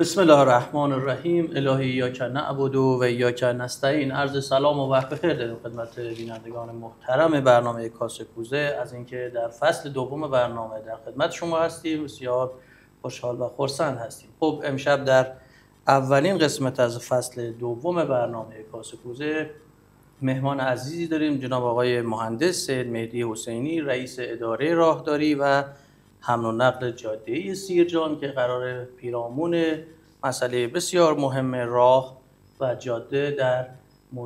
بسم الله الرحمن الرحیم. الهی ایاک نعبد و ایاک نستعین. عرض سلام و وقت بخیر داریم خدمت بینندگان محترم برنامه کاسه کوزه. از اینکه در فصل دوم برنامه در خدمت شما هستیم بسیار خوشحال و خرسند هستیم. خب امشب در اولین قسمت از فصل دوم برنامه کاسه کوزه مهمان عزیزی داریم، جناب آقای مهندس سید مهدی حسینی، رئیس اداره راهداری و حمل و نقل جاده سیرجان، که قرار پیرامون مسئله بسیار مهم راه و جاده در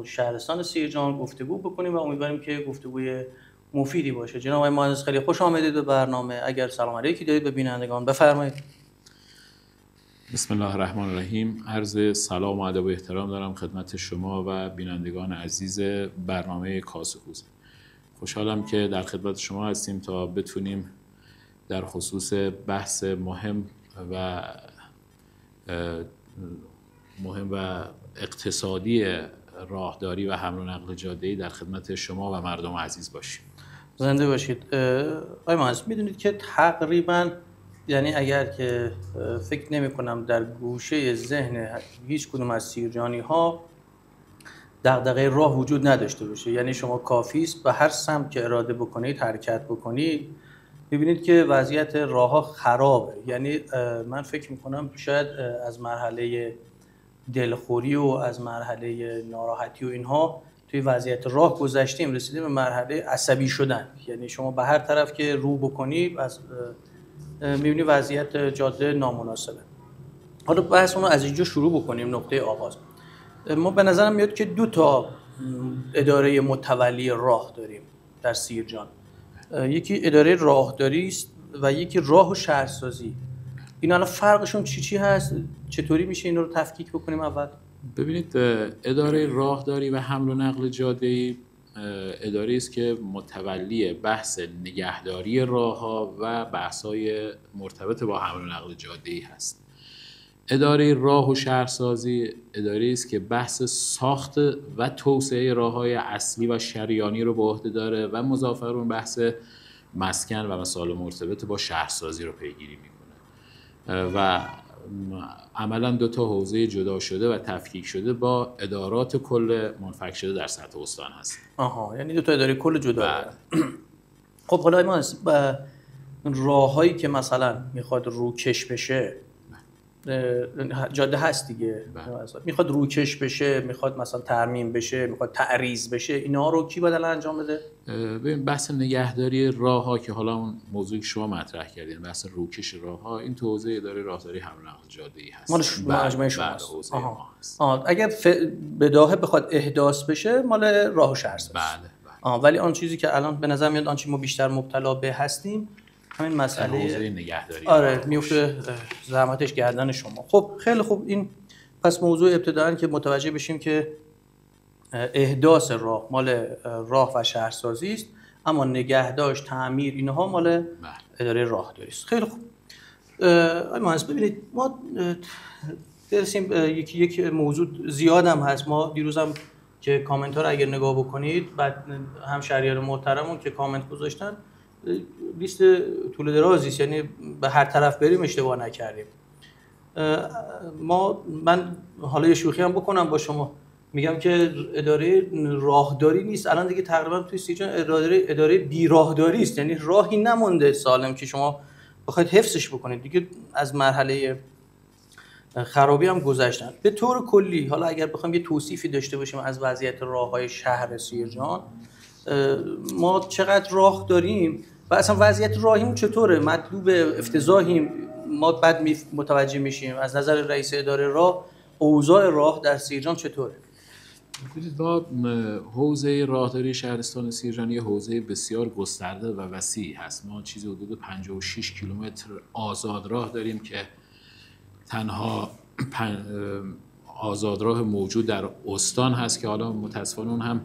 شهرستان سیرجان گفتگو بکنیم و امیدواریم که گفتگوی مفیدی باشه. جناب آقای مهندس خیلی خوش آمدید به برنامه. اگر سلام علیکی دارید به بینندگان بفرمایید. بسم الله الرحمن الرحیم. عرض سلام و ادب و احترام دارم خدمت شما و بینندگان عزیز برنامه کاسه کوزه. خوشحالم که در خدمت شما هستیم تا بتونیم در خصوص بحث مهم و اقتصادی راهداری و حمل و نقل جاده‌ای در خدمت شما و مردم عزیز باشیم. زنده باشید. آقای مهندس، میدونید که تقریباً، یعنی اگر که فکر نمی کنم در گوشه ذهن هیچ کدوم از سیرجانی ها دغدغه راه وجود نداشته باشه. یعنی شما کافی است به هر سمت که اراده بکنید حرکت بکنید ببینید که وضعیت راه ها خرابه. یعنی من فکر میکنم شاید از مرحله دلخوری و از مرحله ناراحتی و اینها توی وضعیت راه گذشتیم، رسیدیم به مرحله عصبی شدن. یعنی شما به هر طرف که رو بکنی از میبینی وضعیت جاده نامناسبه. حالا بحثمون رو از اینجا شروع بکنیم. نقطه آغاز ما به نظرم میاد که دو تا اداره متولی راه داریم در سیرجان. یکی اداره راهداری است و یکی راه و شهرسازی. اینا الان فرقشون چی هست؟ چطوری میشه اینا رو تفکیک بکنیم؟ اول ببینید، اداره راهداری و حمل و نقل جاده‌ای اداره است که متولی بحث نگهداری راه‌ها و بحث‌های مرتبط با حمل و نقل جاده‌ای هست. اداره راه و شهرسازی اداره است که بحث ساخت و توسعه راه‌های اصلی و شریانی رو به عهده داره و مضافاً اون بحث مسکن و مسائل مرتبط با شهرسازی رو پیگیری میکنه و عملاً دو تا حوزه جدا شده و تفکیک شده با ادارات کل منفک شده در سطح استان هست. یعنی دو تا اداره کل جدا. خب حالا ما راه‌هایی که مثلا میخواد روکش بشه، جاده هست دیگه، میخواد روکش بشه، میخواد مثلا ترمیم بشه، میخواد تعریض بشه، اینا رو کی باید الان انجام بده؟ ببین، بحث نگهداری راه‌ها که حالا اون موضوعی که شما مطرح کردین، بحث روکش راه‌ها، این تو حوزه اداره راهداری حمل و نقل جاده‌ای هست. مال مجموعه شماست. اگر بداهه بخواد احداث بشه مال راه و شهرسازی. بله. ولی آن چیزی که الان به نظر میاد آنچه ما بیشتر مبتلا به هستیم همین مسئله حوزه نگهداری. میفته زحمتش گردن شما. خب خیلی خوب. این پس موضوع ابتداً که متوجه بشیم که احداث راه مال راه و شهرسازی است، اما نگهداشت، تعمیر، اینها مال اداره راهداری است. خیلی خوب. آقای مهندس، ببینید ما درسیم یک موضوع زیاد هم هست. ما دیروز هم که کامنت ها رو اگر نگاه بکنید، بعد هم شهریار محترمون که کامنت گذاشتن، لیست طول درازی است. یعنی به هر طرف بریم اشتباه نکردیم. من حالا یه شوخی هم بکنم با شما، میگم که اداره راهداری نیست الان دیگه، تقریبا توی سیرجان اداره بیراهداری است. یعنی راهی نمونده سالم که شما بخواید حفظش بکنید دیگه. از مرحله خرابی هم گذشتن. به طور کلی حالا اگر بخوایم یه توصیفی داشته باشیم از وضعیت راه‌های شهر سیرجان، ما چقدر راه داریم و اصلا وضعیت راهیمون چطوره؟ مطلوب افتضاحیم؟ ما بعد متوجه میشیم از نظر رئیس اداره راه اوضاع راه در سیرجان چطوره؟ با حوزه راهداری شهرستان سیرجان یه حوزه بسیار گسترده و وسیع هست. ما چیزی حدود 56 کیلومتر آزاد راه داریم که تنها آزادراه موجود در استان هست که حالا متاسفانه اون هم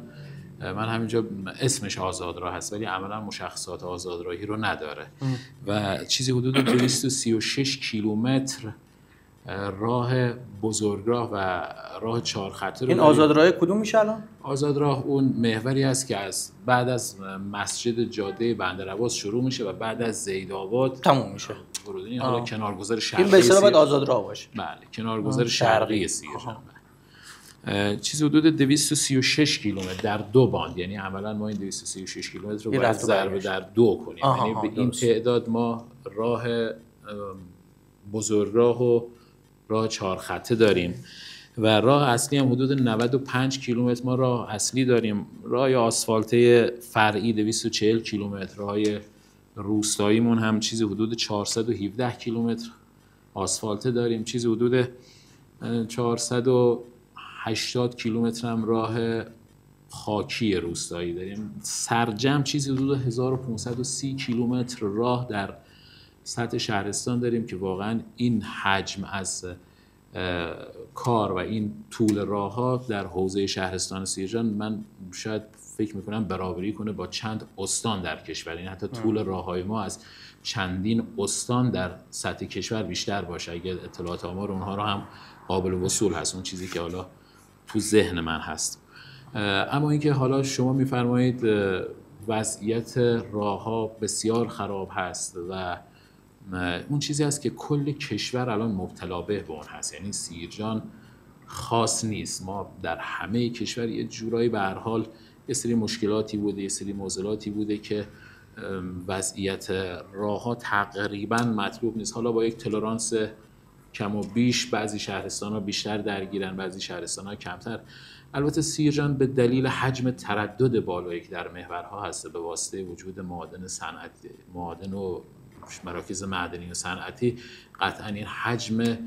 من همینجا اسمش آزادراه هست ولی عملا مشخصات آزادراهی رو نداره و چیزی حدود 236 کیلومتر راه بزرگراه و راه چهارخطی رو. این آزادراه کدوم میشه الان؟ آزادراه اون محوری است که از بعد از مسجد جاده بندرعباس شروع میشه و بعد از زیدآباد تموم میشه. ورودی، حالا کنارگذار شرقی این به اصطلاح باید آزاد راه باشه. بله، کنارگذار شرقی سیرجان. چیزی حدود 236 کیلومتر در 2 باند، یعنی عملا ما این 236 کیلومتر رو باید ضرب در 2 کنیم. یعنی به این تعداد ما راه بزرگراه و راه 4 خطه داریم و راه اصلی هم حدود 95 کیلومتر ما راه اصلی داریم. راه آسفالته فرعی 240 کیلومتر، راه روستاییمون هم چیزی حدود 417 کیلومتر آسفالته داریم، چیزی حدود 480 کیلومتر هم راه خاکی روستایی داریم. سرجم چیزی حدود 1530 کیلومتر راه در سطح شهرستان داریم که واقعا این حجم از کار و این طول راه ها در حوزه شهرستان سیرجان من شاید فکر میکنم برابری کنه با چند استان در کشور. این حتی طول راه های ما از چندین استان در سطح کشور بیشتر باشه. اگر اطلاعات آمار اونها رو هم قابل وصول هست، اون چیزی که حالا تو ذهن من هست. اما اینکه حالا شما میفرمایید وضعیت راه ها بسیار خراب هست و اون چیزی هست که کل کشور الان مبتلا به اون هست، یعنی سیرجان خاص نیست. ما در همه کشور یه جورایی به هر حال یه سری مشکلاتی بوده، یه سری معضلاتی بوده که وضعیت راه ها تقریبا مطلوب نیست. حالا با یک تولرانس کم و بیش بعضی شهرستان ها بیشتر درگیرن، بعضی شهرستان ها کمتر. البته سیرجان به دلیل حجم تردد بالایی که در محورها هست به واسطه وجود معادن صنعتی، معادن و مراکز معدنی و صنعتی، قطعا این حجم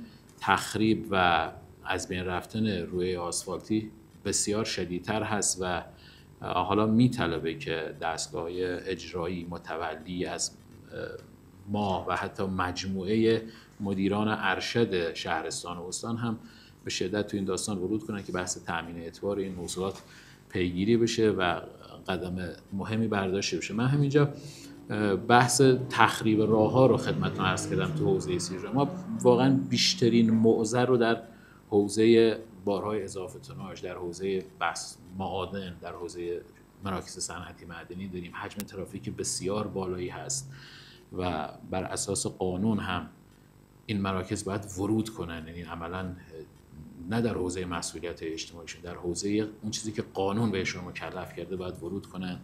تخریب و از بین رفتن روی آسفالتی بسیار شدیدتر هست و حالا میطلبه که دستگاه اجرایی متولی از ما و حتی مجموعه مدیران ارشد شهرستان و استان هم به شدت تو این داستان ورود کنن که بحث تامین اعتبار این موضوعات پیگیری بشه و قدم مهمی برداشته بشه. من همینجا بحث تخریب راه‌ها رو خدمتتون عرض کردم تو حوزه سیرجان. ما واقعا بیشترین معضل رو در حوزه بارهای اضافه توناژ، در حوزه بحث معادن، در حوزه مراکز صنعتی معدنی داریم. حجم ترافیک بسیار بالایی هست و بر اساس قانون هم این مراکز باید ورود کنن، یعنی عملاً نه در حوزه مسئولیت اجتماعیشون، در حوزه اون چیزی که قانون بهشون مکلف کرده باید ورود کنن،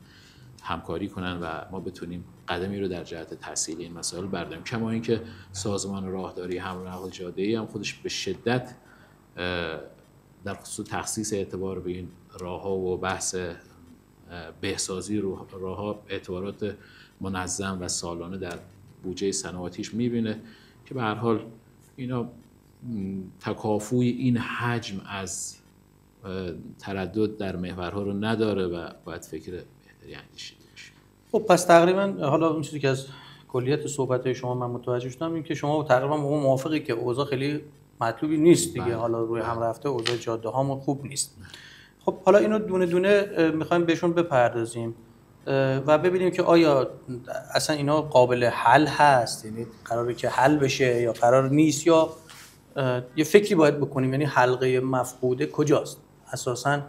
همکاری کنن و ما بتونیم قدمی رو در جهت تسهیل این مسائل برداریم. کما اینکه سازمان راهداری حمل و نقل جاده‌ای هم خودش به شدت در خصوص تخصیص اعتبار به این راه‌ها و بحث بهسازی راه‌ها اعتبارات منظم و سالانه در بودجه صنعتیش می‌بینه که به هر حال اینا تکافوی این حجم از تردد در محورها رو نداره و باید فکر بهتری اندیشیده بشه. خب پس تقریبا حالا اون چیزی که از کلیت صحبت‌های شما من متوجه شدم این که شما تقریبا موافقی که اوضاع خیلی مطلوبی نیست دیگه. حالا روی هم رفته اوضاع جاده هامون خوب نیست. خب حالا اینو دونه دونه می‌خوایم بهشون بپردازیم و ببینیم که آیا اصلا اینا قابل حل هست، یعنی قراره که حل بشه یا قرار نیست، یا یه فکری باید بکنیم یعنی حلقه مفقوده کجاست. اساساً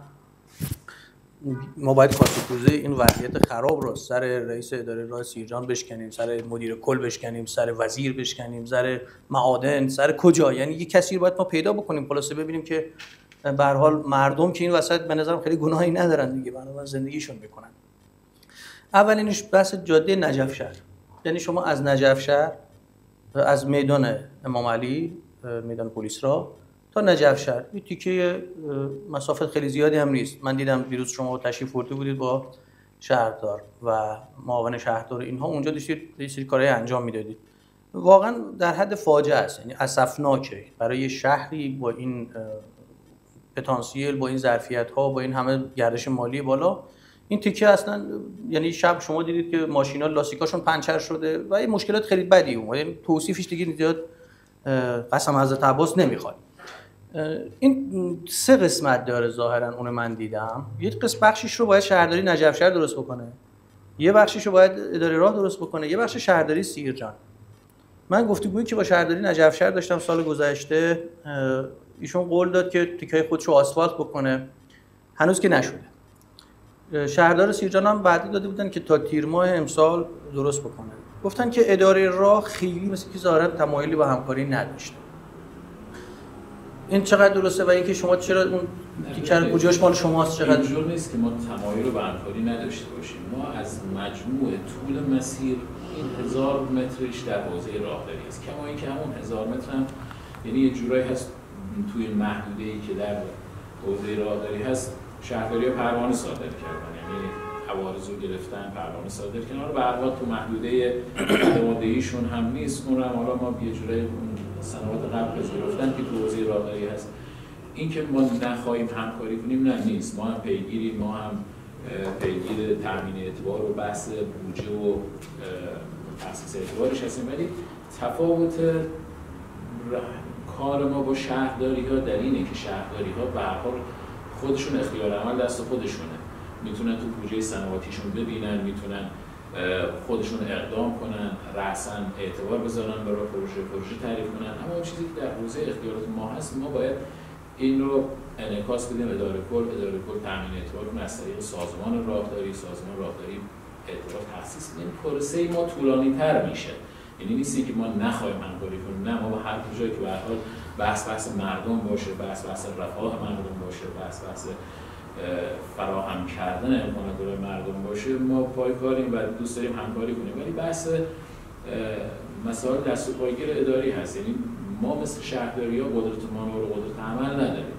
ما باید کاسه‌کوزه این وضعیت خراب رو سر رئیس اداره راه سیرجان بشکنیم، سر مدیر کل بشکنیم، سر وزیر بشکنیم، سر معادن، سر کجا، یعنی یه کسی رو باید ما پیدا بکنیم خلاصه ببینیم که به هر حال مردم که این وسط به نظرم خیلی گناهی ندارن دیگه، بنابراین زندگیشون میکنن. اولینش بحث جاده نجف شهر، یعنی شما از نجف شهر از میدان امام علی، میدان پلیس راه تا نجف شهر این تیکه مسافت خیلی زیادی هم نیست. من دیدم دیروز شما تشریف برده بودید با شهردار و معاون شهردار اینها اونجا داشتید یه سری کارهای انجام میدادید. واقعا در حد فاجعه است، یعنی اسفناکه برای شهری با این پتانسیل، با این ظرفیت ها، با این همه گردش مالی بالا، این تیکه اصلا یعنی شب شما دیدید که ماشینا لاستیکاشون پنچر شده و این مشکلات خیلی بدی اومد، یعنی توصیفش دیگه زیاد قسم حضرت عباس نمیخواد. این 3 قسمت داره ظاهرا، اون من دیدم. یک قسم بخشش رو باید شهرداری نجف شهر درست بکنه، یه بخشش رو باید اداره راه درست بکنه، یه بخش شهرداری سیرجان. من گفتگویی که با شهرداری نجف شهر داشتم سال گذشته، ایشون قول داد که تیکای خودشو آسفالت بکنه، هنوز که نشده. شهردار سیرجان هم وعده داده بودن که تا تیر ماه امسال درست بکنه. گفتن که اداره راه خیلی مثل که ظاهرا تمایلی به همکاری نداشته. این چقدر درسته و اینکه شما چرا اون تیکر کجاش مال شماست؟ چقدر اینجور نیست که ما تمایل به همکاری نداشته باشیم. ما از مجموع طول مسیر این 1000 مترش در حوزه راهداری است. کما اینکه همون 1000 متر هم یعنی یه جورایی هست توی محدوده‌ای که در حوزه راهداری هست شهرداری‌ها پروانه صادر کردن، یعنی عوارض رو گرفتن پروانه صادر کردن. به هر حال تو محدوده خدمات‌دهیشون هم نیست. اون هم حالا ما یه جورایی سنوات قبل گرفتن که تو حوزه راهداری هست. این که ما نخواهیم همکاری کنیم نه نیست. ما هم پیگیریم، ما هم پیگیر تامین اعتبار و بحث بودجه و تأسیس اعتبارش هستیم، ولی تفاوت کار ما با شهرداری‌ها در اینه که شهرداری‌ها به هر حال خودشون اختیار عمل دست خودشونه. میتونن تو بودجه سنواتیشون ببینن، میتونن خودشون اقدام کنن، رأساً اعتبار بذارن برای پروژه تعریف کنن. اما اون چیزی که در حوزه اختیارات ما هست، ما باید این رو انعکاس بدیم اداره کل تامین اعتبار کنه از طریق سازمان راهداری اعتبار تخصیص بدیم. پروسه ما طولانی‌تر میشه. یعنی نیستی که ما نخواهیم همکاری کنیم، نه، ما با هر جایی که به هر حال بحث مردم باشه، بحث رفاه مردم باشه، بحث فراهم کردن امکانات برای مردم باشه، ما پایکاریم و دوست داریم همکاری کنیم. ولی بحث مسائل دست و پایگیر اداری هست. یعنی ما مثل شهرداری‌ها قدرت مانور و قدرت عمل نداریم.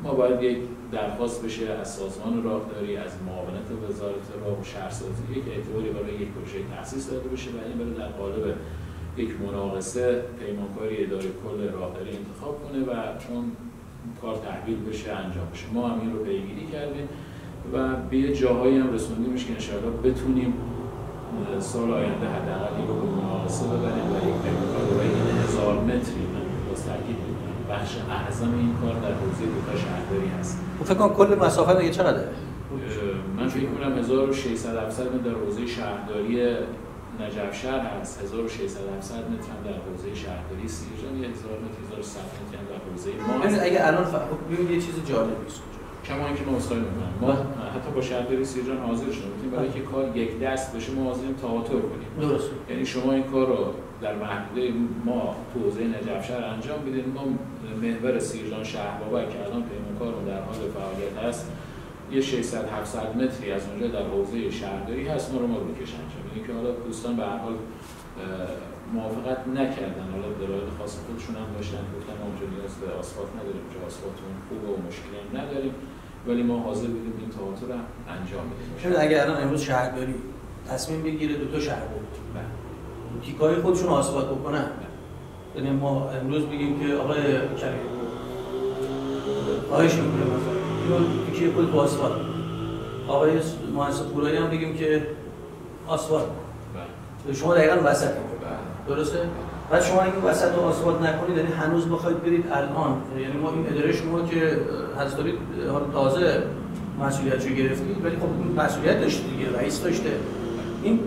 ما باید یک درخواست بشه از سازمان راهداری، از معاونت وزارت راه و شهرسازی یک اعتباری برای یک پروژه تأسیس داده بشه و این بره در قالب یک مناقصه پیمانکاری اداره کل راهداری انتخاب کنه و اون کار تحویل بشه، انجام بشه. ما هم این رو پیگیری کردیم و به یه جاهایی هم رسوندیمش که انشاءالله بتونیم سال آینده حداقل این رو به مناقصه ببریم و یک پیمانکار برای این 1000 متری من باز تاکید می‌کنم بخش اعظم این کار در حوزه دوتا شهرداری هست. فکر کنم کل مسافت دیگه چقدره؟ من فکر می‌کنم 1600-700 متر در حوزه شهرداری نجف شهر هست، 1600-700 متر هم در حوزه شهرداری سیرجان، 1000 متر 1100 متر هم در حوزه ما هست. اگه الان ببینید یه چیز جالبی است. کما اینکه ما اصلاح می‌کنیم، ما حتی با شهرداری سیرجان حاضر شدیم برای اینکه کار یک دست بشه ما حاضریم تئاتر کنیم. درست. یعنی شما این کار رو در محدوده ما تو حوزه نجف شهر انجام بدید، ما محور سیرجان شهربابک که الان پیمانکار رو در حال فعالیت هست یه 600-700 متری از اونجا در حوزه شهرداری هست، ما رو بکش انجام بدیم که حالا دوستان به هر حال موافقت نکردن، حالا دلایل خاص خودشون هم داشتن، گفتن ما اونجا نیاز به آسفالت نداریم، اونجا آسفالتمون خوبه و مشکلی هم نداریم، ولی ما حاضر بودیم این تئاتر رو انجام بدیم. شاید اگه الان امروز شهرداری تصمیم بگیره دو تا شهر بود تیکای خودشون آسفالت بکنن، یعنی ما امروز بگیم که آقای کریم خواهش می‌کنم اینو تیکه خود با آسفالت، آقای مهندس پورایی هم بگیم که آسفالت، شما دقیقاً وسط درسته؟ بعد شما اگه وسط رو آسفالت نکنید، یعنی هنوز بخواید برید الان، یعنی ما این اداره شما که حضرت دارید تازه مسئولیتشو گرفتید، ولی خب مسئولیت داشتید دیگه، رئیس داشته. این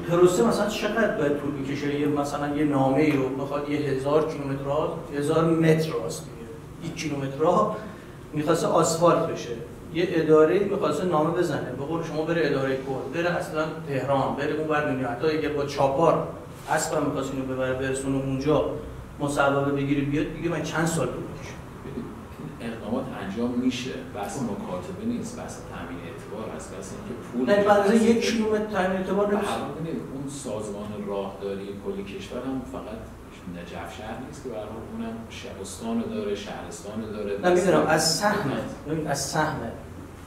پروسه مثلا چقدر باید طول بکشه؟ یه مثلا یه نامه‌ای رو بخواد 1000 کیلومتر راه، 1000 متر راست دیگه، 1 کیلومتر راه می‌خواسته آسفالت بشه، یه اداره می‌خواسته نامه بزنه، به قول شما بره اداره کل، بره اصلا تهران، بره اونور دنیا، حتی اگه با چاپار اصلا می‌خواست اینو ببره برسونه اونجا مصوبه بگیری بیاد، دیگه من چند سال طول می‌کشه. اقدامات انجام میشه، بحث مکاتبه نیست، بحث تامین اعتبار هست، بحث اینکه پول نه بعد 1 کیلومتر تامین اعتبار نمیشه. اون سازمان راهداری کل کشور هم فقط نجف شهر نیست که به هر حال اونم استان داره، شهرستان داره. نه میدونم از سهم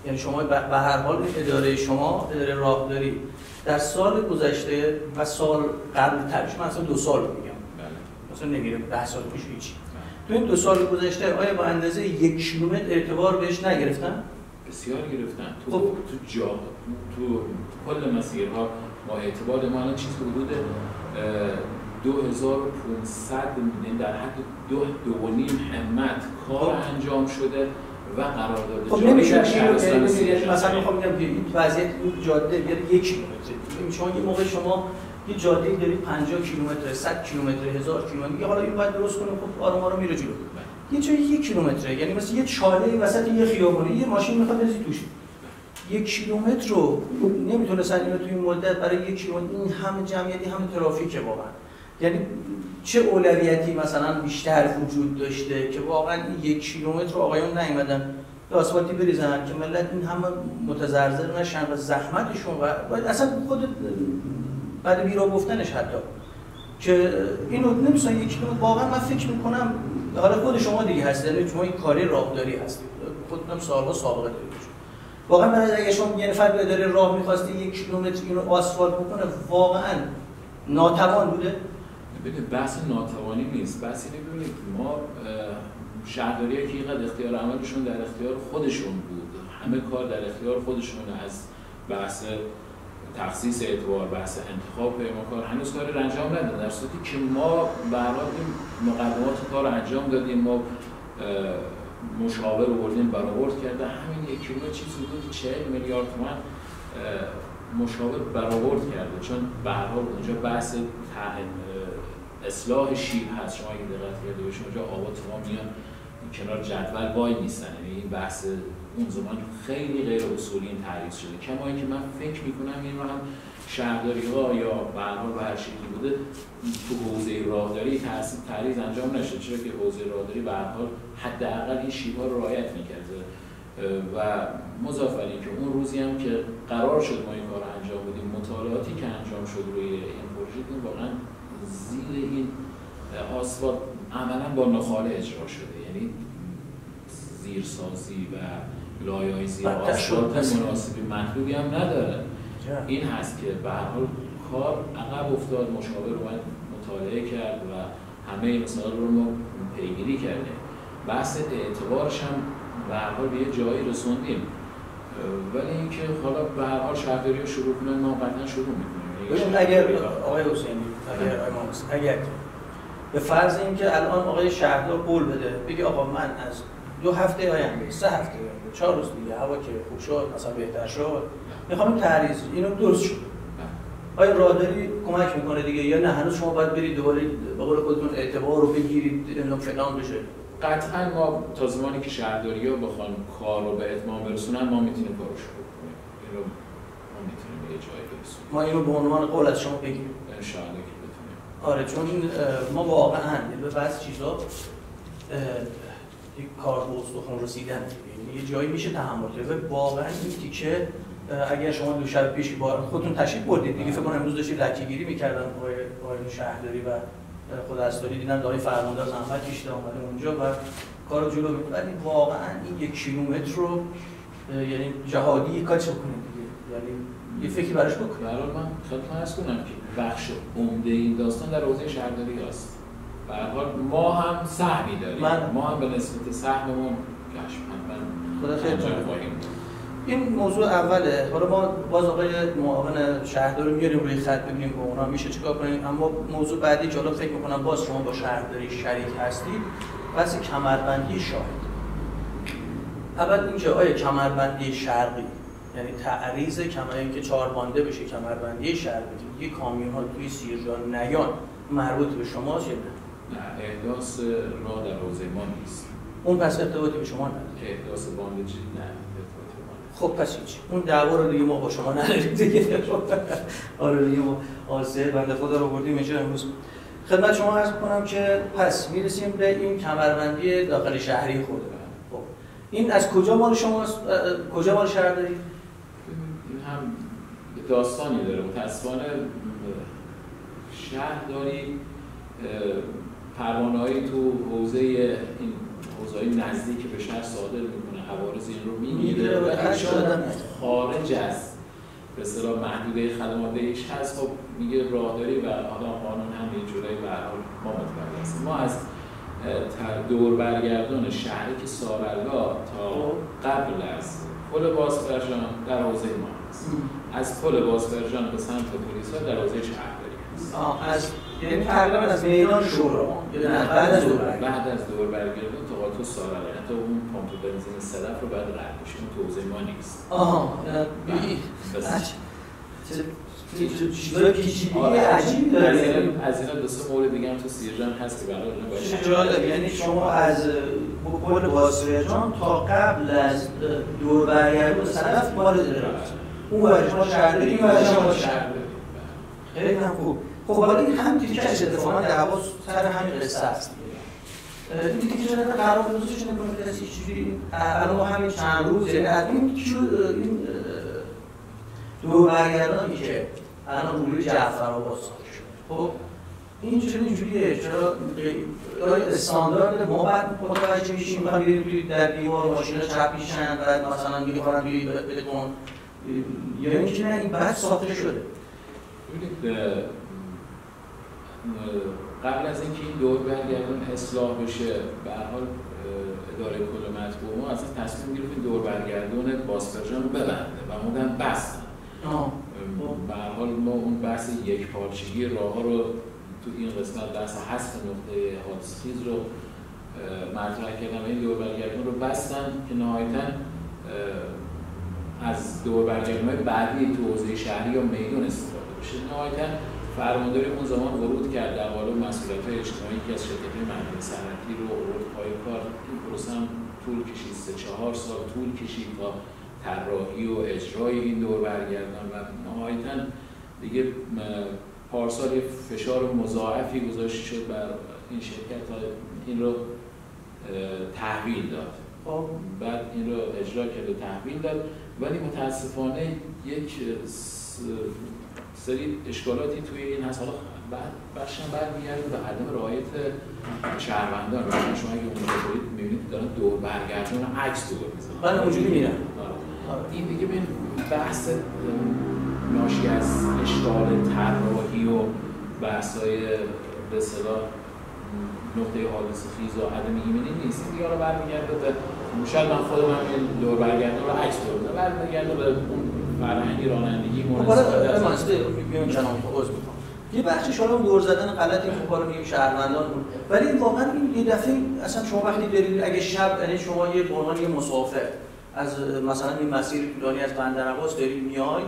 یعنی شما به هر حال اداره شما، اداره راهداری در سال گذشته و سال قبل ترش، من اصلا 2 سال میگم، مثلا نمیگم 10 سال پیش هیچ، تو این 2 سال گذشته آیا با اندازه 1 کیلومتر اعتبار بهش نگرفتن؟ بسیار گرفتن. تو کل مسیرها ما اعتبار ما الان چیزی حدود 2500 در حد 2.5 همت کار انجام شده و قرارداد خب نمیشه مثلا میخوام بگم که این وضعیت این جاده بیاد 1 کیلومتر، شما یه موقع شما یه جاده‌ای دارید 50 کیلومتر، 100 کیلومتر، 1000 کیلومتر، میگه حالا این باید درست کنیم، خب آروم آروم میره جلو. یه جایی 1 کیلومتره، یعنی مثلا یه چاله وسط یه خیابونه، یه ماشین میخواد بزنی توش، 1 کیلومتر رو نمیتونستن اینو توی این مدت برای 1 کیلومتر این همه جمعیتی همه ترافیکه واقعا. یعنی چه اولویتی مثلا بیشتر وجود داشته که واقعا این 1 کیلومتر رو آقایون نیومدن به آسفالتی بریزن که ملت این همه متزلزل نشن و زحمتشون و اصلا خود بعد بیرا گفتنش حتی که اینو نمی‌تونن 1 کیلومتر. واقعا من فکر می‌کنم حالا خود شما دیگه هستید، شما این کاری راهداری هستید، خودتون سال‌ها سابقه دارید. واقعا من اگه شما یه نفر به اداره راه می‌خواستی 1 کیلومتر اینو آسفالت بکنه واقعا ناتوان بوده. ببینید بحث ناتوانی نیست، بحث اینه ببینید ما شهرداری‌ها که اینقدر اختیار عملشون در اختیار خودشون بود، همه کار در اختیار خودشون، از بحث تخصیص اعتبار، بحث انتخاب پیمانکار هنوز کاری رو انجام ندادن، در صورتی که ما به هر حال این مقدمات کار رو انجام دادیم. ما مشاور آوردیم برآورد کرده، همین 1 کیلومتر چیزی حدود 40 میلیارد تومان مشاور برآورد کرده، چون به هر حال اونجا بحث اصلاح شیب هست. شما اگه دقت کرده باشید اونجا آبا تمام میان کنار جدول وای نیستن، یعنی این بحث اون زمان خیلی غیر اصولی این تعریض شده. کما اینکه من فکر میکنم این رو هم شهرداری‌ها یا به هر حال هر شکلی بوده تو حوزه راهداری تعریض انجام نشد، چرا که حوزه راهداری به هر حال حداقل این شیب‌ها رو رعایت می‌کرده و مضاف بر اینکه اون روزی هم که قرار شد ما این کار رو انجام بدیم، مطالعاتی که انجام شد روی این پروژه این واقعا زیر این آسفالت عملاً با نخاله اجرا شده، یعنی زیرسازی و لایه‌های زیر آسفالت مناسبی مطلوبی هم نداره. این هست که به هر حال کار عقب افتاد، مشاور اومد مطالعه کرد و همه این مسائل رو ما پیگیری کردیم. بحث اعتبارش هم به هر حال به یه جایی رسوندیم، ولی اینکه حالا به هر حال شهرداری‌ها شروع کنن ما قطعا شروع می‌کنیم. اگر آقای حسینی اگر به فرض اینکه الان آقای شهردار قول بده بگه آقا من از 2 هفته آینده 3 هفته آینده 4 روز دیگه هوا که خوب شد مثلا بهتر شد میخوام این تعریض اینو درست شد، آیا راهداری کمک میکنه دیگه یا نه هنوز شما باید برید دوباره به قول خودتون اعتبار رو بگیرید انم فلان بشه؟ قطعا ما تا زمانی که شهرداری‌ها بخوان کار رو به اتمام برسونن ما میتونیم کارو شروع کنیم، اینو ما میتونیم به یه جایی برسونیم. ما اینو به عنوان قول از شما بگیریم ان شاء الله که بتونیم. آره چون ما واقعا به بعضی چیزا یک کار به استخوان رسیدن، یعنی یه جایی میشه تحمل کرد. واقعا این تیکه اگر شما 2 شب پیش با خودتون تشریف بردید دیگه، فکر کنم امروز داشتید لکه‌گیری می‌کردن آقای شهرداری و خود استادی دیدن آقای فرماندار زحمت کشیده اومده اونجا و کارو جلو می‌بره. ولی واقعا این 1 کیلومتر رو یعنی جهادی کاچ بکنید دیگه، یعنی یه فکری براش بکنید. برای من خدمت عرض کنم که بخش عمده این داستان در حوزه شهرداری است. به هر حال ما هم سهمی داریم، ما هم به نسبت سهممون خدا خیر کنه. این موضوع اوله. حالا ما باز آقای معاون شهرداری رو میاریم روی خط ببینیم با اونا میشه چیکار کنیم. اما موضوع بعدی که حالا فکر می‌کنم باز شما با شهرداری شریک هستید، بحث کمربندی شاهد. اول اینکه آیا کمربندی شرقی یعنی تعریض کمربندی که 4 بانده بشه کمربندی شرقی که دیگه کامیون‌ها توی سیرجان نیان مربوط به شماست یا نه؟ نه، احداث راه در حوزه ما نیست. اون پس ارتباطی به شما نداره. احداث باند نه. خب پس هیچ. اون دعوا رو دیگه ما با شما نداریم دیگه. آره دیگه ما آسه بنده خدا رو بردیم اینجا امروز. خدمت شما عرض می‌کنم که پس میرسیم به این کمربندی داخل شهری خود. خب این از کجا مال شماست؟ کجا مال شهرداری؟ این هم داستانی داره. متأسفانه شهرداری پروانه‌ای تو حوزه این حوزه‌های نزدیک به شهر صادر میکنه، عوارض این رو میگیره و خارج از به اصطلاح محدوده خدماتش هست. خب میگه راهداری و حالا قانون هم یه جورایی به هر حال ما متوجه هستیم. ما از دور برگردون شهرک سارلا تا قبل از پل بازفرجان در حوزه ما هست، از پل بازفرجان به سمت پلیسا در حوزه شهرداری هست. از یعنی تقریبا از میدان شورا بعد از دور برگردون تا قاطع سارلا، حتی اون پمپ بنزین صدف رو بعد رد بشه، اون تو حوزه ما نیست. چیزای پیچیدگی عجیبی داره. از اینا دو سه مورد دیگه هم تو سیرجان هست که برای اون باشه. جالب، یعنی شما از پل باسرجان تا قبل از دور برگردون صدف مال داره. اون ور شما شهر داریم و شما شهر داریم. خیلی هم خوب. خب حالا این هم تیکش اتفاقا دعوا سر همین قصه است. این دیگه چرا قرار بزنیش نمی‌کنه کسی چجوری الان ما همین چند روز یعنی از این دور برگردانی که الان روی جعفرآباد ساخته شده. خب این چرا اینجوریه؟ چرا استاندارد ما بعد متوجه میشیم می‌خوام در دیوار ماشینا چپ میشن بعد مثلا می‌خوان روی بتون یا اینکه نه این بعد ساخته شده. ببینید قبل از اینکه این دور برگردون اصلاح بشه به هر حال اداره کل مطبوع ما اصلا تصمیم گرفت این دور برگردون باسفرجان رو ببنده و مدن بستن. به هر حال ما اون بحث یک پارچگی راه‌ها رو تو این قسمت بحث حذف نقطه حادثه‌خیز رو مطرح کردن و این دور برگردون رو بستن که نهایتاً از دور برگردون‌های بعدی تو حوزه شهری یا میدون استفاده بشه. نهایتاً فرمانداری اون زمان ورود کرد در قالب مسئولیت‌های اجتماعی که از شرکت‌های منطقه صنعتی رو آورد پای کار. این پروسه هم طول کشید، 3-4 سال طول کشید تا طراحی و اجرای این دور برگردون و نهایتاً دیگه پارسال فشار مضاعفی گذاشته شد بر این شرکت تا این رو تحویل داد. بعد این رو اجرا کرد و تحویل داد، ولی متاسفانه یک سری اشکالاتی توی این هست. حالا بخشم برمیگرده به عدم رعایت شهروندان. شما اگه اونجا برید می‌بینید دارن دور برگردون عکس دور می‌زنن. بله اونجوری میرن. این دیگه ببین بحث ناشی از اشکال طراحی و بحث‌های به اصطلاح نقطه حادثه‌خیز و عدم ایمنی نیست. این دیگه رو برمیگرده به شاید من خودم این دور برگردون رو عکس دور می‌زنم. برمیگرده به اون فرهنگی رانندگی مورد استفاده است. یه بخشش حالا دور زدن غلط این خوبا رو میگیم شهروندان بود، ولی واقعا این یه دفعه اصلا شما وقتی برید اگه شب یعنی شما یه عنوان یه مسافر از مثلا این مسیر طولانی از بندرعباس دارید میای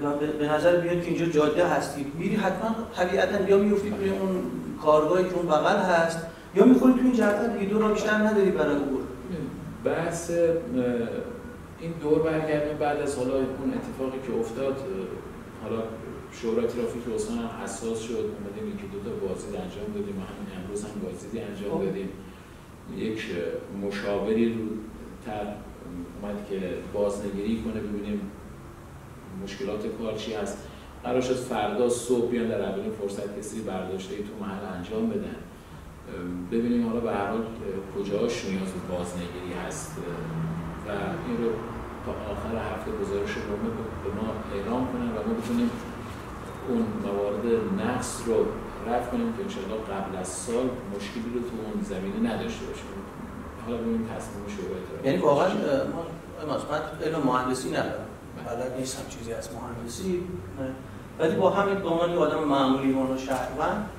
و به نظر میاد که اینجا جاده هستید، میری حتما طبیعتا یا میافتید روی اون کارگاهی که اون بغل هست یا میخورید تو این جاده دیگه، دو راه بیشتر نداری برای عبور. بحث این دور برگردون بعد از حالا اون اتفاقی که افتاد، حالا شورای ترافیک استان هم حساس شد، اومدیم یکی دو تا بازدید انجام دادیم و همین امروز هم بازدیدی انجام دادیم. یک مشاوری رو اومد که بازنگری کنه ببینیم مشکلات کار چی هست. قرار شد فردا صبح بیان در اولین فرصت کسی برداشته‌ای تو محل انجام بدن، ببینیم حالا به هر حال کجاش نیاز به بازنگری هست و این رو تا آخر هفته گزارش رو به ما اعلام کنن و ما بتونیم اون موارد نقص رو رفع کنیم که انشاءالله قبل از سال مشکلی رو تو اون زمینه نداشته باشیم. حالا ببینیم تصمیم شورای ترافیک. یعنی واقعا من علم مهندسی ندارم، بلد نیستم چیزی از مهندسی، ولی با همین به عنوان یه آدم معمولی و شهروند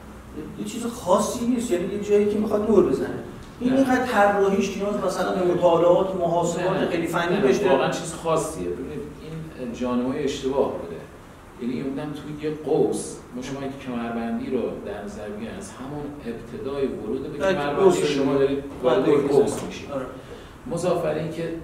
یه چیز خاصی نیست، یعنی یه جایی که میخواد دور بزنه. این اینقدر طراحیش نیاز مثلا به مطالعات و محاسبات خیلی فنی داشته. واقعا چیز خاصیه. ببینید این جانبه اشتباه بوده. یعنی اومدن توی یه قوس، ما شما که کمربندی رو در نظر بگیرید از همون ابتدای ورود به کمربندی شما دارید وارد قوس میشید. مضاف بر این که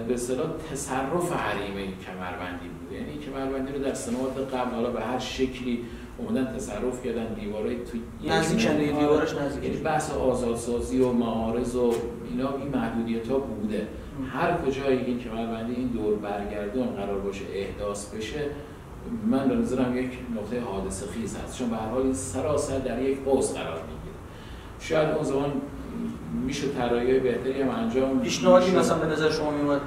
به اصطلاح تصرف حریمه کمربندی بوده. یعنی کمربندی رو در سنوات قبل حالا به هر شکلی اومدن تصرف کردن، دیوارای توی نزدیکنه دیوارش نزدیک. یعنی بحث آزادسازی و معارض و اینا این محدودیت‌ها بوده. هر کجایی این کمربندی این دور برگردون قرار باشه احداث بشه، من به نظرم یک نقطه حادثه‌خیز هست، چون به هر حال این سراسر در یک قوس قرار میگیره. شاید اون زمان میشه طراحی بهتری هم انجام پیشنهادی مثلا به نظر شما میومد؟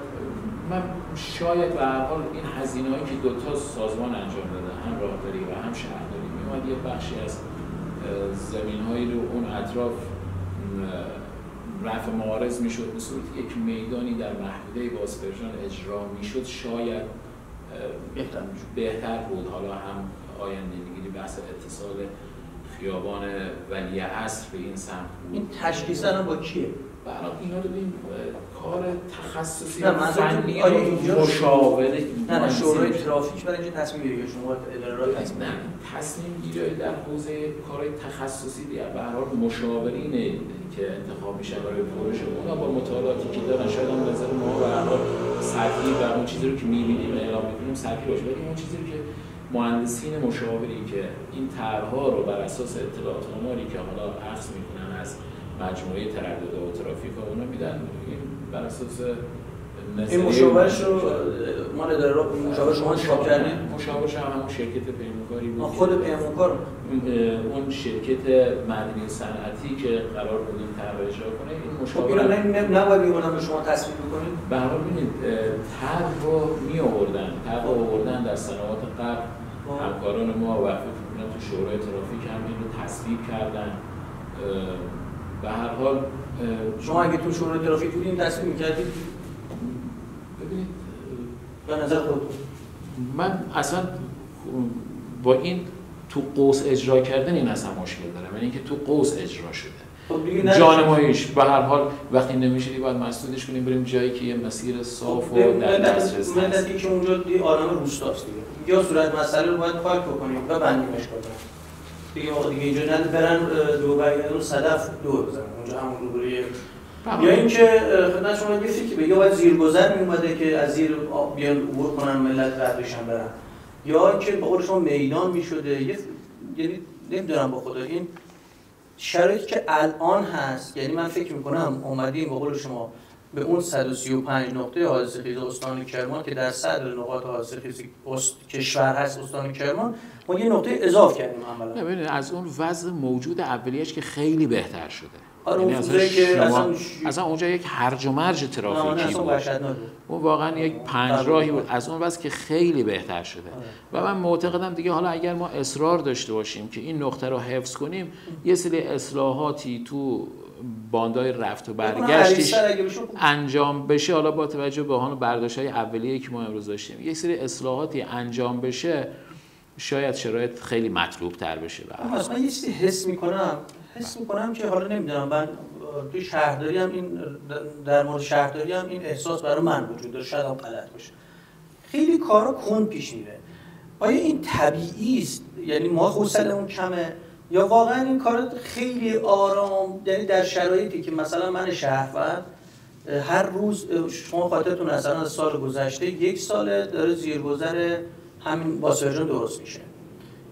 من شاید به هر حال این هزینه‌هایی که دو تا سازمان انجام دادن، هم راهداری و هم شهرداری، میومد یه بخشی از زمین‌هایی رو اون اطراف رفع معارض میشد، به صورت یک میدانی در محدوده باسفرجان اجرا میشد، شاید بهتر بود. حالا هم آینده میگیری بحث اتصال خیابان ولیعصر به این سمت بود. این تشخیص الان با کیه؟ برای اینا رو ببین کار تخصصی نه فنی آیا اینجا مشاوره نه شورای ترافیک برای اینجا تصمیم گیری شما اداره را تصمیم گیری در حوزه کارهای تخصصی دیگه به هر حال مشاورین که انتخاب میشن برای پروژه اونا با مطالعاتی که دارن شاید هم نظر ما به هر حال سطحی و اون چیزی رو که می‌بینیم اعلام می‌کنیم سطحی باشه، ولی اون چیزی که مهندسین مشاوری که این طرح‌ها رو بر اساس اطلاعات آماری که حالا اخذ می‌کنن از مجموعه ترددات و ترافیک ها اونا میدن، این بر اساس این مشاورش رو ما اداره را مشاور شما انتخاب کردید؟ مشاورش هم همون شرکت پیمانکاری بود. خود پیمانکار اون شرکت معدنی صنعتی که قرار بود این طرح اجرا کنه، این مشاور نباید می‌گفتن به شما تصویب بکنید. به هر حال ببینید طرح رو می‌آوردن در سنوات قبل همکاران ما و فکر کنم تو شورای ترافیک هم این رو تصویب کردن. به هر حال شما اگه تو شورای ترافیک بودین تصویب می‌کردید؟ ببینید به نظر خودتون من اصلا با این تو قوس اجرا کردن این اصلا مشکل دارم، یعنی اینکه تو قوس اجرا شده جانماییش به هر حال وقتی نمیشه باید مسدودش کنیم بریم جایی که یه مسیر صاف و در دسترس هست. ملتی که اونجا دی آدم روستاست دیگه، یا صورت مسئله رو باید پاک بکنیم و بندیمش کنیم دیگه اینجا نه برن دو برگردون صدف دور بزنن اونجا همون روبروی، یا اینکه خدمت شما یه فکری به یا باید زیرگذر میومده که از زیر بیان عبور کنن ملت رد بشن برن، یا اینکه به قول شما میدان میشده. یعنی نمیدونم با خدا این شرایطی که الان هست، یعنی من فکر میکنم اومدیم به قول شما به اون 135 نقطه حادثه خیز استان کرمان که در صدر نقاط حادثه خیز کشور هست استان کرمان، ما یه نقطه اضافه کردیم عملا. ببینید از اون وضع موجود اولیه‌اش که خیلی بهتر شده. آره اون چیزی که اصلا اونجا یک هرج و مرج ترافیکی بود. اون واقعا یک پنجراهی بود. از اون وضع که خیلی بهتر شده. و من معتقدم دیگه حالا اگر ما اصرار داشته باشیم که این نقطه رو حفظ کنیم، یه سری اصلاحاتی تو باندای رفت و برگشتش انجام بشه، حالا با توجه به اون برداشت‌های اولیه‌ای که ما امروز داشتیم، یک سری اصلاحاتی انجام بشه، شاید شرایط خیلی مطلوب تر بشه. من یه چیزی حس میکنم که حالا نمیدونم، من توی شهرداری هم این در مورد شهرداری هم این احساس برای من وجود داره، شاید هم غلط باشه، خیلی کارا کند پیش میره. آیا این طبیعی است؟ یعنی ما حوصله‌مون کمه یا واقعا این کارا خیلی آرام، یعنی در شرایطی که مثلا من شهروند هر روز شما خاطرتون مثلا از سال گذشته 1 سال داره زیرگذر همین باسرجان درست میشه،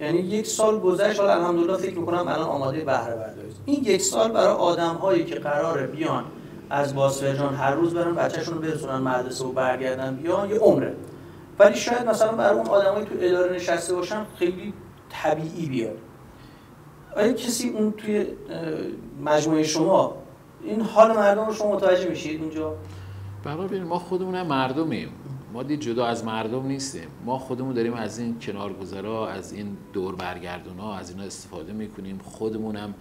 یعنی 1 سال گذشت، حالا الحمدلله فکر میکنم الان آماده بهره برداری است. این 1 سال برای آدم‌هایی که قراره بیان از باسرجان هر روز برن بچه‌شون رو برسونن مدرسه و برگردن بیان یه عمره، ولی شاید مثلا برای اون آدمایی تو اداره نشسته باشن خیلی طبیعی بیاد. آیا کسی اون توی مجموعه شما این حال مردم رو شما متوجه میشید اونجا؟ برای ما خودمون هم مردمیم، ما جدا از مردم نیستیم، ما خودمون داریم از این کنارگذرا، از این دور برگردونا، از اینا استفاده میکنیم. خودمون هم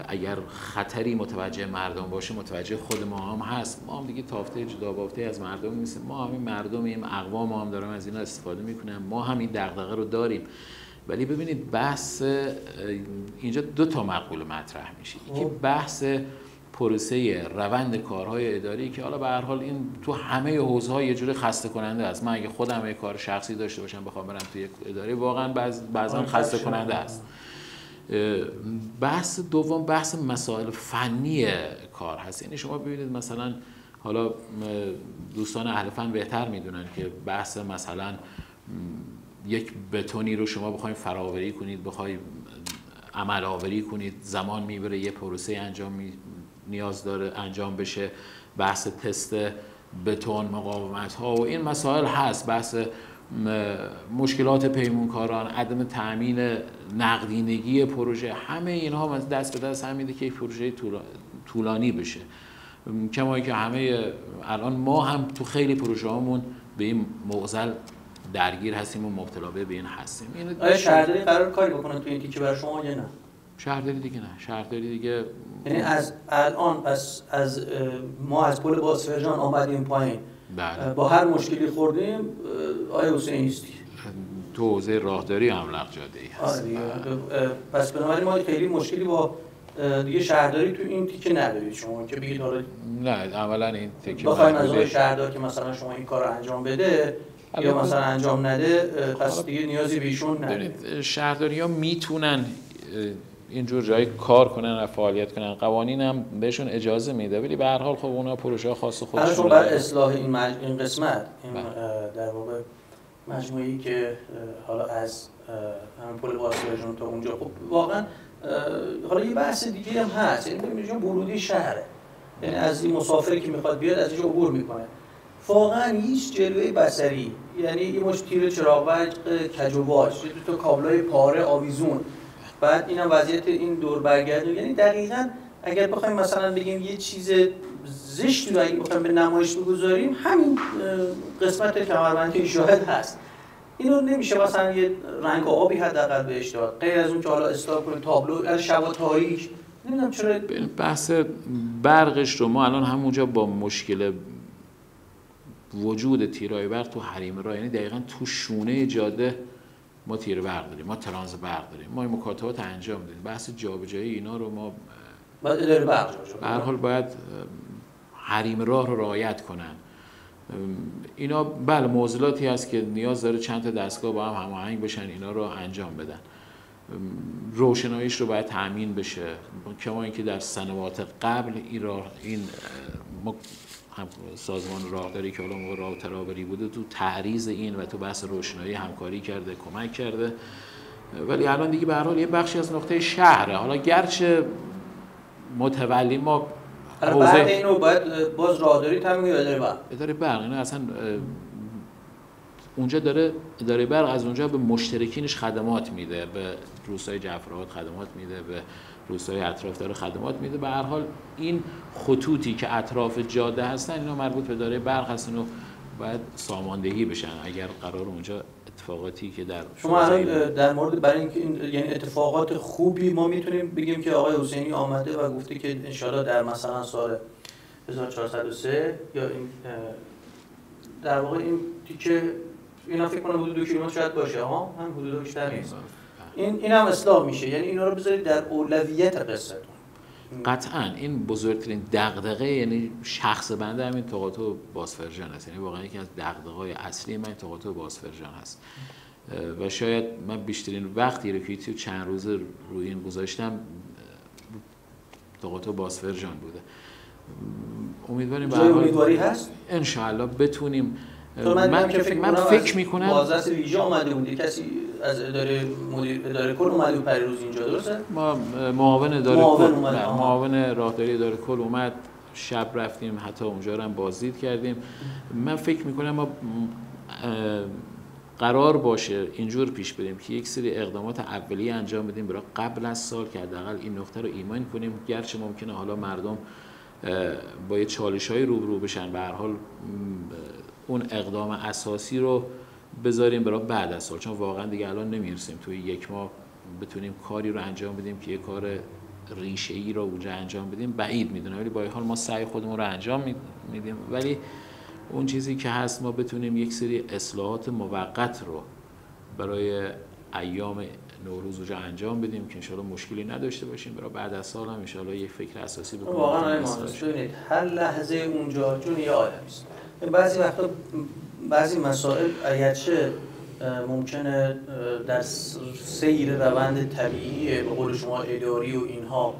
اگر خطری متوجه مردم باشه متوجه خود ما هم هست، ما هم دیگه تافته جدا بافته از مردم نیستیم، ما همین مردمیم، اقوام ما هم دارن از اینا استفاده میکنن، ما هم این دغدغه رو داریم. ولی ببینید بحث اینجا 2 تا مقوله مطرح میشه، یکی بحث پروسه روند کارهای اداری که حالا به هر حال این تو همه حوزه‌ها یه جوری خسته کننده است. من اگه خودم یه کار شخصی داشته باشم بخوام برم تو یک اداره واقعا بعضا خسته کننده است. بحث دوم بحث مسائل فنی کار هست. یعنی شما ببینید مثلا حالا دوستان اهل فن بهتر میدونن که بحث مثلا یک بتونی رو شما بخواید فراوری کنید، بخواید عمل آوری کنید، زمان میبره، یه پروسه نیاز داره انجام بشه، بحث تست بتون، مقاومت ها و این مسائل هست، بحث مشکلات پیمانکاران، عدم تأمین نقدینگی پروژه، همه اینها دست به دست هم میده که پروژه طولانی بشه. کما که همه الان ما هم تو خیلی پروژه هامون به این معضل درگیر هستیم و مبتلا به این هستیم. آیا شهرداری قرار کاری بکنن تو این تیکه برای شما یا نه؟ شهرداری دیگه نه، شهرداری دیگه یعنی از الان پس از ما از پل باسفرجان آمدیم پایین، بله. با هر مشکلی خوردیم، آیا حسین نیستی؟ تو حوزه راهداری املاق جاده‌ای هست. پس بنابراین ما خیلی مشکلی با دیگه شهرداری تو این تیکه ندارید شما که بگید حالا نه عملا این تیکه بخوایم از آقای شهردار که مثلا شما این کار رو انجام بده یا مثلا انجام نده، پس دیگه نیازی به ایشون ندارید. شهرداری‌ها میتونن اینجور جایی کار کنن و فعالیت کنن، قوانین هم بهشون اجازه میده، ولی به هر حال خب اونا پروژه خاص خودشون الان برای اصلاح این قسمت این در واقع مجموعه‌ای که حالا از همون پل واسطه‌شون تا اونجا، خب واقعا حالا یه بحث دیگه هم هست، یعنی اینجا ورودی شهره، یعنی از این مسافری که میخواد بیاد از اینجا عبور میکنه، واقعا هیچ جلوه بصری، یعنی یه مش تیر چراغ برق کج و واج، دو تا کابلای پاره آویزون، بعد اینم وضعیت این دور برگردون، یعنی دقیقاً اگر بخوایم مثلا بگیم یه چیز زشتی رو اگه بخوایم به نمایش بگذاریم، همین قسمت کمربندی شاهد هست. اینو نمیشه مثلا یه رنگ آبی حداقل بهش داد، غیر از اون که حالا اصلاح کنیم تابلو از شب تاریک. نمیدونم چرا بحث برقش رو ما الان همونجا با مشکل وجود تیرای برق تو حریم راه، یعنی دقیقاً تو شونه جاده ما تیر برق داریم، ما ترانز برق داریم، ما این مکاتبات انجام میدیم. بحث جابجایی اینا رو ما باید اداره برق به هر حال باید حریم راه رو رعایت کنن. اینا بله معضلاتی هست که نیاز داره چند تا دستگاه با هم هماهنگ بشن اینا رو انجام بدن. روشناییش رو باید تأمین بشه، کما اینکه در سنوات قبل این هم سازمان راهداری که حالا موقع راه ترابری بوده تو تعریض این و تو بحث روشنایی همکاری کرده، کمک کرده، ولی الان دیگه به هر حال یه بخشی از نقطه شهره. حالا گرچه متولی ما بعد اینو باید باز راهداری تامین اداره برق اینا اصلا اونجا داره اداره برق از اونجا به مشترکینش خدمات میده، به روستای جعفرآباد خدمات میده، به روستای اطراف داره خدمات میده. به هر حال این خطوطی که اطراف جاده هستن اینا مربوط به اداره برق هستن و باید ساماندهی بشن اگر قرار اونجا اتفاقاتی که در شما الان در مورد برای اینکه یعنی اتفاقات خوبی ما میتونیم بگیم که آقای حسینی آمده و گفته که ان شاءالله در مثلا سال 1403 یا این در واقع این تیکه اینا فکر کنم حدود 2 کیلومتر شاید باشه ها، هم حدود بیشتر نیست، این هم اصلاح میشه، یعنی اینا رو بذارید در اولویت قصتون. قطعا این بزرگترین دغدغه یعنی شخص بنده همین تقاطع بازفرجان است، یعنی واقعا یکی از دغدغه‌های اصلی من تقاطع بازفرجان است و شاید من بیشترین وقتی رو که چند روزه روی این گذاشتم تقاطع بازفرجان بوده. امیدواریم به هر حال امیدواری هست ان شاء الله بتونیم. من فکر میکنم بازرس ویژه اومده بود، کسی از اداره کل اومده بود پریروز اینجا، درسته؟ ما معاون راهداری اداره کل اومد، شب رفتیم حتی اونجا رو هم بازدید کردیم. من فکر میکنم ما قرار باشه اینجور پیش بریم که یک سری اقدامات اولیه انجام بدیم برای قبل از سال که حداقل این نقطه رو ایمان کنیم، گرچه ممکنه حالا مردم با یه چالش‌های روبرو بشن، به هر حال اون اقدام اساسی رو بذاریم برای بعد از سال، چون واقعا دیگه الان نمیرسیم توی یک ماه بتونیم کاری رو انجام بدیم که یه کار ریشه‌ای رو اونجا انجام بدیم، بعید میدونم، ولی با این حال ما سعی خودمون رو انجام میدیم، ولی اون چیزی که هست ما بتونیم یک سری اصلاحات موقت رو برای ایام نوروز اونجا انجام بدیم که انشالله مشکلی نداشته باشیم، برای بعد از سال هم انشالله یک فکر اساسی بکنیم. واقعا ببینید هر لحظه اونجا جون یه آدمی است. بعضی وقتا بعضی مسائل اگرچه ممکنه در سیر روند طبیعی به قول شما اداری و اینها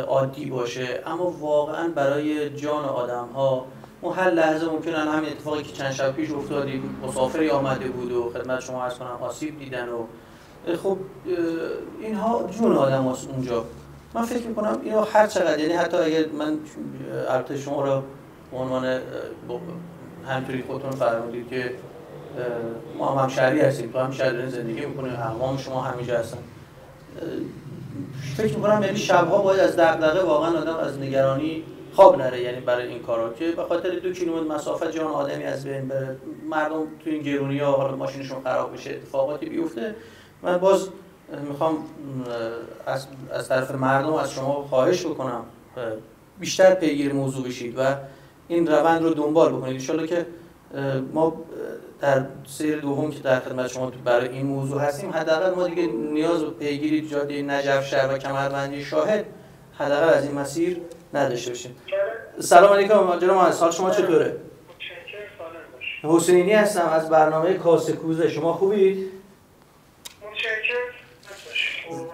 عادی باشه، اما واقعا برای جان آدم‌ها اون هر لحظه ممکنه همین اتفاقی که چند شب پیش افتادی، مسافری آمده بود و خدمت شما عرض کنم آسیب دیدن و خب اینها جون آدم هست اونجا. من فکر میکنم اینو هر چقدر، یعنی حتی اگر من البته شما را به عنوان همینطوری خودتون فرمودید که ما هم شهری هستیم، تو هم شهری زندگی میکنیم، اقوام شما همینجا هستن، فکر میکنم یعنی شبها باید از دغدغه واقعا آدم از نگرانی خواب نره، یعنی برای این کارا که به خاطر 2 کیلومتر مسافت جان آدمی از بین بره، مردم تو این گرونی‌ها حالا ماشینشون خراب بشه، اتفاقاتی بیفته. من باز میخوام از طرف مردم از شما خواهش بکنم بیشتر پیگیر موضوع بشید و این روند رو دنبال بکنید. ان شاءالله که ما در سیر دوم که در خدمت شما برای این موضوع هستیم، حداقل ما دیگه نیاز به پیگیری جاده نجف شهر و کمربندی شاهد حداقل از این مسیر نداشته باشیم. سلام علیکم جناب مهندس، حال شما چطوره؟ حسینی هستم از برنامه کاسه کوزه. شما خوبید؟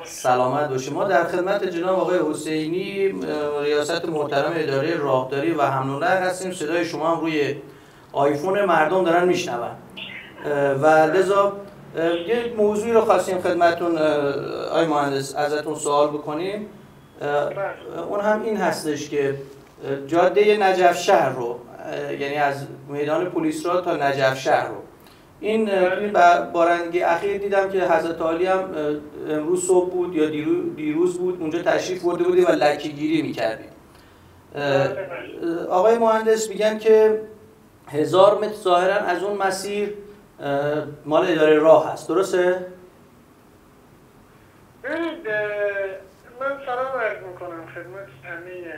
سلامت باشید. ما در خدمت جناب آقای حسینی ریاست محترم اداره راهداری و حمل و نقل هستیم. صدای شما هم روی آیفون مردم دارن میشنون و لذا یه موضوعی رو خواستیم خدمتتون آقای مهندس ازتون سوال بکنیم. اون هم این هستش که جاده نجف شهر رو، یعنی از میدان پلیسرا تا نجف شهر رو، این بارندگی اخیر دیدم که حضرت عالی هم امروز صبح بود یا دیروز بود اونجا تشریف برده بودی و لکه گیری می‌کردیم. آقای مهندس میگن که 1000 متر ظاهرا از اون مسیر مال اداره راه هست، درسته؟ ببینید، من سلام عرض میکنم خدمت همه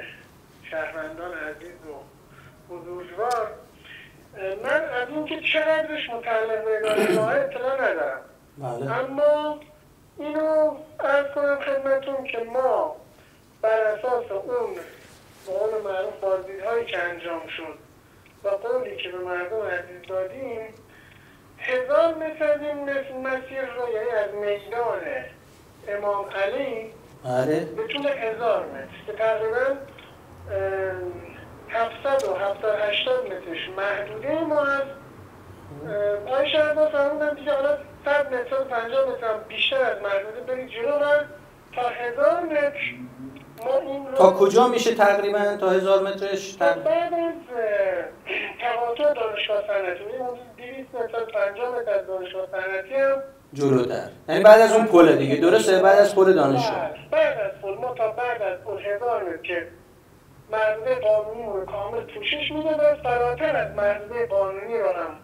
شهروندان عزیز و بزرگوار. من از اینکه چقدرش متعلق به اداره راه اطلاع ندارم. بله. اما اینو عرض کنم خدمتون که ما بر اساس اون به قول معروف بازدیدهایی که انجام شد و قولی که به مردم عزیز دادیم، 1000 متر از این مسیر رو، یعنی از میدان امام علی به طول 1000 متر که تقریبا 700 و 780 مترش محدوده ما هست. آقای شهردار فرمودن دیگه حالا 100 متر و 50 متر هم بیشتر از محدوده برید جلو و تا 1000 متر ما این رو تا کجا میشه تقریبا تا 1000 مترش؟ بعد از تقاطع دانشگاه صنعتی، اون 200 متر 50 متر از دانشگاه صنعتی هم جلوتر، یعنی بعد از اون پل دیگه، درسته؟ بعد از پل دانشگاه. بعد از پل ما تا بعد از پل 1000 متر که محدوده قانونی رو کامل پوشش میده و فراتر از محدوده قانونی رو هم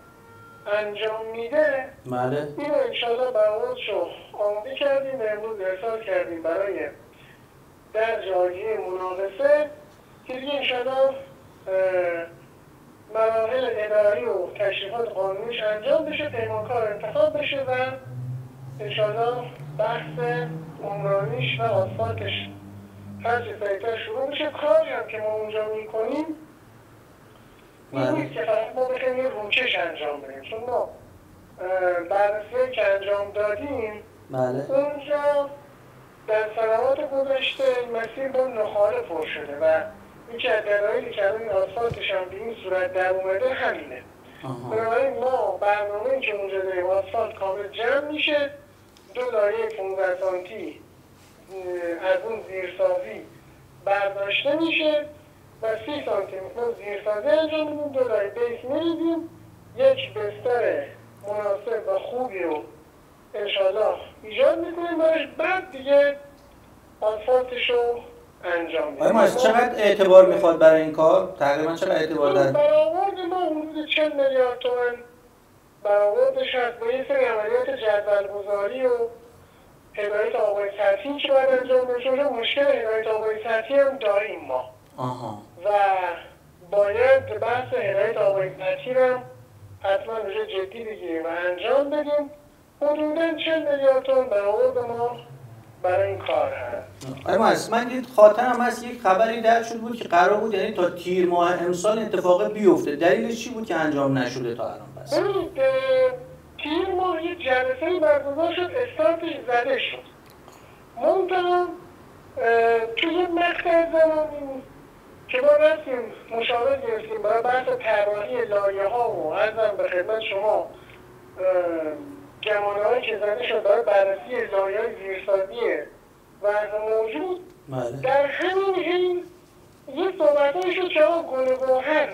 انجام میده. بله. اینو انشاءالله برآوردشو آماده کردیم و امروز ارسال کردیم برای در جایگاه مناقصه که دیگه انشاءالله مراحل اداری و تشریفات قانونیش انجام بشه، پیمانکار انتخاب بشه و انشاءالله بحث عمرانیش و آسفالتش هر چه سریعتر شروع بشه. کاری هم که ما اونجا میکنیم این نیست که فقط ما بخوایم یه روکش انجام بدیم، چون ما بررسی که انجام دادیم اونجا در سنوات گذشته مسیر با نخاله پر شده و این که دلایلی که این آسفالتش هم به این صورت در اومده همینه. بنابراین ما برنامه‌ای که اونجا داریم آسفالت کامل جمع میشه، 2 لایه 15 سانتی از اون زیرسازی برداشته میشه و 30 سانتی متر زیرسازی انجام میدیم، 2 لایه بیس میریزیم، یک بستر مناسب و خوبی رو انشالله ایجاد میکنیم براش، بعد دیگه آسفالتش رو انجام میدیم. آقای چقدر اعتبار میخواد برای این کار؟ تقریبا چقدر اعتبار داره؟ برآورد ما حدود 40 میلیارد تومان برآوردش هست با یه سری عملیات جدول‌گذاری و هدایت آبای سطحی که باید انجام بشه. مشکل هدایت آبای سطحی هم داریم ما و باید بحث هدایت آبای سطحی رو حتما روش جدی بگیریم و انجام بدیم. حدوداً 40 میلیارد تومان برآورد ما برای این کار هست. آقای مهندس، من دید خاطرم هست یک خبری در شد بود که قرار بود یعنی تا تیر ماه امسال اتفاق بیفته، دلیلش چی بود که انجام نشده تا الان؟ بس ببینید، تیر ماه یک جلسه‌ای برگزار شد، استارتش زده شد، منتها توی مقطع زمانی که ما رفتیم مشاوره گرفتیم برای بحث طراحی لایه‌ها و عرضم به خدمت شما گمانه‌هایی که زده شد برای بررسی لایه‌های زیرسازی وضع موجود، در همین حین یه صحبت‌هایی شد که آقا گل گوهر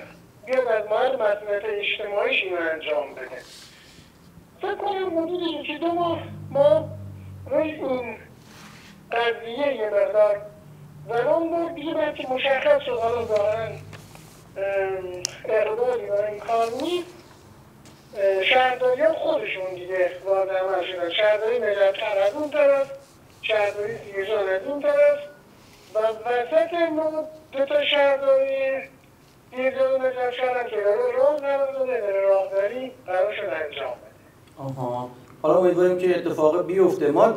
بیاد از محل مسئولیت اجتماعیش اینو انجام بده. فکر کنم حدود 1-2 ماه ما روی این قضیه یه مقدار زمان بود دیگه، بعد که مشخص شد حالا ظاهراً اقبالی برای این کار نیست، شهرداری ها خودشون دیگه وارد عمل شدن. شهرداری نجف‌شهر از اون طرف، شهرداری سیرجان از این طرف و وسط ما 2 تا شهرداری سیرجان و نجف‌شهر هم که داره راه قرار داده، داره راهداری قرار شد انجام بده. حالا امیدواریم که اتفاق بیفته. ما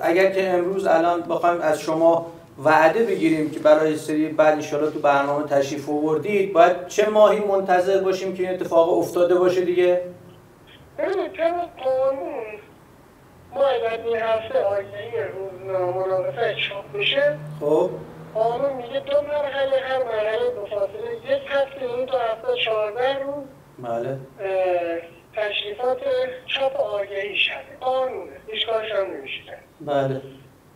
اگر که امروز الان بخوایم از شما وعده بگیریم که برای سری بعد انشالله تو برنامه تشریف آوردید باید چه ماهی منتظر باشیم که این اتفاق افتاده باشه دیگه؟ ببینید طبق قانون ما اگر این هفته آگهی روزنامه مناقصه چاپ بشه، خب قانون میگه 2 مرحله، هر مرحله به فاصله 1 هفته، این تا هفته 14 روز بله تشریفات چاپ آگهی شده. قانونه، هیچ کارش هم نمیشه کرد. بله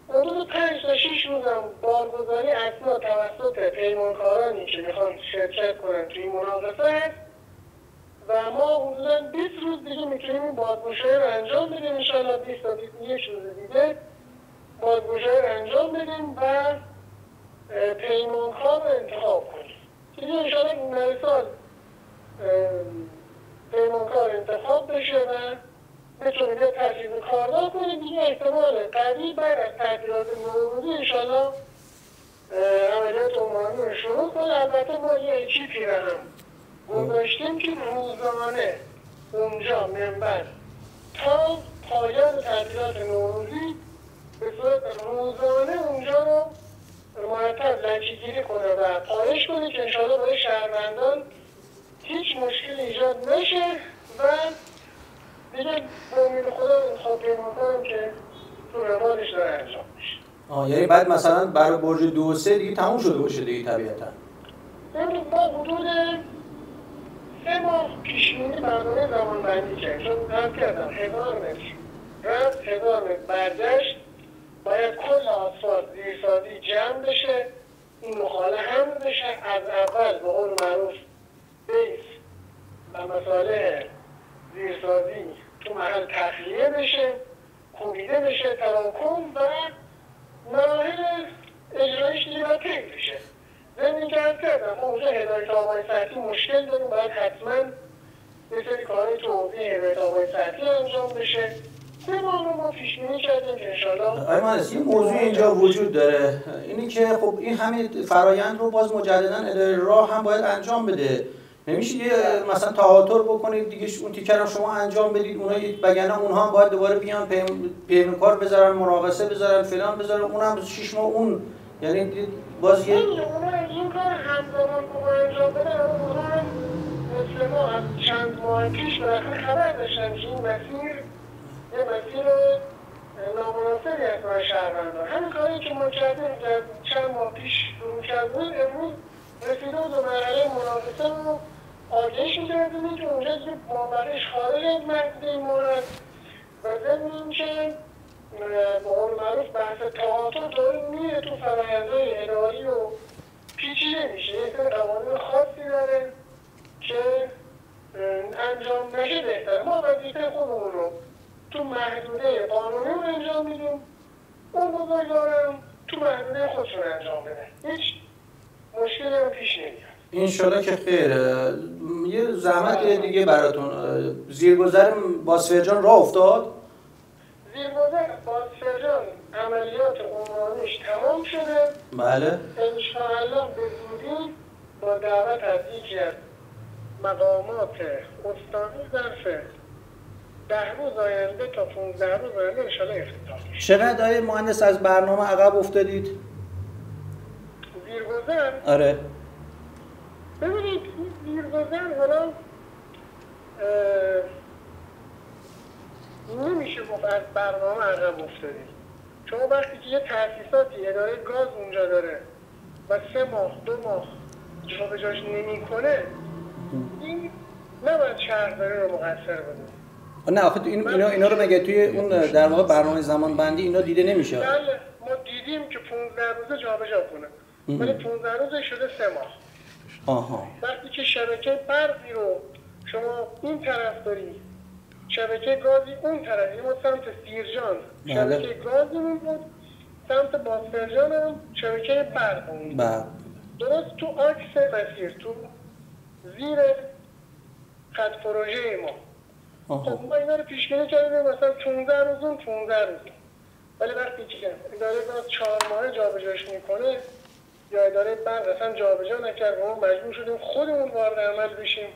حدود 5 تا 6 روز هم بارگذاری اسناد توسط پیمانکارانی که میخوان شرکت کنن توی این مناقصه هست و ما حدودا 20 روز دیگه میتونیم این بازگشایی رو انجام بدیم. انشاءالله 20 تا 21 روز دیگه بازگشایی رو انجام بدیم و پیمانکار رو انتخاب کنیم. دیگه انشاءالله این سال پیمانکار انتخاب بشه و بتونیم یه تجهیز کاردار کنیم. دیگه احتمال قوی بعد از تعطیلات نوروزی انشاءالله عملیات عمرانی رو شروع کنیم. البته ما یه اکیپی رو هم گذاشتیم که روزانه اونجا منبر تا پایان تعطیلات نوروزی به صورت روزانه اونجا رو مرتب لکه‌گیری کنه و پایش کنه که انشاءالله برای شهروندان هیچ مشکلی ایجاد نشه و دیگه به امید خدا انتخاب پیمانکارم که تو روالش داره انجام میشه. یعنی بعد مثلا برای برج 2 و 3 دیگه تموم شده باشه دیگه طبیعتا. ببینید ما حدود 3 ماه پیش‌بینی برنامه زمانبندی کردیم. چون عرض کردم 1000 متر رفت 1000 متر برگشت، باید کل آسفالت زیرسازی جمع بشه، این مخاله حمل بشه، از اول به قول معروف بیس و مساله زیرسازی تو محل تخلیه بشه، کوبیده بشه، تراکم و مراحل اجرایش دیگه باید طی بشه. ضمن که عرض کردم ما اونجا هدایت آبای سطحی مشکل داریم، باید حتما یه سری کارهای تو حوزه هدایت آبای سطحی انجام بشه. 3 ماه رو ما پیش‌بینی کردیم که انشاءالله آقای مهندس این موضوع اینجا وجود داره، اینی که خب این همین فرایند رو باز مجددا اداره راه هم باید انجام بده. نمیشه یه مثلا تهاتر بکنید دیگه اون تیکر رو شما انجام بدید، اونها وگرنه اونها هم باید دوباره بیان پیمانکار بذارن، مناقصه بذارن، فلان بذارن، اونم 6 ماه اون یعنی باز یه اونا این کار همزمان با انجام بدن. اونا هم مثل ما از چند ماه پیش بالاخره خبر داشتن که این مسیر یه مسیر نامناسبی است برای شهروندان. همین کاری که ما کردیم در چند ماه پیش شروع کردیم، امروز رسیده بود به مرحله مناقصه رو آگهیش می‌کردیم که اونجا که مابقیش خارج از محدوده این مورد و ضمن اینکه به قول معروف بحث تهاتر داره میره تو فرآیندهای اداری و پیچیده میشه. یه سری قوانین خاصی داره که انجام نشه بهتره. ما وظیفه خودمون رو تو محدوده قانونی رو انجام میدیم، اون بزرگوارم تو محدوده خودشون انجام بده، هیچ مشکلی هم پیش نمیاد. انشالله که خیره. یه زحمت دیگه براتون، زیرگذر باسفرجان راه افتاد؟ زیرگذر باسفرجان عملیات عمرانیش تمام شده. بله انشاءالله به زودی با دعوت از یکی از مقامات استانی ظرف 10 روز آینده تا 15 روز آینده انشاءالله افتتاح میشه. چقدر آقای مهندس از برنامه عقب افتادید؟ زیرگذر آره ببینید این زیرگذر حالا نمیشه گفت از برنامه عقب افتادیم. شما وقتی که یه تأسیساتی اداره گاز اونجا داره و 3 ماه 2 ماه جابجاش نمی‌کنه، این نباید شهرداری رو مقصر بدونه. نه آخه اینا رو مگه توی اون در واقع برنامه زمان بندی اینا دیده نمیشه؟ بله ما دیدیم که 15 روزه جابجا کنه، ولی 15 روزه شده 3 ماه. آها. وقتی که شبکه برقی رو شما این طرف داری، شبکه گازی اون طرف، یعنی ما سمت سیرجان شبکه گازی بود، سمت باسفرجان هم شبکه برق بود. درست تو عکس مسیر، تو زیر خط پروژه ما. خب ما اینا رو پیش‌بینی کردیم مثلا 15 روز اون 15 روز. ولی وقتی که اداره گاز 4 ماه جابجاش میکنه یا اداره برق اصلا جابجا نکرد، ما مجبور شدیم خودمون وارد عمل بشیم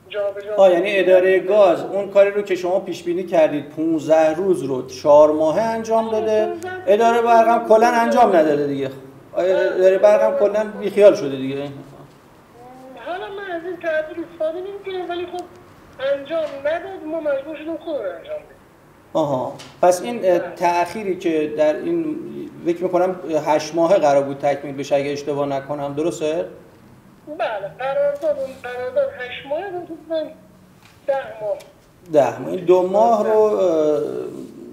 جابجا. یعنی اداره گاز اون کاری رو که شما پیش بینی کردید 15 روز رو 4 ماهه انجام داده، اداره برق هم کلا انجام نداده دیگه. اداره برق هم کلا بیخیال شده دیگه. حالا من از این تعبیر استفاده نمی‌کنم، ولی خب انجام نداد، ما مجبور شدیم خودمون انجام بدیم. پس این تأخیری که در این فکر می‌کنم 8 ماهه قرار بود تکمیل بشه اگه اشتباه نکنم، درسته؟ بله، قرارداد 8 ماه رو تو 10 ماه. 10 ماه. این 2 ماه رو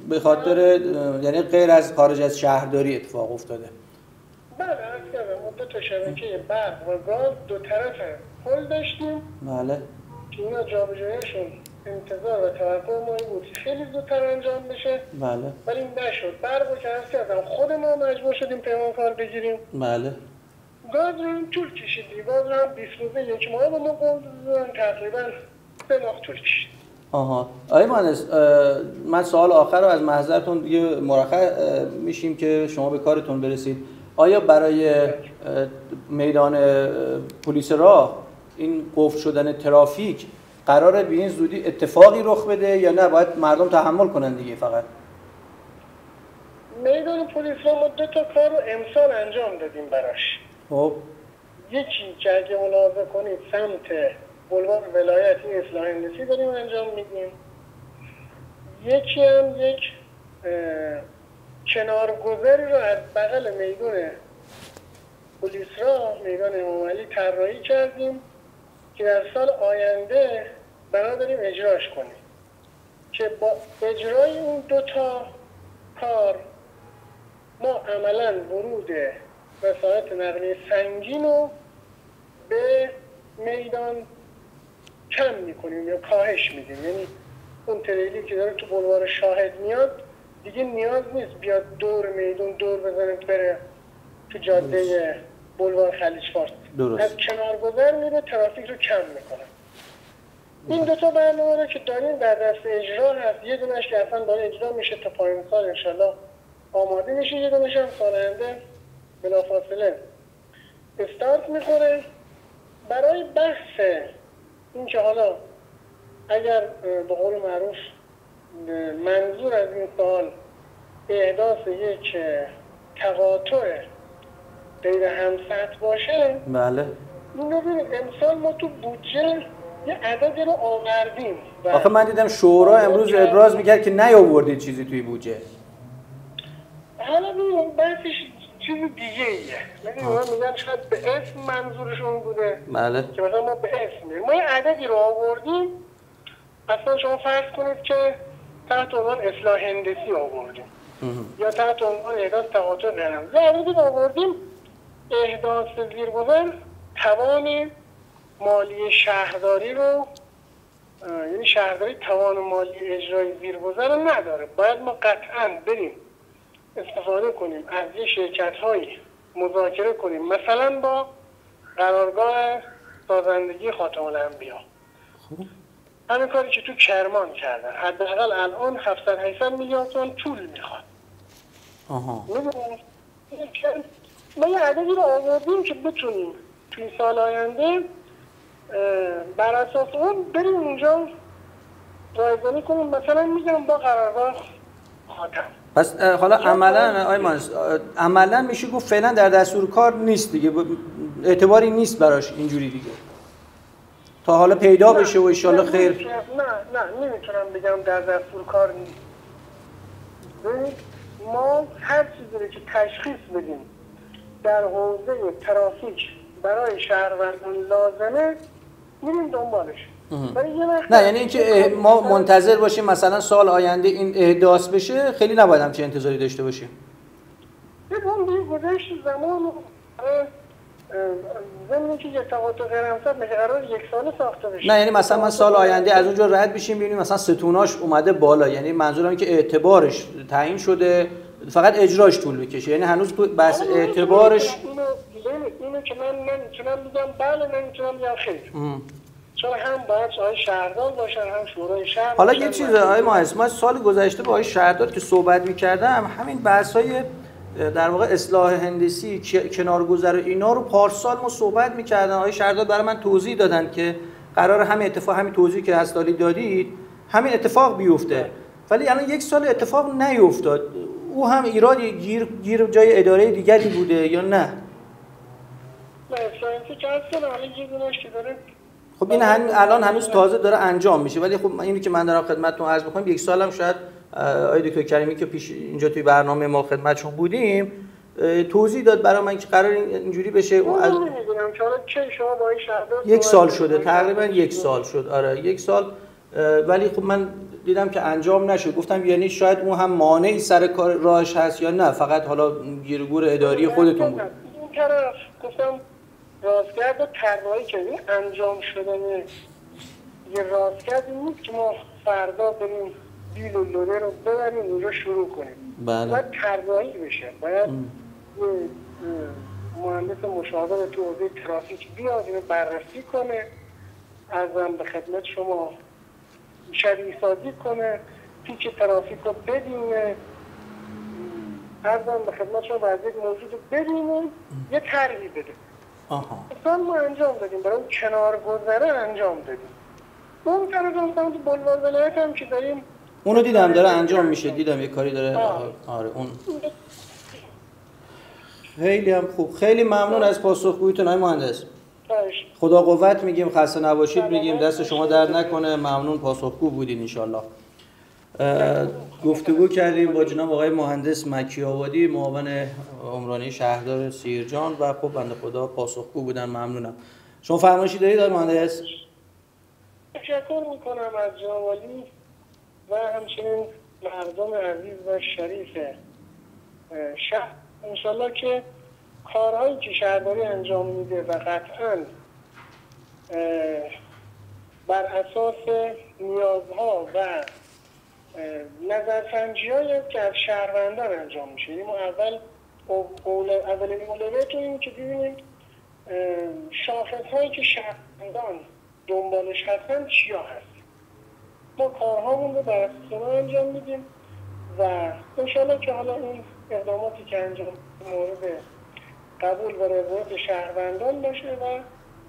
به خاطر یعنی غیر از خارج از شهرداری اتفاق افتاده. بله، عرض کردم ما 2 تا شبکه برق و گاز دو طرف پل داشتیم. بله. که اینا جابجاییشون انتظار و توقع ما این بود خیلی زودتر انجام بشه. بله. ولی نشد. برق رو که عرض کردم خود ما مجبور شدیم پیمانکار بگیریم. بله. گاز رو هم طول کشید. گاز رو هم 20 روزه 1 ماه با ما قول دادن، تقریبا 3 ماه طول کشید. آقای مهندس، من سوال آخر رو از محضرتون دیگه مرخص میشیم که شما به کارتون برسید. آیا برای میدان پلیس راه این قفل شدن ترافیک قراره به این زودی اتفاقی رخ بده یا نه باید مردم تحمل کنن دیگه فقط؟ میدان پلیس راه ما 2 تا کار رو امسال انجام دادیم براش. خب یکی که اگه ملاحظه کنید سمت بلوار ولایت این اصلاح هندسی داریم انجام میدیم. یکی هم یک کنارگذری رو از بغل میدان پلیس راه، میدان امام علی طراحی کردیم که در سال آینده بنا داریم اجراش کنیم که با اجرای اون 2 تا کار ما عملاً ورود وسایط نقلیه سنگین رو به میدان کم میکنیم یا کاهش میدیم. یعنی اون تریلی که داره تو بلوار شاهد میاد دیگه نیاز نیست بیاد دور میدون دور بزنه بره تو جاده بلوار خلیج فارس. درست. از کنارگذر میره ترافیک رو کم میکنه. این 2 تا برنامه رو که داریم در دست اجرا هست. یه دونش که اصلا داره اجرا میشه تا پایان سال انشالله آماده میشه، یه دونش هم سال آینده بلافاصله استارت میخوره. برای بحث این که حالا اگر به قول معروف منظور از این سوال احداث یک تقاطع غیر همسط باشه، بله. این رو ببینید امسال ما تو بودجه یه عددی رو آوردیم. آخه من دیدم شورا امروز ابراز میکرد که نیاوردید چیزی توی بودجه. حالا ببینید بحثش چیز دیگه ایه. میگن شاید به اسم منظورشون بوده. بله. که مثلا ما به اسم میریم. ما یه عددی رو آوردیم. اصلا شما فرض کنید که تحت عنوان اصلاح هندسی آوردیم. یا تحت عنوان احداث تقاطع غیرهم. یه عددی رو آوردیم احداث زیرگذر توان مالی شهرداری رو، یعنی شهرداری توان مالی اجرای زیرگذر رو نداره. باید ما قطعاً بریم استفاده کنیم از یه شرکت‌هایی مذاکره کنیم، مثلا با قرارگاه سازندگی خاتم الانبیا. همین کاری که تو کرمان کردن. حداقل الان 700-800 میلیارد تومان پول میخواد. ما یه عددی رو آوردیم که بتونیم توی سال آینده بر اساس اون بریم اونجا رایزنی کنیم، مثلا میگم با قرارگاه خاتم. پس حالا عملاً آقای مهندس عملاً میشه گفت فعلا در دستور کار نیست دیگه، اعتباری نیست براش اینجوری دیگه تا حالا پیدا بشه و ان شاءالله خیر. نه نمیتونم بگم در دستور کار نیست. ما هر چیزی رو که تشخیص بدیم در حوزه ترافیک برای شهروندان لازمه میریم دنبالش. نه یعنی اینکه ما منتظر باشیم مثلا سال آینده این احداث بشه خیلی نباید همچین انتظاری داشته باشیم. دیگه گذشت زمان زمینی که یک تقاطع غیر همسط میشه قرار 1 ساله ساخته بشه. نه یعنی مثلا من سال آینده از اونجا رد بشیم ببینیم مثلا ستوناش اومده بالا، یعنی منظورم اینه که اعتبارش تعیین شده فقط اجراش طول بکشه، یعنی هنوز بس اعتبارش اینو که من نمیتونم بگم بله، نمیتونم بگم خیر. چون هم باید آقای شهردار باشن هم شورای شهر. حالا یه چیز آقای مهندس، ما سال گذشته با آقای شهردار که صحبت می‌کردم همین بحث‌های در واقع اصلاح هندسی کنارگذر اینا رو پارسال ما صحبت می‌کردن. آقای شهردار برای من توضیح دادن که قرار همین اتفاق، همین توضیحی که از سالی دادید همین اتفاق بیفته، ولی الان 1 سال اتفاق نیفتاد. او هم ایرادی گیر جای اداره دیگری بوده یا نه؟ نه ساینسی که اصلا الان یه دونش که داره. خب این الان هنوز تازه داره انجام میشه، ولی خب اینی که من دارم خدمتتون عرض می‌کنم 1 سال هم شاید آقای دکتر کریمی که پیش اینجا توی برنامه ما خدمتشون بودیم توضیح داد برای من که قرار اینجوری بشه. من نمی‌دونم که حالا کی شما با این شهردار 1 سال شده، تقریبا 1 سال شد. آره 1 سال، ولی خب من دیدم که انجام نشد. گفتم یعنی شاید اون هم مانعی سر کار راهش هست یا نه فقط حالا گیرگور اداری خودتون بود. این طرف گفتم رازگرد و طراحی که انجام شدن یه رازگرد نیست که ما فردا بریم بیل و لوده رو ببریم اونجا شروع کنیم. بله. باید طراحی بشه، باید مهندس مشاور تو حوزه ترافیک بیاد اینو بررسی کنه، ارزم به خدمت شما شبیه سازی کنه، پیچ ترافیک رو ببینه، ارزم به خدمت شما وضعیت موجود رو ببینه، یه طرحی بده. اصلا ما انجام دادیم، برای اون کنار گذره انجام دادیم. اون طرف هم تو بلوار ولایت هم که داریم اونو دیدم داره انجام میشه، دیدم یه کاری داره. آره اون خیلی هم خوب. خیلی ممنون از پاسخگوییتون آقای مهندس. خدا قوت میگیم، خسته نباشید میگیم، دست شما درد نکنه. ممنون، پاسخگو بودین ان شاءالله. گفتگو کردیم با جناب آقای مهندس مکی‌آبادی، معاون عمرانی شهردار سیرجان و خب بنده خدا پاسخگو بودن. ممنونم. شما فرمایشی دارید آقای مهندس؟ تشکر میکنم از جناب عالی و همچنین مردم عزیز و شریف شهر. انشالله که کارهایی که شهرداری انجام میده و قطعاً بر اساس نیازها و نظرسنجی‌هایی که از شهروندان انجام میشه. ما اولین اولویت این که ببینیم شاخص‌هایی که شهروندان دنبالش هستن چیا هست. ما کارهامون رو بر اساس انجام میدیم و انشالله که حالا این اقداماتی که انجام مورد قبول و رضایت شهروندان باشه و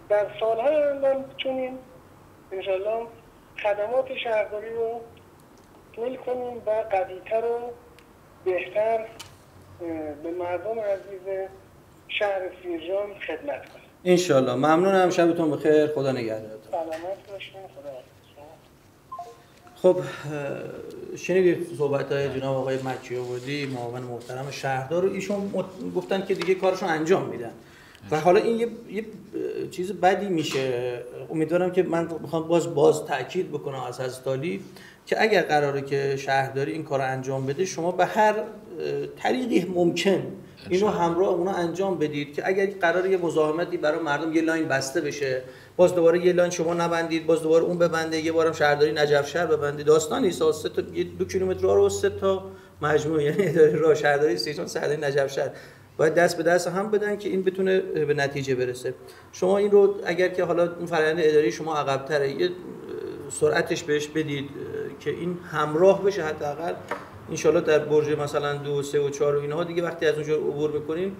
در سالهای آینده بتونیم انشالله خدمات شهرداری رو تکمیل کنیم و قوی‌تر و بهتر به مردم عزیز شهر سیرجان خدمت کنیم انشالله. ممنونم، شبتون بخیر، خدا نگهدارتون. سلامت باشین، خدا حافظ. خب شنیدید صحبت‌های جناب آقای مکی‌آبادی، معاون محترم شهردار رو. ایشون گفتن که دیگه کارشون انجام میدن و حالا این یه چیز بدی میشه. امیدوارم که من میخوام باز تاکید بکنم از حضرت که اگر قراره که شهرداری این کار رو انجام بده، شما به هر طریقی ممکن اینو همراه اونا انجام بدید که اگر قراره یه مزاحمتی برای مردم، یه لاین بسته بشه، باز دوباره یه لاین شما نبندید، باز دوباره اون ببنده، یه بارم شهرداری نجف شهر ببنده. داستان نیست. 2 کیلومتر راه رو 3 تا مجموعه، یعنی اداره راه شهرداری سیرجان، شهرداری نجف شهر باید دست به دست هم بدن که این بتونه به نتیجه برسه. شما این رو اگر که حالا اون فرآیند اداری شما عقب‌تره، یه سرعتش بهش بدید که این همراه بشه حداقل. ان شاءالله در برج مثلا 2 و 3 و 4 و اینها دیگه وقتی از اونجا عبور می‌کنیم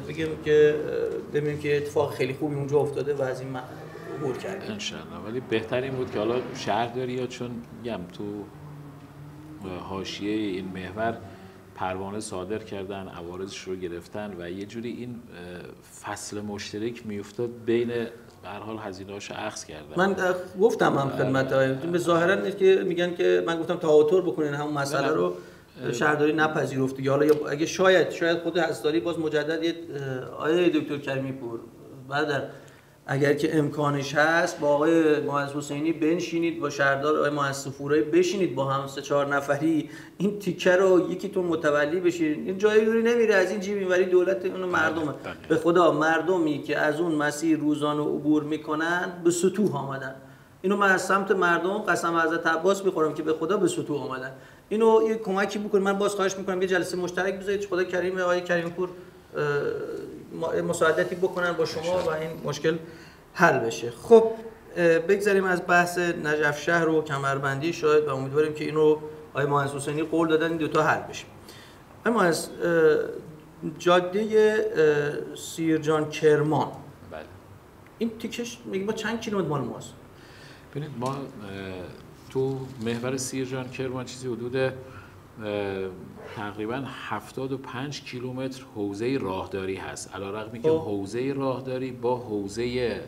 بگیم که ببینیم که اتفاق خیلی خوبی اونجا افتاده و از این عبور کردیم ان شاءالله. ولی بهتر این بود که حالا شهرداری‌ها چون میگم تو حاشیه این محور پروانه صادر کردن، عوارضش رو گرفتن و یه جوری این فصل مشترک میافتاد بین به هر حال هزینه‌هاشو اخذ کردن. من گفتم هم خدمت‌های به ظاهرا که میگن که من گفتم تهاتر بکنین همون مسئله رو شهرداری نپذیرفت دیگه. حالا اگه شاید خود حضرتاری باز مجدد یه آیه دکتر کریمی پور بعد اگر که امکانش هست با آقای مهندس حسینی بنشینید، با شهردار آقای مهندس صفورایی بشینید، با هم 3-4 نفری این تیکه رو یکیتون متولی بشین. این جایی دوری نمیره از این جیب اینوری دولت اون مردمه. به خدا مردمی که از اون مسیر روزانه عبور میکنن به سطوح آمدن. اینو من از سمت مردم قسم حضرت عباس میخورم که به خدا به سطوح آمدن. اینو یه کمکی بکنید. من باز خواهش میکنم یه جلسه مشترک بذارید، خدا کریم آقای کریم پور مساعدتی بکنن با شما و این مشکل حل بشه. خب بگذاریم از بحث نجف شهر و کمربندی شاید و امیدواریم که اینو آقای مهندس حسینی قول دادن این دوتا حل بشه. آقای مهندس، جاده سیرجان کرمان، بله، این تیکش میگه با چند کیلومتر مال ماست؟ ببینید ما تو محور سیرجان کرمان چیزی حدود تقریبا 75 کیلومتر حوزه راهداری هست، علیرغمی که حوزه راهداری با حوزه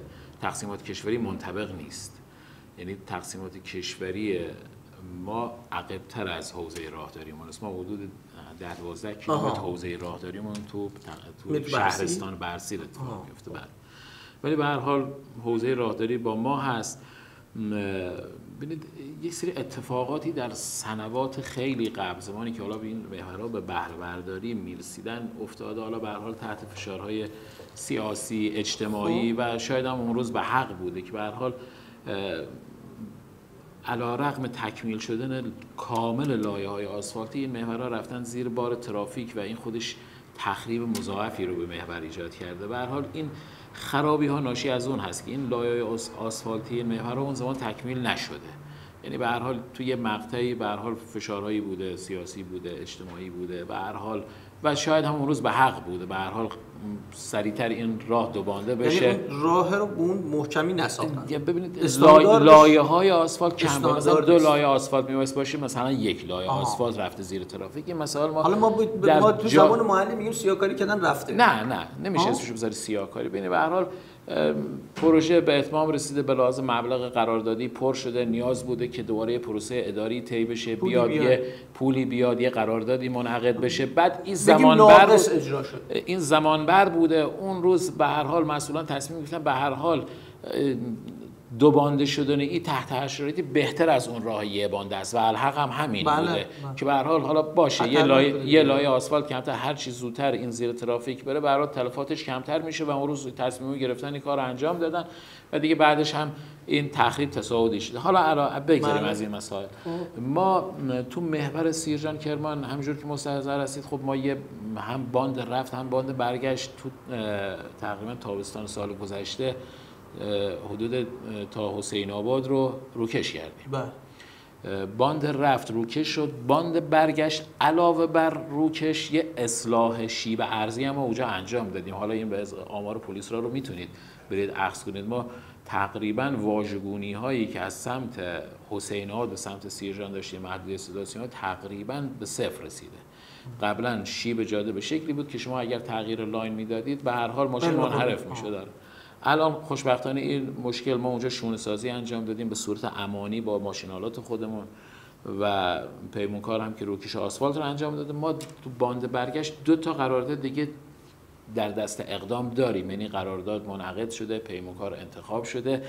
تقسیمات کشوری منطبق نیست. یعنی تقسیمات کشوری ما عقب‌تر از حوزه راهداریمون است. ما حدود 10-12 کیلومتر حوزه راهداریمون تو شهرستان برسیر اتفاق میفته. ولی به هر حال حوزه راهداری با ما هست. ببینید یک سری اتفاقاتی در سنوات خیلی قبل، زمانی که حالا به این محورها به بهره برداری میرسیدن افتاده، حالا به هر حال تحت فشارهای سیاسی، اجتماعی و شاید هم اون روز به حق بوده که به هر حال علی‌رغم تکمیل شدن کامل لایه‌های آسفالتی این محورها رفتن زیر بار ترافیک و این خودش تخریب مضاعفی رو به محور ایجاد کرده. به هر حال این خرابی ها ناشی از اون هست که این لایه آسفالتی محور اون زمان تکمیل نشده. یعنی به هر حال توی یه مقطعی به هر حال فشارهایی بوده، سیاسی بوده، اجتماعی بوده، به هر حال و شاید هم اون روز به حق بوده به هر حال سریعتر این راه دوبانده بشه. یعنی راه رو اون محکمی نساختن. ببینید لایه های آسفالت کم بود، مثلا 2 لایه آسفالت میواسط باشه، مثلا 1 لایه آسفالت رفته زیر ترافیک. این مثلا حالا ما تو زمان معلم میگیم سیاه‌کاری کردن رفته. نه نمیشه اسمش بذاری سیاه‌کاری. ببینید به هر حال پروژه به اتمام رسیده، به لحاظ مبلغ قراردادی پر شده، نیاز بوده که دوباره پروسه اداری طی بشه، بیاد یه پولی بیاد، یه قراردادی منعقد بشه، بعد این زمان بر بوده. اون روز به هر حال مسئولان تصمیم گرفتن به هر حال دوبانده شدن این تحت شرایطی بهتر از اون راه یه بانده است و الحق هم همین بوده که به هر حال حالا باشه یه لایه آسفالت کمتر، هر چیز زودتر این زیر ترافیک بره به هر حال تلفاتش کمتر میشه و اون روز تصمیم گرفتن این کار انجام دادن و دیگه بعدش هم این تخریب تصاعدی شده. حالا بگذاریم از این مسائل. ما تو محور سیرجان کرمان همونجور که مستحضر هستید، خب ما یه هم باند رفت هم باند برگشت تو تقریبا تابستان سال گذشته حدود تا حسین آباد رو روکش کردیم. باند رفت روکش شد، باند برگشت علاوه بر روکش یه اصلاح شیب ارضی هم اونجا انجام دادیم. حالا این به آمار پلیس رو میتونید برید اخذ کنید. ما تقریبا واژگونی هایی که از سمت حسین آباد به سمت سیرجان داشتیم محدود استعدادسیما تقریبا به 0 رسیده. قبلا شیب جاده به شکلی بود که شما اگر تغییر لاین میدادید به هر حال ماشین منحرف میشد. الان خوشبختانه این مشکل ما اونجا شونه سازی انجام دادیم به صورت امانی با ماشینالات خودمون و پیمونکار هم که روکش آسفالت رو انجام داده. ما تو باند برگشت 2 تا قرارداد دیگه در دست اقدام داریم، یعنی قرارداد منعقد شده، پیمونکار انتخاب شده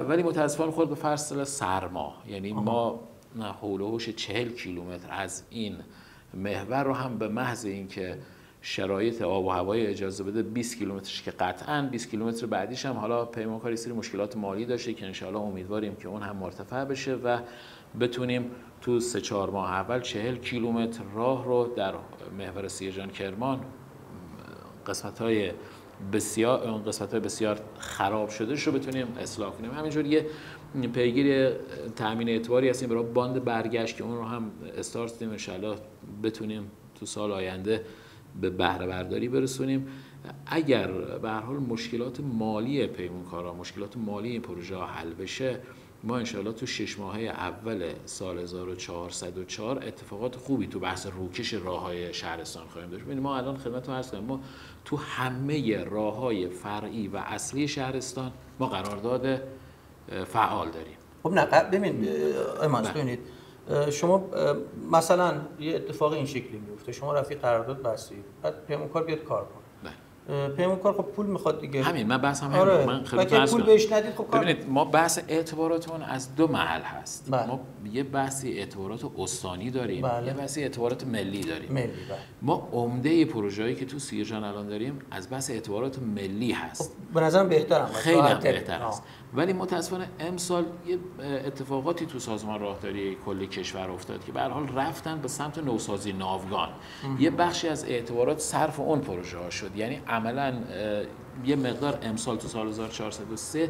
ولی متاسفانه خود به فصل سرما، یعنی ما حول و حوش 40 کیلومتر از این محور رو هم به محض اینکه شرایط آب و هوای اجازه بده 20 کیلومترش که قطعاً 20 کیلومتر بعدیش هم حالا پیمانکاری سری مشکلات مالی داشته که انشاءالله امیدواریم که اون هم مرتفع بشه و بتونیم تو 3-4 ماه اول 40 کیلومتر راه رو در محور سیرجان کرمان قسمت‌های بسیار خراب شده رو بتونیم اصلاح کنیم. همینجور یه پیگیر تامین اعتباری هستیم برای باند برگشت که اون رو هم استارت بدیم، انشاءالله بتونیم تو سال آینده به بهره برداری برسونیم. اگر به هر حال مشکلات مالی پیمونکارا، مشکلات مالی این پروژه ها حل بشه، ما انشاءالله تو 6 ماهه اول سال 1404 اتفاقات خوبی تو بحث روکش راههای شهرستان خواهیم داشت. ببینید ما الان خدمتتون عرض کنم ما تو همه راههای فرعی و اصلی شهرستان ما قرارداد فعال داریم. خب نه ببین ببینید شما مثلا یه اتفاق این شکلی میفته، شما رفیق قرارداد بستید، بعد پیمانکار بیاد کار کنه. پیمانکار خب پول میخواد دیگه. همین من بحثم همین. من خیلی پول بهش ندید خب کار. ببینید ما بحث اعتباراتمون از 2 محل هست. ما یه بحثی اعتبارات استانی داریم، یه بحثی اعتبارات ملی داریم. ما عمده پروژه‌ای که تو سیرجان الان داریم از بحث اعتبارات ملی هست. خب به نظرم بهتره، خیلی بهتر است. ولی متاسفانه امسال یه اتفاقاتی تو سازمان راهداری کل کشور افتاد که به هر حال رفتن به سمت نوسازی ناوگان. یه بخشی از اعتبارات صرف اون پروژه ها شد. یعنی عملاً یه مقدار امسال تو سال 1403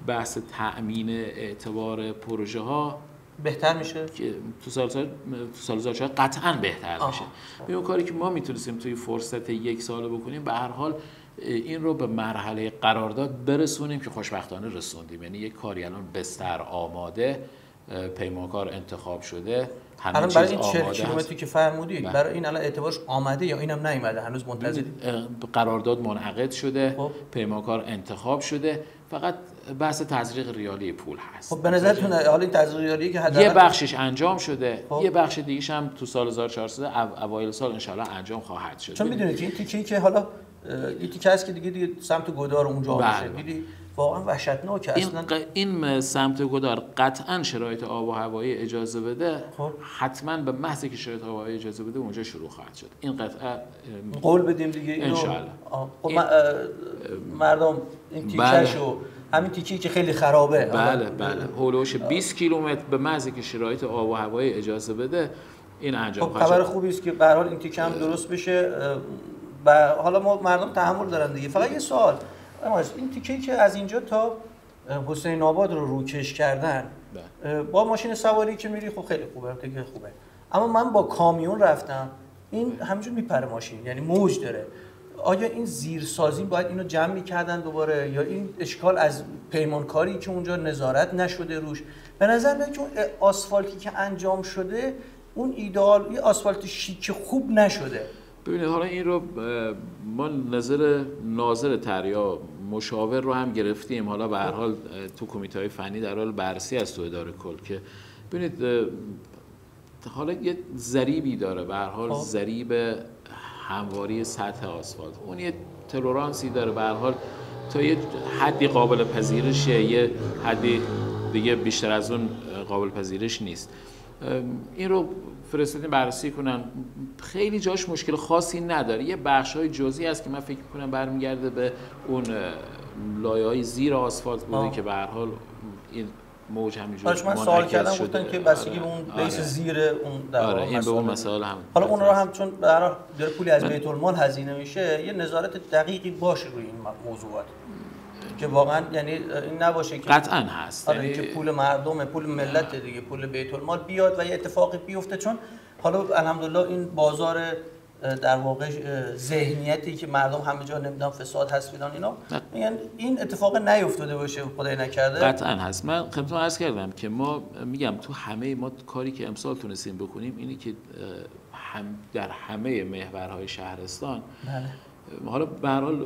بحث تأمین اعتبار پروژه ها بهتر میشه که تو سال 1404 قطعاً بهتر میشه. این کاری که ما میتونستیم توی فرصت 1 سال بکنیم به هر حال این رو به مرحله قرارداد برسونیم که خوشبختانه رسوندیم. یعنی یک کاری الان بستر آماده، پیمانکار انتخاب شده، همه الان چیز برای این 40 آماده کیلومتری که فرمودید بله. برای این الان اعتبارش آمده یا اینم نیومده هنوز منتظرید؟ قرارداد منعقد شده، خب. پیمانکار انتخاب شده، فقط بحث تزریق ریالی پول هست. خب به نظرتون حالا این تزریق ریالی که یه بخشش انجام شده، خب. یه بخش دیگه‌ش هم تو سال 1400 اوایل سال انشالله انجام خواهد شد. چون میدونید این تیکه‌ای که حالا این تیکه هست که دیگه سمت گودار اونجا بله. میشه، دیدی واقعا وحشتناکه اصلا. این سمت گودار قطعا شرایط آب و هوایی اجازه بده، خب. حتما به محض که شرایط آب و هوایی اجازه بده اونجا شروع خواهد شد. این قطعا قول بدیم دیگه اینو انشالله. خب مردم این تیکه‌شو همین تیکه‌ای که خیلی خرابه، بله هولوش 20 کیلومتر به محض که شرایط آب و هوایی اجازه بده این انجام خواهد شد. خبر خوبی است که به هر حال این تیکه هم درست بشه و حالا ما مردم تحمل دارن دیگه. فقط یه سوال، این تیکه‌ای که از اینجا تا حسین آباد رو روکش کردن با ماشین سواری که میری خب خیلی خوبه، دیگه خوبه، اما من با کامیون رفتم این همینجور میپره ماشین، یعنی موج داره. آیا این زیرسازی باید اینو جمع می‌کردن دوباره یا این اشکال از پیمانکاری که اونجا نظارت نشده روش؟ به نظر میاد که اون آسفالتی که انجام شده اون ایدئال، یه آسفالت شیک خوب نشده. ببینید حالا این رو ما نظر ناظر طرح‌ها مشاور رو هم گرفتیم، حالا به هر حال تو کمیته‌های فنی در حال بررسی از تو اداره کل که ببینید حالا یه ضریبی داره، به هر حال ضریب همواری سطح آسفالت، اون یه تلرانسی داره، به هر حال تا یه حدی قابل پذیرشه، یه حدی دیگه بیشتر از اون قابل پذیرش نیست. این رو فرستادیم بررسی کنن، خیلی جاش مشکل خاصی نداره، یه بخش‌های جزئی هست که من فکر می‌کنم برمیگرده به اون لایه‌های زیر آسفالت بوده که به هر حال این موج همینجوری من سوال کردم گفتن که بستگی به اون بیس زیر اون در واقع این به اون مسائل هم حالا اون رو هم چون به هر حال داره پولی از بیت المال هزینه میشه، یه نظارت دقیقی باشه روی این موضوعات که واقعا یعنی این نباشه که قطعا هست، یعنی که پول مردم، پول ملت دیگه، پول بیت المال بیاد و یه اتفاقی بیفته. چون حالا الحمدلله این بازار در واقع ذهنیتی که مردم همه جا نمیدونم فساد هست فلان اینا، میگن این اتفاق نیفتاده باشه خدای نکرده. قطعا هست. من خدمتتون عرض کردم که ما میگم تو همه ما کاری که امسال تونستیم بکنیم اینه که در همه محورهای شهرستان حالا به هر حال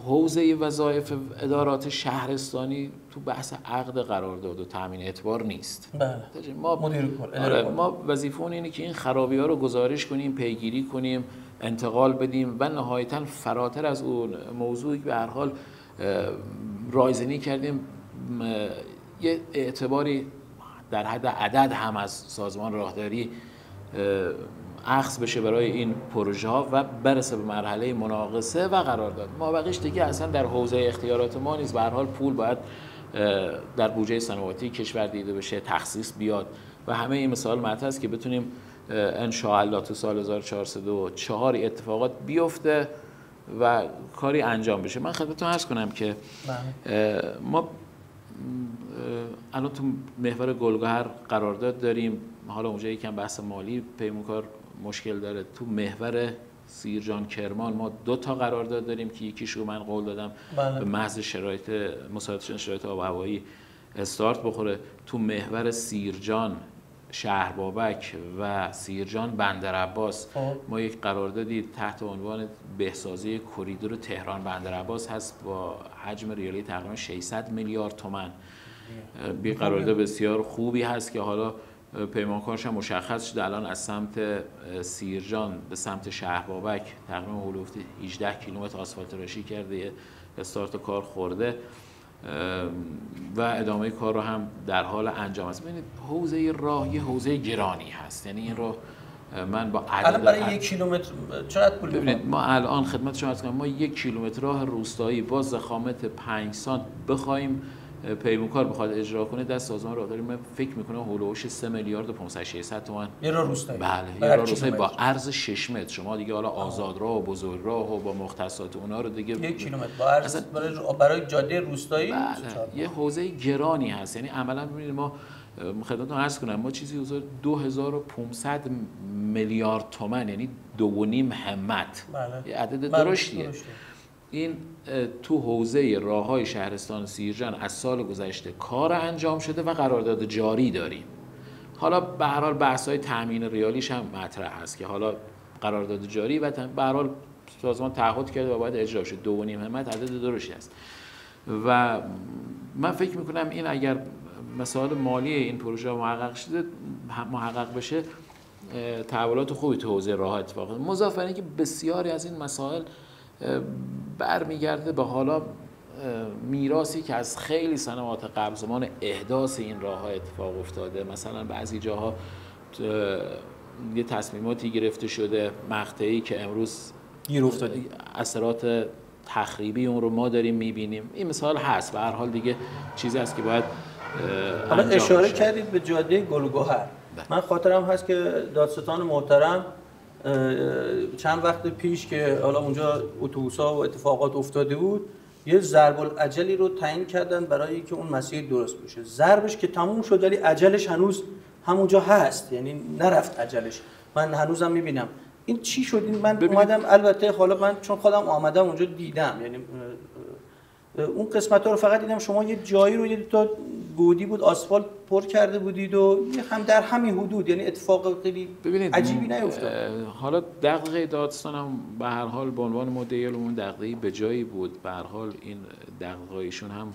حوزه وظایف ادارات شهرستانی تو بحث عقد قرارداد و تامین اعتبار نیست. بله. ما مدیر کل ما وظیفه‌مون اینه که این خرابی‌ها رو گزارش کنیم، پیگیری کنیم، انتقال بدیم و نهایتاً فراتر از اون موضوعی که به هر حال رایزنی کردیم یه اعتباری در حد عدد هم از سازمان راهداری اخذ بشه برای این پروژه ها و برسه به مرحله مناقصه و قرارداد. مابقیش دیگه اصلا در حوزه اختیارات ما نیست. به هر حال پول باید در بودجه صنعتی کشور دیده بشه، تخصیص بیاد و همه این مسائل مطرح است که بتونیم ان شاء الله تو سال 1404 اتفاقات بیفته و کاری انجام بشه. من خدمتتون عرض کنم که ما الان تو محور گلگهر قرارداد داریم، حالا اونجا یکم بحث مالی پیمانکار مشکل داره. تو محور سیرجان کرمان ما 2 تا قرارداد داریم که یکیش رو من قول دادم به محض شرایط مساعدت شرایط آب و هوایی استارت بخوره. تو محور سیرجان شهربابک و سیرجان بندرعباس ما یک قراردادی تحت عنوان بهسازی کریدور تهران بندرعباس هست با حجم ریالی تقریبا 600 میلیارد تومان. بی قرارداد بسیار خوبی هست که حالا پیمانکارش هم مشخص شده الان از سمت سیرجان به سمت شهربابک تقریبا حدود 18 کیلومتر آسفالت راشی کرده، استارت کار خورده و ادامه کار رو هم در حال انجام است. ببینید حوزه راه یه حوزه گرانی هست، یعنی این رو من با عدد الان برای 1 کیلومتر چقدر پول ببینید ما الان خدمت شما عرض کنم ما 1 کیلومتر راه روستایی با ضخامت 5 سانت بخوایم پیمانکار بخواد اجرا کنه دست سازمان راهداری من فکر میکنم هولوش 3 میلیارد و 500 600 تومان یه راه روستایی. بله یه راه روستایی با عرض 6 متر. شما دیگه حالا آزاد راه و بزرگ راه و با مختصات اونا رو دیگه 1 کیلومتر با عرض برای جاده روستایی یه حوزه گرانی هست. یعنی عملا ببینید ما خدمتتون عرض کنم ما چیزی حدود 2500 میلیارد تومان یعنی 2.5 همت. بله. یه عدد درشتیه. این تو حوزه راههای شهرستان سیرجان از سال گذشته کار انجام شده و قرارداد جاری داریم. حالا به هر حال بحث‌های تامین ریالیش هم مطرح هست که حالا قرارداد جاری و به هر حال سازمان تعهد کرده و باید اجرا شه. 2.5 همت عدد درشتی است و من فکر می‌کنم این اگر مسائل مالی این پروژه محقق بشه تحولات خوبی تو حوزه راه اتفاق میفته. مضاف بر اینکه بسیاری از این مسائل برمیگرده به حالا میراثی که از خیلی سنوات قبل زمان احداث این راه‌ها اتفاق افتاده. مثلا بعضی جاها یه تصمیماتی گرفته شده مقطعی که امروز گیر افتاده، اثرات تخریبی اون رو ما داریم می‌بینیم. این مثال هست. به هر حال دیگه چیزی است که باید حالا اشاره کردید به جاده گلگهر. من خاطرم هست که دادستان محترم چند وقت پیش که حالا اونجا اتوبوس‌ها و اتفاقات افتاده بود، یه ضرب الاجلی رو تعیین کردن برای اینکه اون مسیر درست بشه. ضربش که تموم شد ولی اجلش هنوز همونجا هست، یعنی نرفت اجلش. من هنوزم می‌بینم. این چی شد؟ این من اومدم، البته حالا من چون خودم آمدم اونجا دیدم، یعنی اون قسمت‌ها رو فقط دیدم. شما یه جایی رو یه تا گودی بود آسفالت پر کرده بودید و هم در همین حدود، یعنی اتفاق خیلی عجیبی نیفتاد. حالا دغدغه دادستان هم به هر حال به عنوان مدعی العموم دغدغه‌ای به جایی بود. به هر حال این دغدغه‌ایشون هم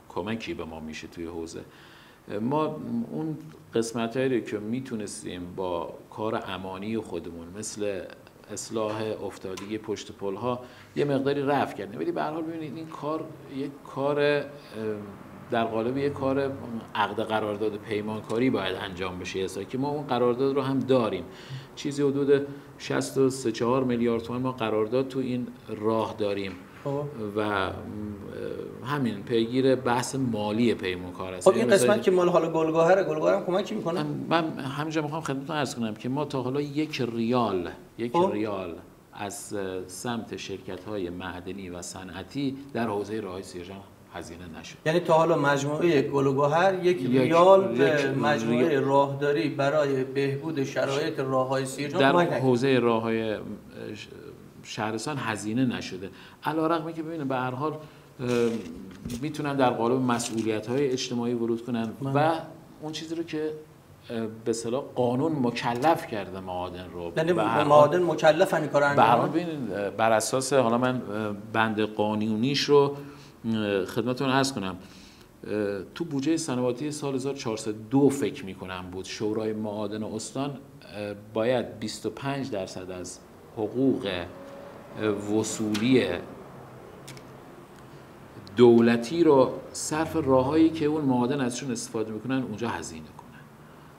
کمکی به ما میشه توی حوزه. ما اون قسمت‌هایی که میتونستیم با کار امانی خودمون مثل اصلاح افتادگی پشت پل‌ها یه مقداری رفع کردیم، ولی به هر حال ببینید این کار یک کار در قالب یک کار عقد قرارداد پیمانکاری باید انجام بشه. حسابی که ما اون قرارداد رو هم داریم، چیزی حدود 63 میلیارد تومان ما قرارداد تو این راه داریم و همین پیگیر بحث مالی پیمانکار است. خب این قسمت که مال حالا گلگهر هم کمکی میکنه. من همینجا میخوام خدمتتون عرض کنم که ما تا حالا یک ریال از سمت شرکت‌های معدنی و صنعتی در حوزه راه‌های سیرجان هزینه نشد. یعنی تا حالا مجموعه گلگهر یک ریال به مجموعه راهداری برای بهبود شرایط راه‌های سیرجان در حوزه راه‌های شهرستان هزینه نشده. علی‌رغم که ببینید به هر حال میتونن در قالب مسئولیت‌های اجتماعی ورود کنن و اون چیزی رو که به اصطلاح قانون مکلف کرده معادن رو، یعنی معادن مکلفن این کارو انجام بدن. ببینید بر اساس حالا من بند قانونیش رو خدمتتون عرض کنم. تو بودجه سنواتی سال 1402 فکر می‌کنم بود، شورای معادن استان باید 25% از حقوق وصولی دولتی رو صرف راهایی که اون معادن ازشون استفاده میکنن اونجا هزینه کنن.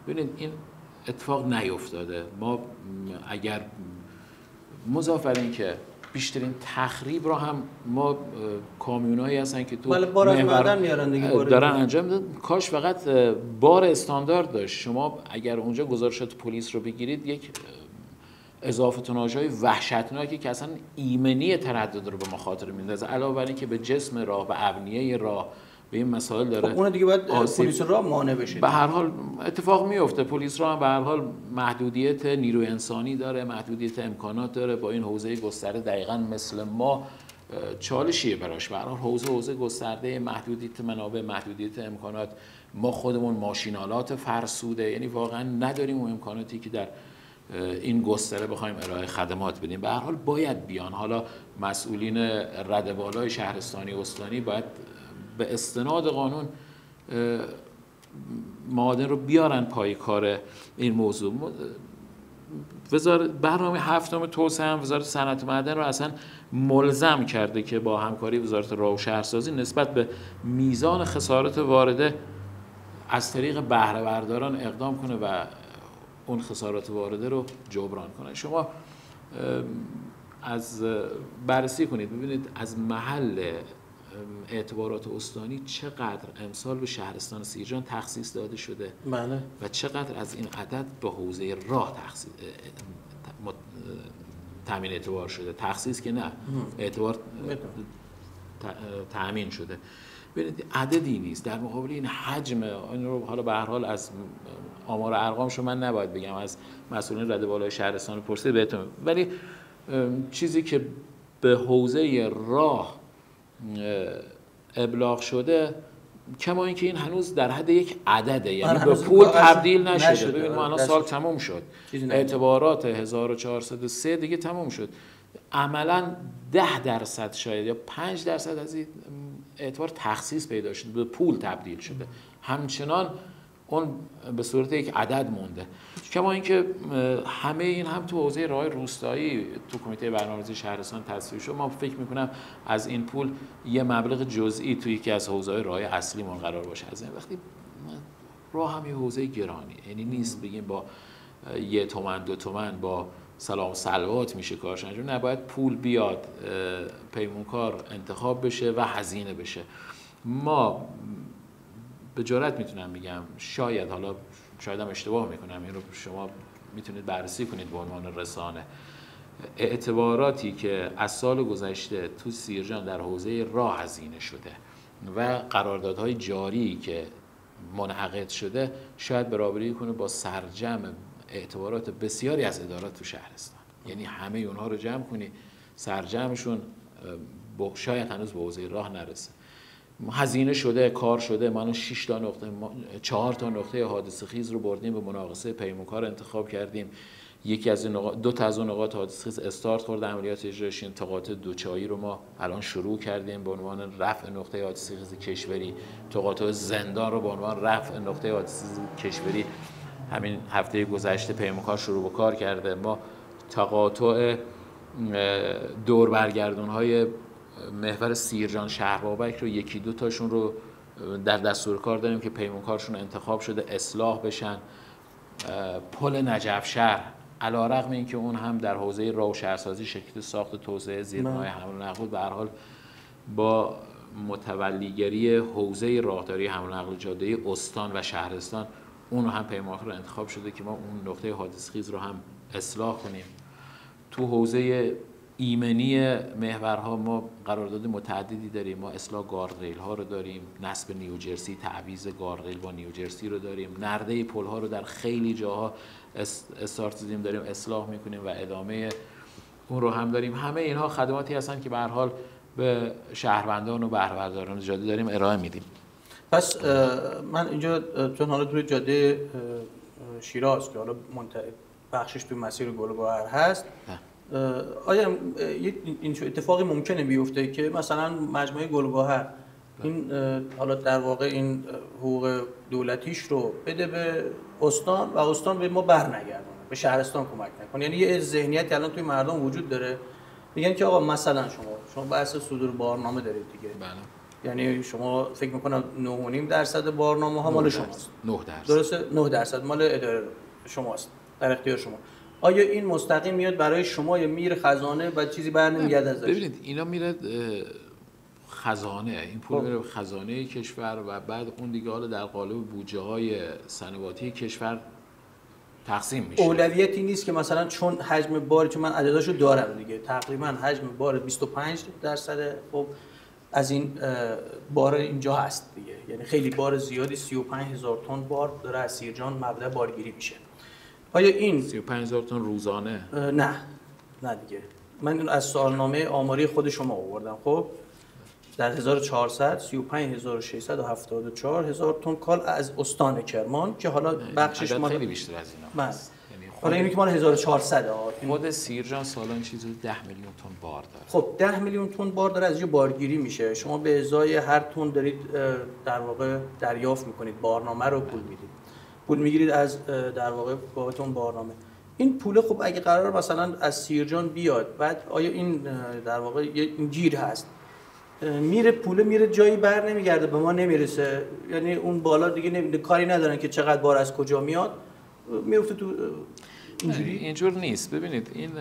ببینید این اتفاق نیفتاده. ما اگر مضاف بر این که بیشترین تخریب رو هم ما کامیونایی هستن که تو بار از معدن میارن دیگه دارن انجام میدن. کاش فقط بار استاندارد داشت. شما اگر اونجا گزارشات پلیس رو بگیرید یک اضافه توناژهای وحشتناکی که اصلا ایمنی تردد رو به مخاطر میندازه، علاوه بر اینکه به جسم راه و ابنیه راه به این مسائل داره. اون دیگه باید پلیس راه مانع بشه. به هر حال اتفاق میفته. پلیس راه هم به هر حال محدودیت نیروی انسانی داره، محدودیت امکانات داره. با این حوزه گسترده دقیقاً مثل ما چالشیه براش. به هر حال حوزه گسترده، محدودیت منابع، محدودیت امکانات. ما خودمون ماشینالات فرسوده، یعنی واقعا نداریم اون امکاناتی که در این گستره بخوایم ارائه خدمات بدیم. به هر حال باید بیان. حالا مسئولین رده بالای شهرستانی استانی باید به استناد قانون معادن رو بیارن پای کار این موضوع. برنامه هفتم توسعه هم وزارت صنعت و معدن رو اصلا ملزم کرده که با همکاری وزارت راه و شهرسازی نسبت به میزان خسارات وارده از طریق بهره برداران اقدام کنه و اون خسارات وارده رو جبران کنه. شما از بررسی کنید ببینید از محل اعتبارات استانی چقدر امسال به شهرستان سیرجان تخصیص داده شده. بله. و چقدر از این عدد به حوزه راه تامین اعتبار شده. تخصیص که نه، اعتبار تامین شده. ببینید عددی نیست در مقابل این حجم. این رو حالا به هر حال از آمار ارقامشو من نباید بگم، از مسئولین رده بالای شهرستان پرسید بهتون، ولی چیزی که به حوزه راه ابلاغ شده، کما اینکه این هنوز در حد یک عدده، یعنی به پول تبدیل نشده. ببین ما الان سال تموم شد، اعتبارات 1403 دیگه تموم شد، عملا 10% شاید یا 5% از این اعتبار تخصیص پیدا شده، به پول تبدیل شده، همچنان اون به صورت یک عدد مونده. کما اینکه همه این هم تو حوزه راه روستایی تو کمیته برنامه‌ریزی شهرستان تصویب شد. ما فکر می‌کنم از این پول یه مبلغ جزئی توی یکی از حوزه‌های راه اصلیمون قرار باشه. از این وقتی راه هم یه حوزه گرانی، یعنی نیست بگیم با 1 تومن 2 تومن با سلام سلوات میشه کارش انجام، نباید پول بیاد پیمونکار انتخاب بشه و هزینه بشه. ما به جرئت میتونم بگم، شاید حالا شاید هم اشتباه میکنم، این رو شما میتونید بررسی کنید به عنوان رسانه، اعتباراتی که از سال گذشته تو سیرجان در حوزه راه هزینه شده و قراردادهای جاری که منعقد شده شاید برابری کنه با سرجم اعتبارات بسیاری از ادارات تو شهرستان. یعنی همه اونها رو جمع کنی سرجمشون شاید هنوز به حوزه راه نرسه. هزینه شده، کار شده. ما 4 تا نقطه حادثه خیز رو بردیم به مناقصه پیمونکار انتخاب کردیم. یکی از دو تا از اون نقاط حادثه خیز استارت خورد عملیات اجرایش. تقاطع دوچایی رو ما الان شروع کردیم به عنوان رفع نقطه حادثه خیز کشوری. تقاطع زندان رو به عنوان رفع نقطه حادثه خیز کشوری همین هفته گذشته پیمونکار شروع به کار کرده. ما تقاطع دور برگردون‌های محور سیرجان شهربابک رو 1-2 تاشون رو در دستور کار داریم که پیمونکارشون انتخاب شده اصلاح بشن. پل نجف شهر علیرغم اینکه اون هم در حوزه راه و شهرسازی شکل ساخت توسعه زیربنای حمل و نقل به هر حال با متولیگری حوزه راهداری حمل و نقل جاده استان و شهرستان اون رو هم پیمونکار انتخاب شده که ما اون نقطه حادثه خیز رو هم اصلاح کنیم. تو حوزه ایمنی محورها ما قرارداد متعددی داریم. ما اصلاح گاردریل ها رو داریم، نصب نیوجرسی، تعویض گاردریل با نیوجرسی رو داریم، نرده پل ها رو در خیلی جاها استارت زدیم داریم اصلاح میکنیم و ادامه اون رو هم داریم. همه اینها خدماتی هستن که به هر حال به شهروندان و بهره برداران جاده داریم ارائه میدیم. پس من اینجا چون حالا توی جاده شیراز که حالا بخشش توی مسیر گل‌گهر هست، آیا این اتفاقی ممکنه بیفته که مثلا مجموعه گل‌گهر این حالا در واقع این حقوق دولتیش رو بده به استان و استان به ما برنگردونه، به شهرستان کمک نکنه؟ یعنی یه ذهنیتی الان توی مردم وجود داره، میگن که آقا مثلا شما بحث صدور بارنامه دارید دیگه. بله. یعنی شما فکر میکنم 9.5% بارنامه ها مال شماست. 9%. درسته؟ 9% مال اداره شماست، در اختیار شما. آیا این مستقیم میاد برای شما یا میره خزانه و چیزی برنمیگرده ازش؟ ببینید اینا میره خزانه، این پول میره خزانه کشور و بعد اون دیگه حالا در قالب بودجه های سنواتی کشور تقسیم میشه. اولویتی نیست که مثلا چون حجم بار، چون من عدداشو دارم دیگه، تقریبا حجم بار 25% خب از این بار اینجا هست دیگه، یعنی خیلی بار زیادی 35,000 تن بار داره از سیرجان مبدا بارگیری میشه. آیا این 35,000 تن روزانه؟ نه دیگه، من این از سالنامه آماری خود شما آوردم. خب در 1400 35,674 تن کال از استان کرمان که حالا بخشش مال خیلی بیشتر از اینا هست. حالا اینی که مال 1400 خود سیرجان سالان چیزی 10 میلیون تن بار داره. خب 10 میلیون تن بار داره، از اینجا بارگیری میشه. شما به ازای هر تن دارید در واقع دریافت میکنید، بارنامه رو پول میدید، پول میگیرید از در واقع بابتون بارنامه. این پول خب اگه قرار مثلا از سیرجان بیاد، بعد آیا این در واقع این گیر هست، میره پول میره جایی بر نمیگرده، به ما نمیرسه، یعنی اون بالا دیگه کاری ندارن که چقدر بار از کجا میاد، میفته تو اینجوری؟ اینجور نیست. ببینید این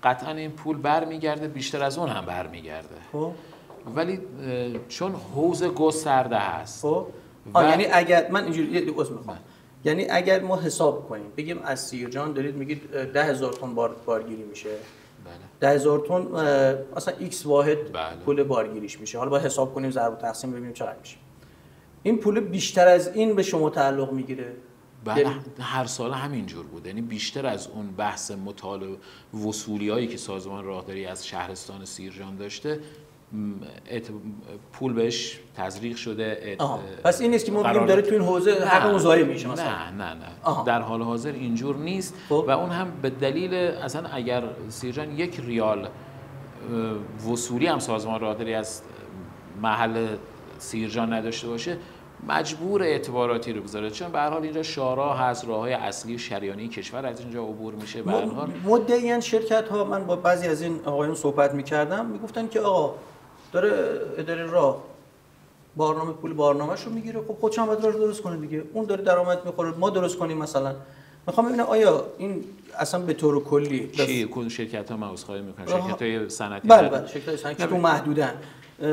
قطعا این پول برمیگرده، بیشتر از اون هم برمیگرده. خب ولی چون حوزه گسترده هست. خب یعنی اگر من اینجوری میخوام، یعنی اگر ما حساب کنیم بگیم از سیرجان دارید میگید 10,000 تن بارگیری میشه. بله. 10,000 تن مثلا x واحد بله. پول بارگیریش میشه. حالا باید حساب کنیم ضرب و تقسیم ببینیم چقدر میشه. این پول بیشتر از این به شما تعلق میگیره بله هر سال همینجور بود، یعنی بیشتر از اون بحث مطالبه وصولیایی که سازمان راهداری از شهرستان سیرجان داشته پول بهش تزریق شده. پس این نیست که ما بگیم داره تو این حوزه حق اون ضایع میشه مثلا؟ نه در حال حاضر اینجور نیست. و اون هم به دلیل اصلا اگر سیرجان 1 ریال وصولی هم سازمان راهداری از محل سیرجان نداشته باشه مجبور اعتباراتی رو بذاره، چون به هر حال اینجا شارع هست، راههای اصلی شریانی کشور از اینجا عبور میشه. به هر حال مدعیاً شرکت ها، من با بعضی از این آقایون صحبت میکردم میگفتن که آقا داره اداره راه پول برنامه‌شو میگیره، خب خودش هم باید راه درست کنه دیگه، اون داره درآمد میخوره ما درست کنیم. مثلا میخوام ببینم آیا این اصلا به طور کلی کدوم شرکت‌ها من عذرخواهی میکنم، شرکت‌های صنعتی؟ بله شرکت‌های صنعتی تو محدودن،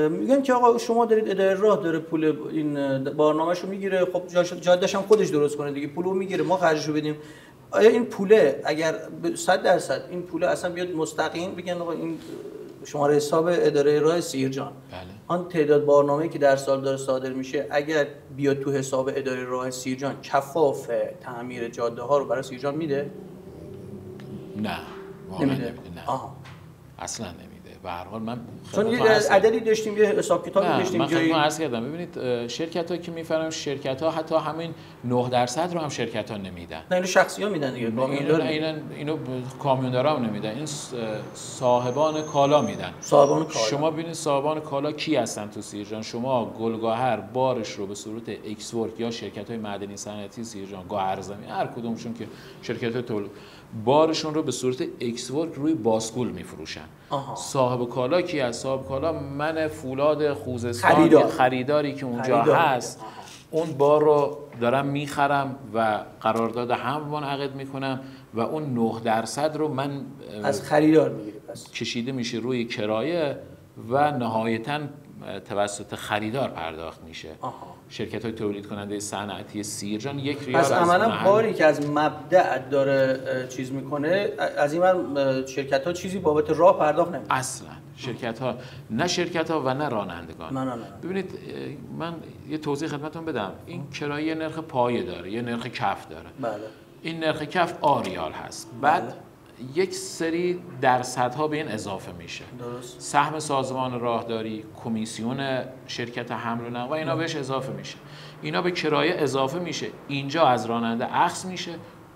میگن که آقا شما دارید اداره راه داره پول این برنامه‌شو میگیره، خب جاده‌اش هم خودش درست کنه دیگه، پولو میگیره ما خرجشو بدیم. آیا این پوله اگر 100% این پوله اصلا بیاد مستقیم بگن آقا این شماره حساب اداره راه سیرجان، بله. آن تعداد برنامه‌ای که در سال داره صادر میشه اگر بیاد تو حساب اداره راه سیرجان کفاف تعمیر جاده ها رو برای سیرجان میده؟ نه واقعا نمیده. نه اصلا نمیده. به هر حال من چون یه عددی داشتیم، یه حساب کتابی داشتیم جایی من عرض کردم. ببینید شرکت‌ها که میفرمایند شرکت‌ها حتی همین 9% رو هم شرکت‌ها نمیدن. نه اینو شخصی‌ها میدن دیگه، کامیوندار اینو کامیوندارا هم نمیدن، این صاحبان کالا میدن. صاحبان کالا شما ببینید صاحبان کالا کی هستن تو سیرجان؟ شما گلگهر بارش رو به صورت ایکس ورک یا شرکت‌های معدنی صنعتی سیرجان، گوهرزمین، هر کدومشون که شرکت‌های تولید بارشون رو به صورت ایکس ورک روی باسکول میفروشن. صاحب کالا کی از صاحب کالا؟ من فولاد خوزستان خریداری که اونجا هست اون بار رو دارم میخرم و قرارداد هم منعقد میکنم و اون 9% رو من از خریدار میگیرم، پس کشیده میشه روی کرایه و نهایتاً توسط خریدار پرداخت میشه. شرکت های تولید کننده صنعتی سیرجان 1 ریال پس عملا باری که از مبدأ داره چیز میکنه، از این من شرکت ها چیزی بابت راه پرداخت نمیکنه اصلا. شرکت ها نه شرکت ها و نه رانندگان. نه. ببینید من یه توضیح خدمتتون بدم، این کرایه نرخ پایه داره، یه نرخ کف داره. بله. این نرخ کف آریال هست. بعد یک سری درصدها به این اضافه میشه. درست. سهم سازمان راهداری، کمیسیون شرکت حمل و نقل و اینا بهش اضافه میشه. اینا به کرایه اضافه میشه. اینجا از راننده اخذ میشه،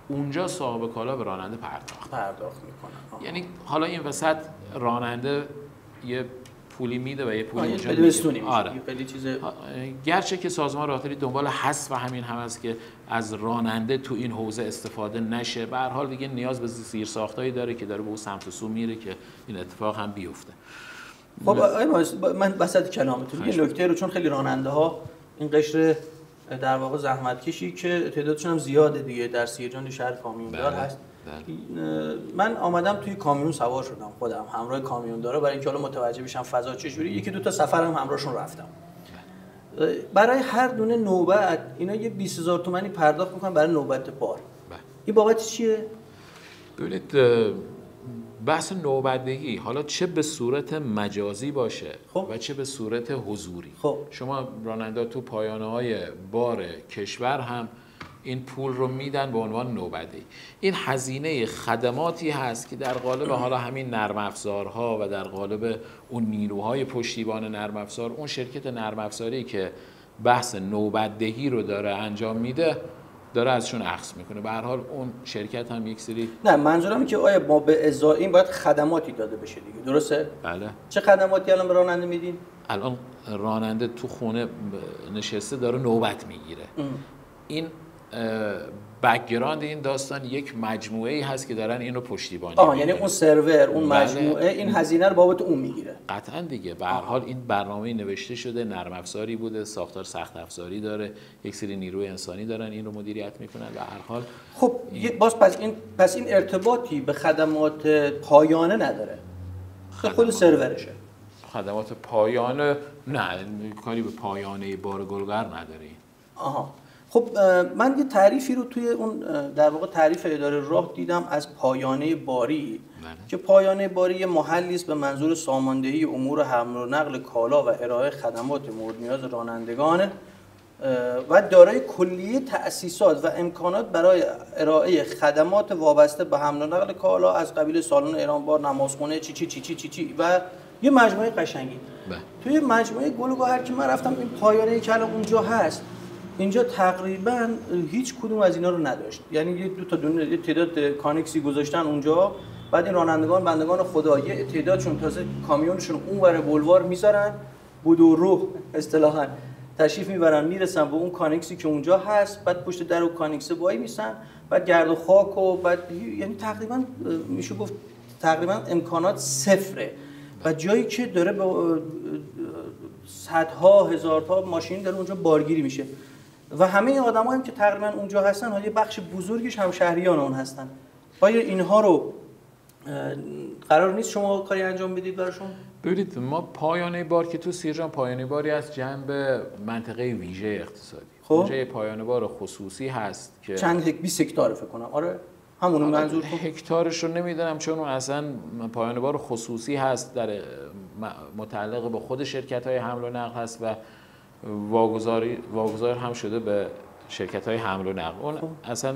اونجا صاحب کالا به راننده پرداخت میکنه. یعنی حالا این وسط راننده یه پولی میده و یه پولی اونجا میده. آره. خیلی چیز گرچه که سازمان راهداری دنبال حذف همین هم است که از راننده تو این حوزه استفاده نشه، به هر حال دیگه نیاز به زیرساختایی داره که داره به اون سمت و سو میره که این اتفاق هم بیفته. خب من وسط کلامتون یه نکته رو، چون خیلی راننده ها این قشر در واقع زحمتکشی که تعدادشون هم زیاده دیگه در سیرجان شهر کامیوندار هست. من آمدم توی کامیون سوار شدم خودم همراه کامیوندارا برای اینکه حالا متوجه بشم فضا چجوری، 1-2 تا سفرم همراهشون رفتم. برای هر دونه نوبت اینا یه 20,000 تومانی پرداخت میکنن برای نوبت بار. این بابت چیه؟ ببینید بحث نوبتدهی حالا چه به صورت مجازی باشه و چه به صورت حضوری، شما راننده تو پایانه‌های بار کشور هم این پول رو میدن به عنوان نوبتدهی. این هزینه خدماتی هست که در قالب حالا همین نرم افزارها و در قالب اون نیروهای پشتیبان نرم افزار، اون شرکت نرم افزاری که بحث نوبتدهی رو داره انجام میده داره ازشون اخذ میکنه. به هر حال اون شرکت هم یک سری، نه منظورم اینه که آیا ما به ازای این باید خدماتی داده بشه دیگه، درسته؟ بله. چه خدماتی الان به راننده میدین؟ الان راننده تو خونه نشسته داره نوبت میگیره. این بک‌گراند این داستان یک مجموعه ای هست که دارن این رو پشتیبانی میکنن. یعنی اون سرور، اون مجموعه این هزینه رو بابت اون میگیره. قطعا دیگه. به هر حال این برنامه نوشته شده، نرم افزاری بوده، ساختار سخت افزاری داره، یک سری نیروی انسانی دارن این رو مدیریت میکنن. به هر حال خب باز پس این ارتباطی به خدمات پایانه نداره. خود سرورشه. خدمات پایانه نه، کاری به پایانه بار گلگر نداره. خب من یه تعریفی رو توی اون در واقع تعریف اداره راه دیدم از پایانه باری که پایانه باری یه محلی است به منظور ساماندهی امور حمل و نقل کالا و ارائه خدمات مورد نیاز رانندگان و دارای کلیه تأسیسات و امکانات برای ارائه خدمات وابسته به حمل و نقل کالا از قبیل سالن ایرانبار، نمازخونه، چی و یه مجموعه قشنگی. توی مجموعه گل و گوهر که من رفتم، این پایانه‌ای که الان اونجا هست، اینجا تقریبا هیچ کدوم از اینا رو نداشت. یعنی یه دو تا دونه یه تعداد کانکسی گذاشتن اونجا، بعد این رانندگان بندگان خدا یه تعدادشون تازه کامیونشون اونور بولوار میذارن، بود و رو اصطلاحاً تشریف میبرن میرسن به اون کانکسی که اونجا هست، بعد پشت در اون کانکس وای میسن، بعد گرد و خاک و بعد یعنی تقریبا میشه گفت تقریبا امکانات صفره و جایی که داره به صدها هزارتا ماشین داره اونجا بارگیری میشه و همه این آدمایی که تقریبا اونجا هستن یه بخش بزرگیش هم شهریان اون هستن. آیا اینها رو قرار نیست شما کاری انجام بدید براشون؟ ببینید ما پایانه بار که تو سیرجان پایانه باری از جنب منطقه ویژه اقتصادی. اونجا یه پایانه بار خصوصی هست که چند 20 هکتار فکر کنم. آره همون منظور هکتارش رو نمیدونم چون اون اصلا پایانه بار خصوصی هست، در متعلق به خود شرکت‌های حمل و نقل هست و واگذار هم شده به شرکت‌های حمل و نقل. اون اصلا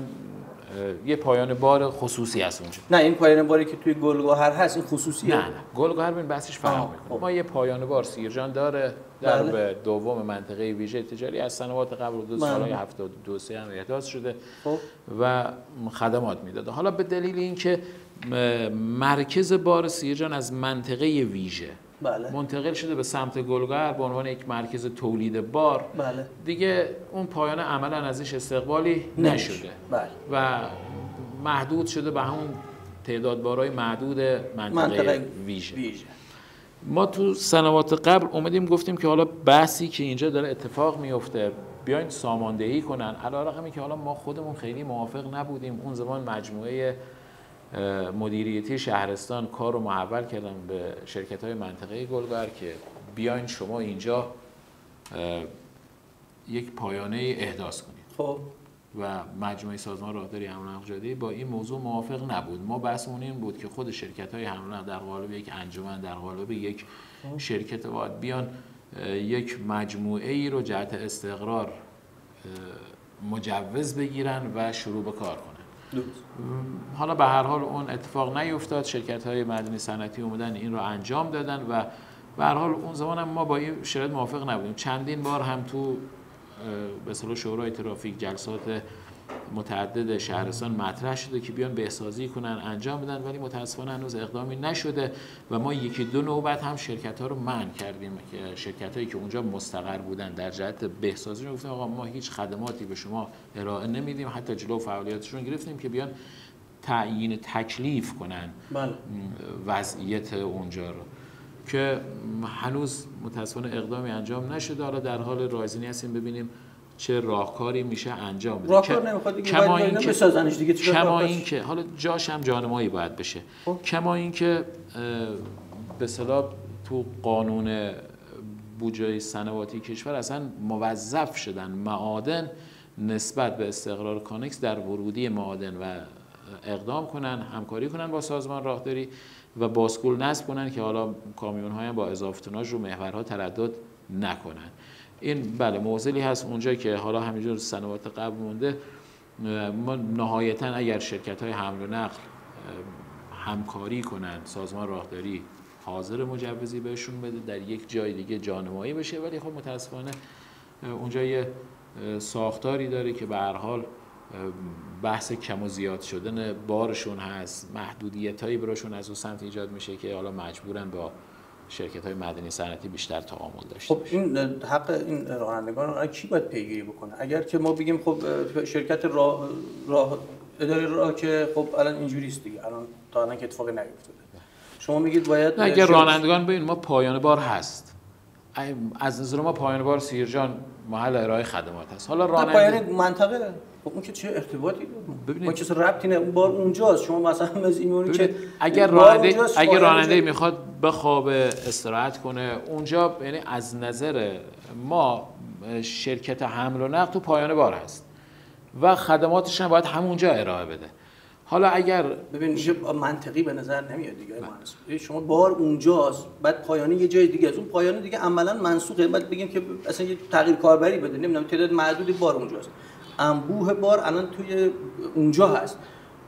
یه پایان بار خصوصی هست اونجا. نه این پایان باری که توی گلگهر هست این خصوصیه. نه گلگهر ببین بحثش فرق میکنه. ما یه پایان بار سیرجان داره در به دوم منطقه ویژه تجاری از سنوات قبل دو سالهای 72 3 هم احداث شده و خدمات میداده. حالا به دلیل اینکه مرکز بار سیرجان از منطقه ویژه منتقل شده به سمت گلگهر به عنوان یک مرکز تولید بار، دیگه اون پایانه عملا ازش استقبالی نشده و محدود شده به همون تعداد بارهای محدود منطقه ویژه. ما تو سنوات قبل اومدیم گفتیم که حالا بحثی که اینجا داره اتفاق میفته بیاین ساماندهی کنن، علیرغم که حالا ما خودمون خیلی موافق نبودیم. اون زمان مجموعه مدیریتی شهرستان کار رو محول کردن به شرکت‌های منطقه گلگهر که بیاین شما اینجا یک پایانه احداث کنید. خب و مجموعه سازمان راهداری حمل و نقل جاده‌ای با این موضوع موافق نبود. ما بحثمون این بود که خود شرکت‌های حمل و نقل در قالب یک انجمن، در قالب یک شرکت باید بیان یک مجموعه ای رو جهت استقرار مجوز بگیرن و شروع به کار کنن. حالا به هر حال اون اتفاق نیفتاد. شرکت‌های معدنی صنعتی اومدن این رو انجام دادن و به هر حال اون زمان هم ما با این شرایط موافق نبودیم. چندین بار هم تو به اصطلاح شورای ترافیک جلسات متعدد شهرستان مطرح شده که بیان بهسازی کنن انجام بدن، ولی متاسفانه هنوز اقدامی نشده و ما یکی دو نوبت هم شرکت‌ها رو منع کردیم که شرکت‌هایی که اونجا مستقر بودن در جهت بهسازی رو گفتیم آقا ما هیچ خدماتی به شما ارائه نمیدیم، حتی جلو فعالیتشون گرفتیم که بیان تعیین تکلیف کنن وضعیت اونجا رو که هنوز متاسفانه اقدامی انجام نشده. حالا در حال رایزنی هستیم ببینیم چه راهکاری میشه انجام بده. راهکار نمیخواد دیگه، باید بسازنش دیگه. کما این که حالا جاش هم جانمایی باید بشه. کما این که به اصطلاح تو قانون بودجه صنواتی کشور اصلا موظف شدن معادن نسبت به استقرار کانکس در ورودی معادن و اقدام کنن، همکاری کنن با سازمان راهداری و باسکول نصب کنن که حالا کامیون‌ها هم با اضافه توناژ رو محورها تردد نکنن. این بله موضوعی هست اونجا که حالا همینجور سنوات قبل مونده. ما نهایتاً اگر شرکت‌های حمل و نقل همکاری کنن، سازمان راهداری حاضر مجوزی بهشون بده در یک جای دیگه جانمایی بشه، ولی خب متاسفانه اونجا یه ساختاری داره که به هر حال بحث کم و زیاد شدن بارشون هست، محدودیتایی براشون از اون سمت ایجاد میشه که حالا مجبورن با شرکت‌های معدنی صنعتی بیشتر تعامل داشته. خب این حق این رانندگان رو کی باید پیگیری بکنه؟ اگر که ما بگیم خب شرکت راه اداره راه که خب الان اینجوریست دیگه، الان تا الان که اتفاقی نیفتاده، شما میگید باید اگر رانندگان ببین ما پایان بار هست، از نظر ما پایان بار سیرجان محل ارائه خدمات هست. حالا پایان منطقه خب اون که چه ارتباطی داره؟ ما چه ربطی نه، اون بار اونجاست. شما مثلا از اینونی که اگر راننده میخواد بخوابه استراحت کنه اونجا، یعنی از نظر ما شرکت حمل و نقل تو پایان بار هست و خدماتش هم باید همونجا ارائه بده. حالا اگر ببین میشه منطقی به نظر نمیاد دیگه مهندس. شما بار اونجاست، بعد پایانه یه جای دیگه است، اون پایانه دیگه عملا منسوخه، بعد بگیم که اصلا یه تغییر کاربری بده، نمیدونم تعداد محدودی بار اونجاست، انبوه بار الان توی اونجا هست.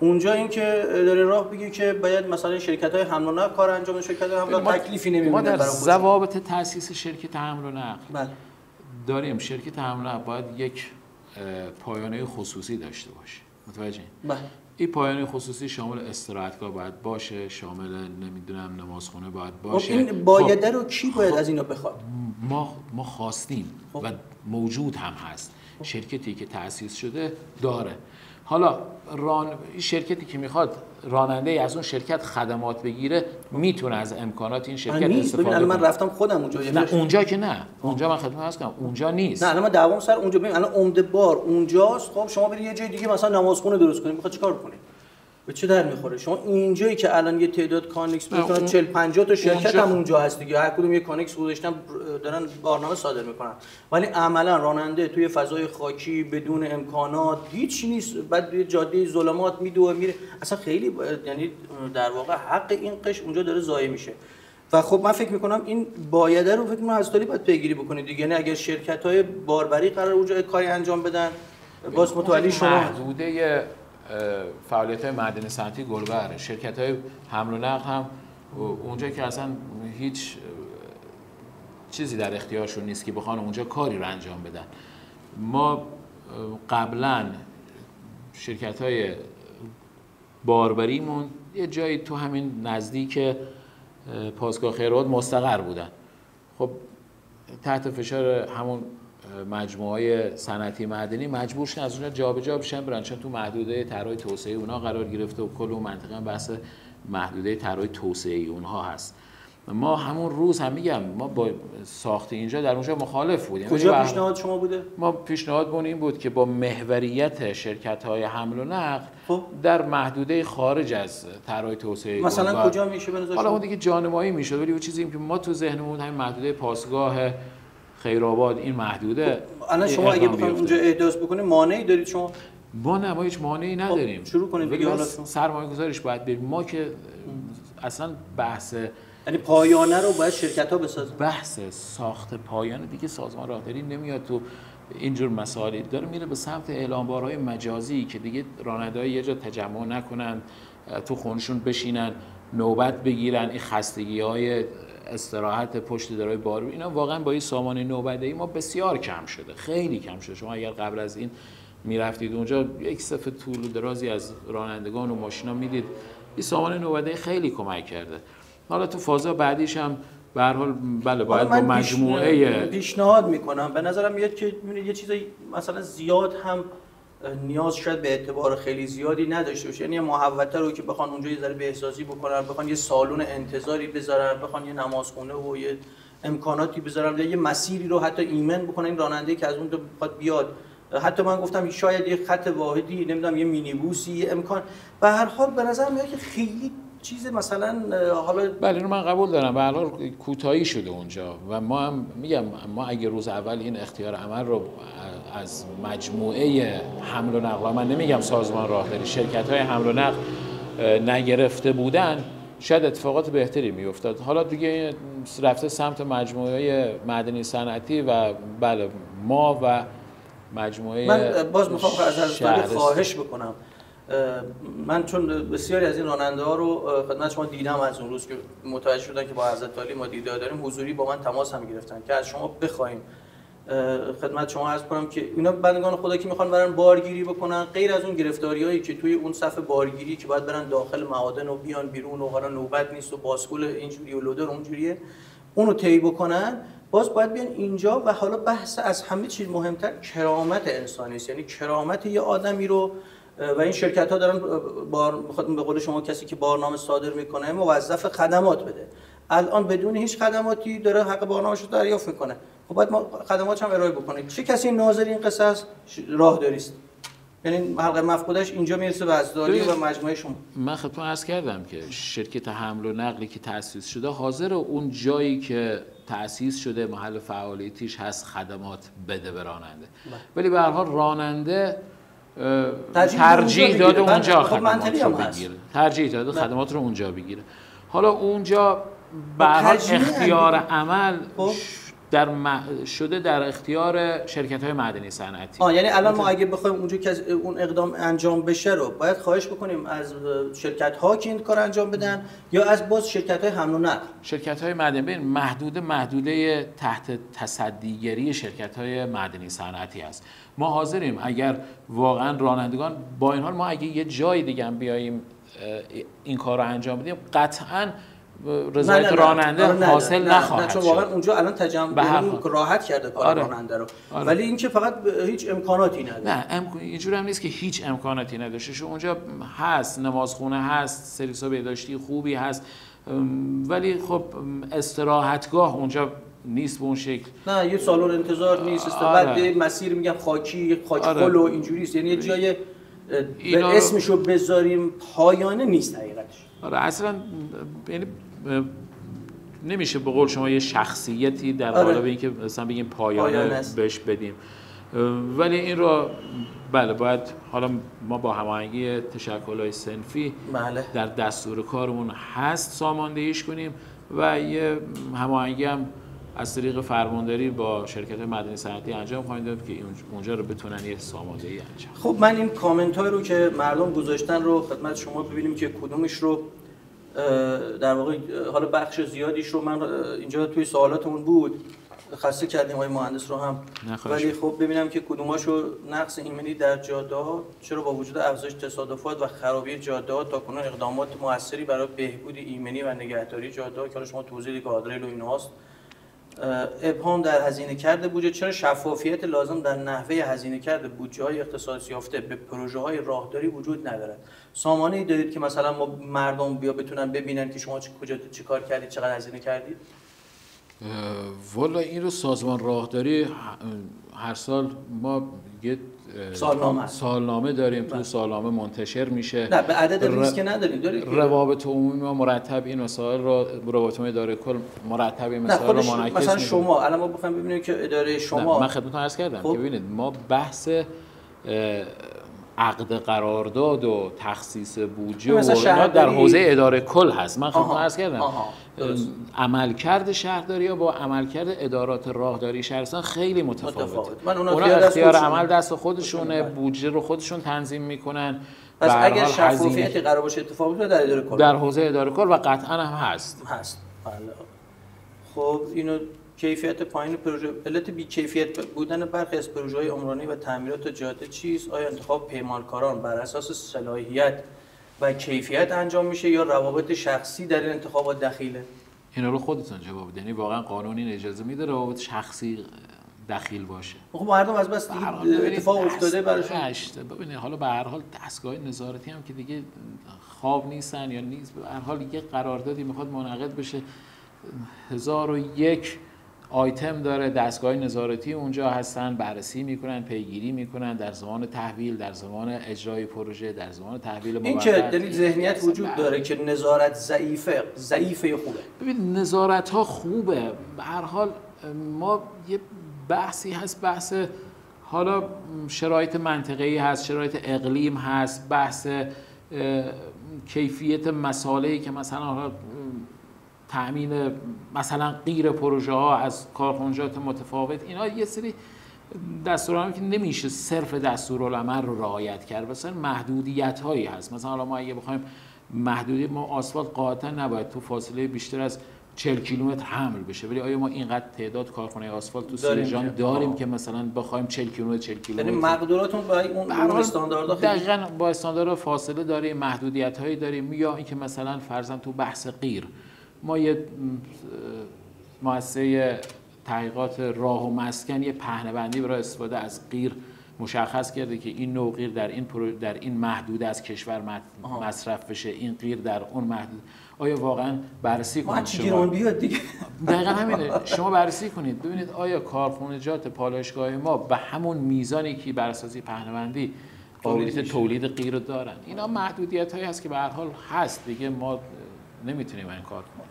اونجا این که داره راه بگی که باید مثلا شرکت‌های حمل و نقل کار انجام، شرکت‌های حمل و نقل تکلیفی نمی‌بینن ما در برای ضوابط تأسیس شرکت حمل و نقل بله داریم شرکت حمل و نقل باید یک پایانه خصوصی داشته باشه. متوجه؟ بله. این پایانه خصوصی شامل استراحتگاه باید باشه، شامل نمیدونم نمازخونه باید باشه. این بایده رو کی باید از اینا بخواد؟ ما خواستیم و موجود هم هست. شرکتی که تأسیس شده داره. حالا شرکتی که میخواد راننده از اون شرکت خدمات بگیره میتونه از امکانات این شرکت استفاده کنه. من رفتم خودم اونجا. نه اونجا که نه، اونجا من خدمت عرض کنم اونجا نیست. نه الان من دعوام سر اونجا. ببین الان عمده بار اونجاست، خب شما برید یه جای دیگه مثلا نمازخونه درست کنید، میخواد چیکار کنید؟ به چه در میخوره؟ شما اینجایی که الان یه تعداد کانکس میکنن 40 50 تا شرکت هم اونجا هست دیگه، هر کدوم یه کانکس گذاشتن دارن بارنامه صادر میکنن، ولی عملا راننده توی فضای خاکی بدون امکانات هیچ نیست، بعد توی جاده ظلمات میدوه میره، اصلا خیلی یعنی در واقع حق این قش اونجا داره ضایع میشه. و خب من فکر میکنم این بایده رو فکر کنم از طریق باید پیگیری بکنید دیگه، یعنی اگر شرکت‌های باربری قرار اونجا کاری انجام بدن، باز متولی شما محدوده فعالیت‌های معدنی صنعتی گلبره. شرکت‌های حمل و نقل هم اونجا که اصلا هیچ چیزی در اختیارشون نیست که بخوان اونجا کاری رو انجام بدن. ما قبلا شرکت‌های باربریمون یه جایی تو همین نزدیک پاسگاه خیرات مستقر بودن. خب تحت فشار همون مجموعه‌های صنعتی معدنی مجبور شدن از اونجا جابجا بشن برن، چون تو محدوده طرح‌های توسعه اونها قرار گرفته و کل اون منطقه بحث محدوده طرح‌های توسعه اونها هست. ما همون روز هم میگم ما با ساخت اینجا در اونجا مخالف بودیم. کجا پیشنهاد شما بوده؟ ما پیشنهادمون این بود که با محوریت شرکت‌های حمل و نقل در محدوده خارج از طرح‌های توسعه مثلا کجا میشه به نظر حالا اون دیگه جانمایی میشه، ولی اون چیزی که ما تو ذهنمون همین محدوده پاسگاه خیرآباد این محدوده. الان شما اگه بخواید اونجا احداث بکنید مانعی دارید شما؟ ما هیچ مانعی نداریم. شروع کنید دیگه. حالا سرمایه‌گذاریش باید بریم. ما که اصلا بحث یعنی پایانه رو باید شرکت‌ها بسازن. بحث ساخت پایانه دیگه سازمان راهداری نمیاد تو اینجور مسائلی، داره میره به سمت اعلامبارهای مجازی که دیگه راننده‌ها یه جا تجمع نکنن، تو خونشون بشینن، نوبت بگیرن، این خستگی‌های استراحت پشت درای بار، اینا واقعا با این سامان نوبته‌ای ما بسیار کم شده، خیلی کم شده. شما اگر قبل از این میرفتید اونجا یک صف طول و درازی از رانندگان و ماشینا میدید، این سامان نوبته‌ای خیلی کمک کرده. حالا تو فازا بعدیش هم به هر حال بله باید با مجموعه پیشنهاد میکنم. به نظرم میاد که یه چیزایی مثلا زیاد هم نیاز شاید به اعتبار خیلی زیادی نداشته باشه، یعنی محوطه رو که بخوان اونجا یه ذره بهسازی بکنن، بخوان یه سالن انتظاری بذارن، بخوان یه نمازخونه و یه امکاناتی بذارن، یه مسیری رو حتی ایمن بکنن این راننده که از اون بخواد بیاد. حتی من گفتم شاید یه خط واحدی، نمیدونم یه مینیبوسی، یه امکان. به هر حال به نظر میاد که خیلی چیز مثلا حالا بله اینو من قبول دارم، به هر حال کوتاهی شده اونجا و ما هم میگم ما اگه روز اول این اختیار عمل رو از مجموعه حمل و نقل، من نمیگم سازمان راهداری، شرکت‌های حمل و نقل نگرفته بودن شاید اتفاقات بهتری میافتاد. حالا دیگه رفته سمت مجموعه معدنی صنعتی و بله ما و مجموعه من باز میخوام از حضرت خواهش بکنم. من چون بسیاری از این راننده ها رو خدمت شما دیدم از اون روز که متوجه شدن که با حضرت علی ما دیدار داریم، حضوری با من تماس هم گرفتن که از شما بخوایم خدمت شما عرض کنم که اینا بندگان خدا که میخوان برن بارگیری بکنن، غیر از اون گرفتاریایی که توی اون صف بارگیری که باید برن داخل معادن و بیان بیرون و حالا نوبت نیست و باسکول اینجوری و لودر اونجوریه، اونو طی بکنن، باز باید بیان اینجا. و حالا بحث از همه چیز مهمتر کرامت انسانی است، یعنی کرامت یه آدمی رو و این شرکت‌ها دارن به قول شما کسی که بارنامه صادر میکنه موظف خدمات بده. الان بدون هیچ خدماتی داره حق بارنامه‌اش رو دریافت میکنه. خب باید ما خدماتش هم ارائه بکنیم. چه کسی ناظر این قصه است؟ راهداری است. یعنی حلقه مفقودش اینجا میرسه به ازداری و مجموعه شما. من خدمتتون عرض کردم که شرکت حمل و نقلی که تأسیس شده حاضر اون جایی که تأسیس شده محل فعالیتیش هست خدمات بده به راننده. ولی به هر حال راننده ترجیح داده اونجا خب خدمات رو بگیره، ترجیح داده خدمات رو اونجا بگیره. حالا اونجا به هر حال اختیار عمل شده در اختیار شرکت‌های معدنی صنعتی. یعنی الان ما اگه بخوایم اونجا که اون اقدام انجام بشه رو باید خواهش بکنیم از شرکت‌ها که این کار انجام بدن یا از باز شرکت‌های حمل و نقل؟ شرکت‌های معدنی ببین محدوده تحت تصدیگری شرکت‌های معدنی صنعتی است. ما حاضریم اگر واقعا رانندگان با این حال ما اگه یه جای دیگه هم بیاییم این کار رو انجام بدیم قطعاً رضایت راننده حاصل نخواهد شد. چون واقعا اونجا الان راحت کرده کار راننده رو. ولی این که فقط هیچ امکاناتی نداره. نه اینجوری هم نیست که هیچ امکاناتی نداشته. شو اونجا هست، نمازخونه هست، سرویس بهداشتی خوبی هست، ولی خب استراحتگاه اونجا نیست به اون شکل. نه یه سالن انتظار نیست، بعد مسیر میگم خاکی خل و اینجوری است. یعنی یه جای اسمشو بذاریم پایانه نیست حقیقتش. اصلا یعنی نمیشه به قول شما یه شخصیتی در قالب اینکه مثلا بگیم پایانه بهش بدیم. ولی این رو بله باید حالا ما با هماهنگی تشکل‌های صنفی در دستور کارمون هست ساماندهیش کنیم و یه هماهنگی هم از طریق فرمانداری با شرکت معدنی صنعتی انجام خواهیم داد که اونجا رو بتونن یه ساماندهی انجام. خب من این کامنت‌های رو که مردم گذاشتن رو خدمت شما ببینیم که کدومش رو در واقع حالا بخش زیادیش رو من اینجا توی سوالاتمون بود خاصه کردیم آقای مهندس رو هم، ولی خب ببینم که کدوماشو نقص ایمنی در جاده‌ها چرا با وجود افزایش تصادفات و خرابی جاده‌ها تاکنون اقدامات موثری برای بهبود ایمنی و نگهداری جاده‌ها که شما توضیح دادید گاردریل و اینهاست ابهام در هزینه کرده بودجه، چرا شفافیت لازم در نحوه هزینه کرده بودجه‌های اختصاص یافته به پروژه‌های راهداری وجود ندارد؟ سامانه‌ای دارید که مثلا ما مردم بیا بتونن ببینن که شما کجا چه کار کردید، چقدر هزینه کردید؟ والا این رو سازمان راهداری هر سال ما یه سالنامه داریم، تو سالنامه منتشر میشه. نه به عدد ریسک که نداریم، دارید روابط عمومی ما مرتب این مسائل رو روابط عمومی اداره کل مرتب این مسائل رو منعکس مثلا شما الان ما بخوایم ببینیم که اداره شما من خدمتتون عرض کردم که ببینید ما بحث عقد قرارداد و تخصیص بودجه و اینا در حوزه اداره کل هست. من خدمتتون عرض کردم عملکرد شهرداری‌ها با عملکرد ادارات راهداری شهرستان خیلی متفاوته. اونا اختیار عمل دست خودشونه، بودجه رو خودشون تنظیم میکنن. پس اگر شفافیتی قرار باشه اتفاق بیفته در اداره کل، در حوزه اداره کل و قطعا هم هست. بله. خب اینو کیفیت پایین پروژه، علت بی کیفیت بودن برخی از پروژه‌های عمرانی و تعمیرات جاده چیست؟ آیا انتخاب پیمانکاران بر اساس صلاحیت و کیفیت انجام میشه یا روابط شخصی در این انتخابات دخیله؟ اینا رو خودتون جواب بدید. یعنی واقعا قانون این اجازه میده روابط شخصی دخیل باشه؟ خب مردم از بس اتفاق افتاده براشون. ببینید حالا به هر حال دستگاه نظارتی هم که دیگه خواب نیستن یا نیست، به هر حال یه قراردادی میخواد منعقد بشه 1001 آیتم داره، دستگاه نظارتی اونجا هستن، بررسی میکنن، پیگیری میکنن در زمان تحویل، در زمان اجرای پروژه، در زمان تحویل موقت. این که دلیل ذهنیت وجود داره که نظارت ضعیفه خوبه. ببین نظارت ها خوبه، به هر حال ما یه بحثی هست، بحث حالا شرایط منطقه‌ای هست، شرایط اقلیم هست، بحث کیفیت مسائلی که مثلا تأمین مثلا غیر پروژه ها از کارخانجات متفاوت، اینا یه سری دستورالعمل که نمیشه صرف دستورالعمل رو رعایت کرد، مثلا محدودیت هایی هست. مثلا حالا ما اگه بخوایم محدودیت، ما آسفالت قاطعا نباید تو فاصله بیشتر از 40 کیلومتر حمل بشه، ولی آیا ما اینقدر تعداد کارخانه آسفالت تو سیرجان داریم که مثلا بخوایم 40 کیلومتر یعنی مقدوراتون با اون استانداردها دقیقاً با استاندارد فاصله داریم، محدودیت هایی داریم، یا اینکه مثلا فرضاً تو بحث غیر ما یه مؤسسه تحقیقات راه و مسکن یه پهنه‌بندی برای استفاده از غیر مشخص کرده که این نوع غیر در این محدوده از کشور مصرف بشه، این غیر در اون محدود. آیا واقعا بررسی کنید شما؟ دقیقاً همینه. شما بررسی کنید ببینید آیا کارخانجات پالایشگاه ما به همون میزانی که بر اساس پهنه‌بندی قابلیت تولید غیر دارن. اینا محدودیت‌هایی هست که به هر حال هست دیگه، ما نمیتونیم این کار کنیم.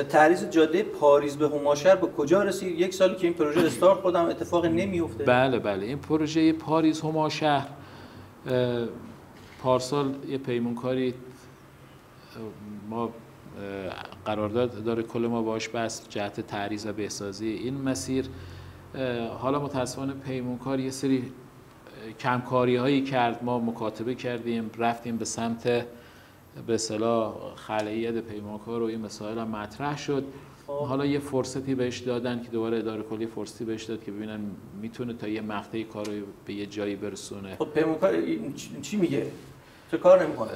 تعریض جاده پاریز به هوماشهر به کجا رسید؟ یک سالی که این پروژه استارت خودم اتفاق نمیفته. بله این پروژه پاریز هوماشهر پارسال یه پیمانکاری ما قرارداد اداره کل ما باش بست جهت تعریض و بهسازی این مسیر. حالا متاسفانه پیمانکار یه سری کمکاری هایی کرد، ما مکاتبه کردیم، رفتیم به سمت به اصطلاح خلأ پیمانکار و این مسائل هم مطرح شد. حالا یه فرصتی بهش دادن که دوباره اداره کلی فرصتی بهش داد که ببینن میتونه تا یه مقطعی کارو به یه جایی برسونه. خب پیمانکار چی میگه؟ چه کار نمیکنه؟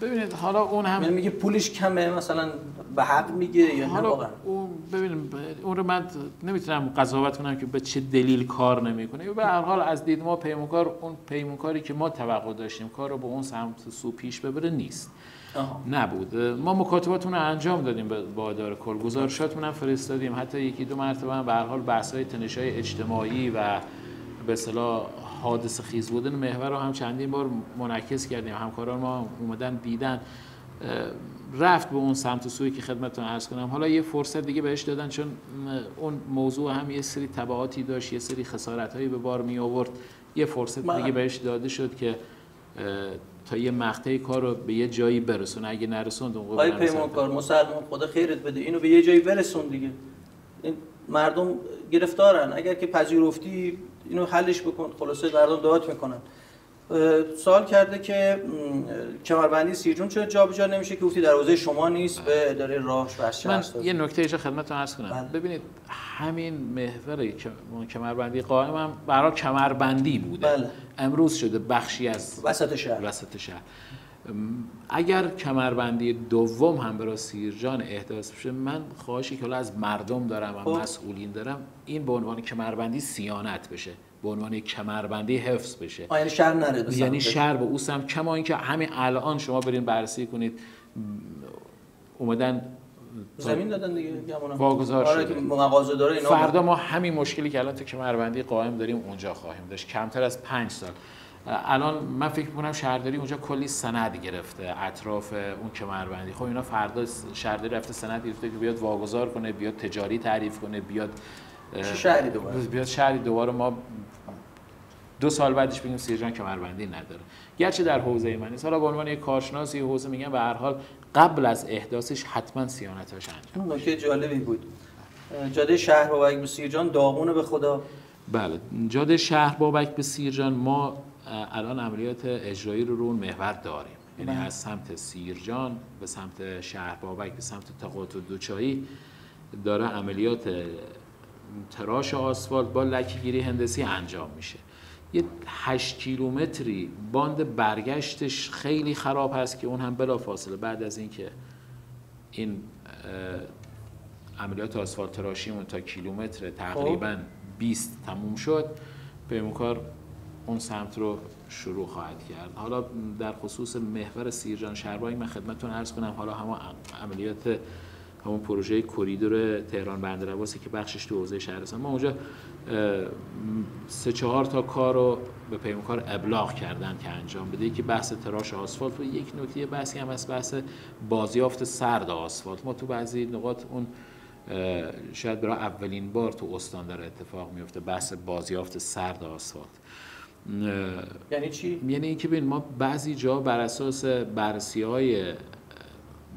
ببینید حالا اون هم یعنی میگه پولش کمه مثلا به حق میگه یا نه واقعا؟ اون ببینید اون رو من نمیتونم قضاوت کنم که به چه دلیل کار نمیکنه. به هر حال از دید ما پیمانکار اون پیمانکاری که ما توقع داشتیم کار رو به اون سمت سو پیش ببره نیست. نبود. ما مکاتباتون رو انجام دادیم با اداره کل، گزارشاتون هم فرستادیم، حتی یکی دو مرتبه هم به هر حال بحث‌های تنش‌های اجتماعی و به اصطلاح حادثه خیز بودن محور رو هم چندین بار منعکس کردیم. همکاران ما اومدن دیدن، رفت به اون سمت سویی که خدمتتون عرض کنم. حالا یه فرصت دیگه بهش دادن چون اون موضوع هم یه سری تبعاتی داشت، یه سری خسارت‌هایی به بار می آورد. یه فرصت دیگه بهش داده شد که تا یه مقطعی کار رو به یه جایی برسونه. اگه نرسوند اون آقای پیمانکار مسلمان خدا خیرت بده، اینو به یه جایی برسون دیگه. این مردم گرفتارن، اگر که پذیرفتی اینو حلش بکن. خلاصه مردم دعات میکنن. سوال کرده که کمربندی سیرجان چرا جابجا نمیشه که گفتی در حوزه شما نیست، به اداره راهش واسه من یه نکته اینجا خدمتتون عرض کنم. ببینید همین محور کمربندی قائم هم برای کمربندی بوده. بله. امروز شده بخشی از وسط شهر. اگر کمربندی دوم هم برای سیرجان احداث بشه، من خواهشی که از مردم دارم و مسئولین دارم این به عنوان کمربندی صیانت بشه، به عنوان کمربندی حفظ بشه. یعنی شهر نره، یعنی شهر به او سمت. کما اینکه همین الان شما برین بررسی کنید، اومدن زمین دادن دیگه، واگذار شده، مغازه داره اینا. فردا ما همین مشکلی که الان تو کمربندی قائم داریم اونجا خواهیم داشت. کمتر از 5 سال الان من فکر می‌کنم شهرداری اونجا کلی سند گرفته اطراف اون کمربندی. خب اینا فردا شهرداری رفته سند گرفته که بیاد واگذار کنه، بیاد تجاری تعریف کنه، بیاد شهری دوباره ما 2 سال بعدش بگیم سیرجان کمربندی نداره. گرچه در حوزه من نیست، حالا به عنوان یک کارشناس یه حوزه میگم به هر حال قبل از احداثش حتما صیانتاش انجام. نکته جالبی بود. جاده شهر بابک به سیرجان داغونه به خدا. بله، جاده شهر بابک به سیرجان ما الان عملیات اجرایی رو اون محور داریم. یعنی از سمت سیرجان به سمت شهر بابک به سمت تقاطع دوچایی داره عملیات تراش آسفالت با لکه‌گیری هندسی انجام میشه. یه 8 کیلومتری باند برگشتش خیلی خراب هست که اون هم بلافاصله بعد از اینکه این عملیات آسفالت تراشیمون تا کیلومتر تقریباً 20 تموم شد، پیمانکار اون سمت رو شروع خواهد کرد. حالا در خصوص محور سیرجان شهربانی من خدمتتون عرض کنم، حالا عملیات همون پروژه کریدور تهران بندرعباسی که بخشش تو حوزه شهرستان، ما اونجا 3-4 تا کار رو به پیمانکار ابلاغ کردن که انجام بده. یکی بحث تراش آسفالت و یک نکته بحثی هم از بحث بازیافت سرد آسفالت. ما تو بعضی نقاط اون شاید برای اولین بار تو استان داره اتفاق میفته بحث بازیافت سرد آسفالت. یعنی چی؟ یعنی اینکه ببین ما بعضی جا بر اساس بررسی‌های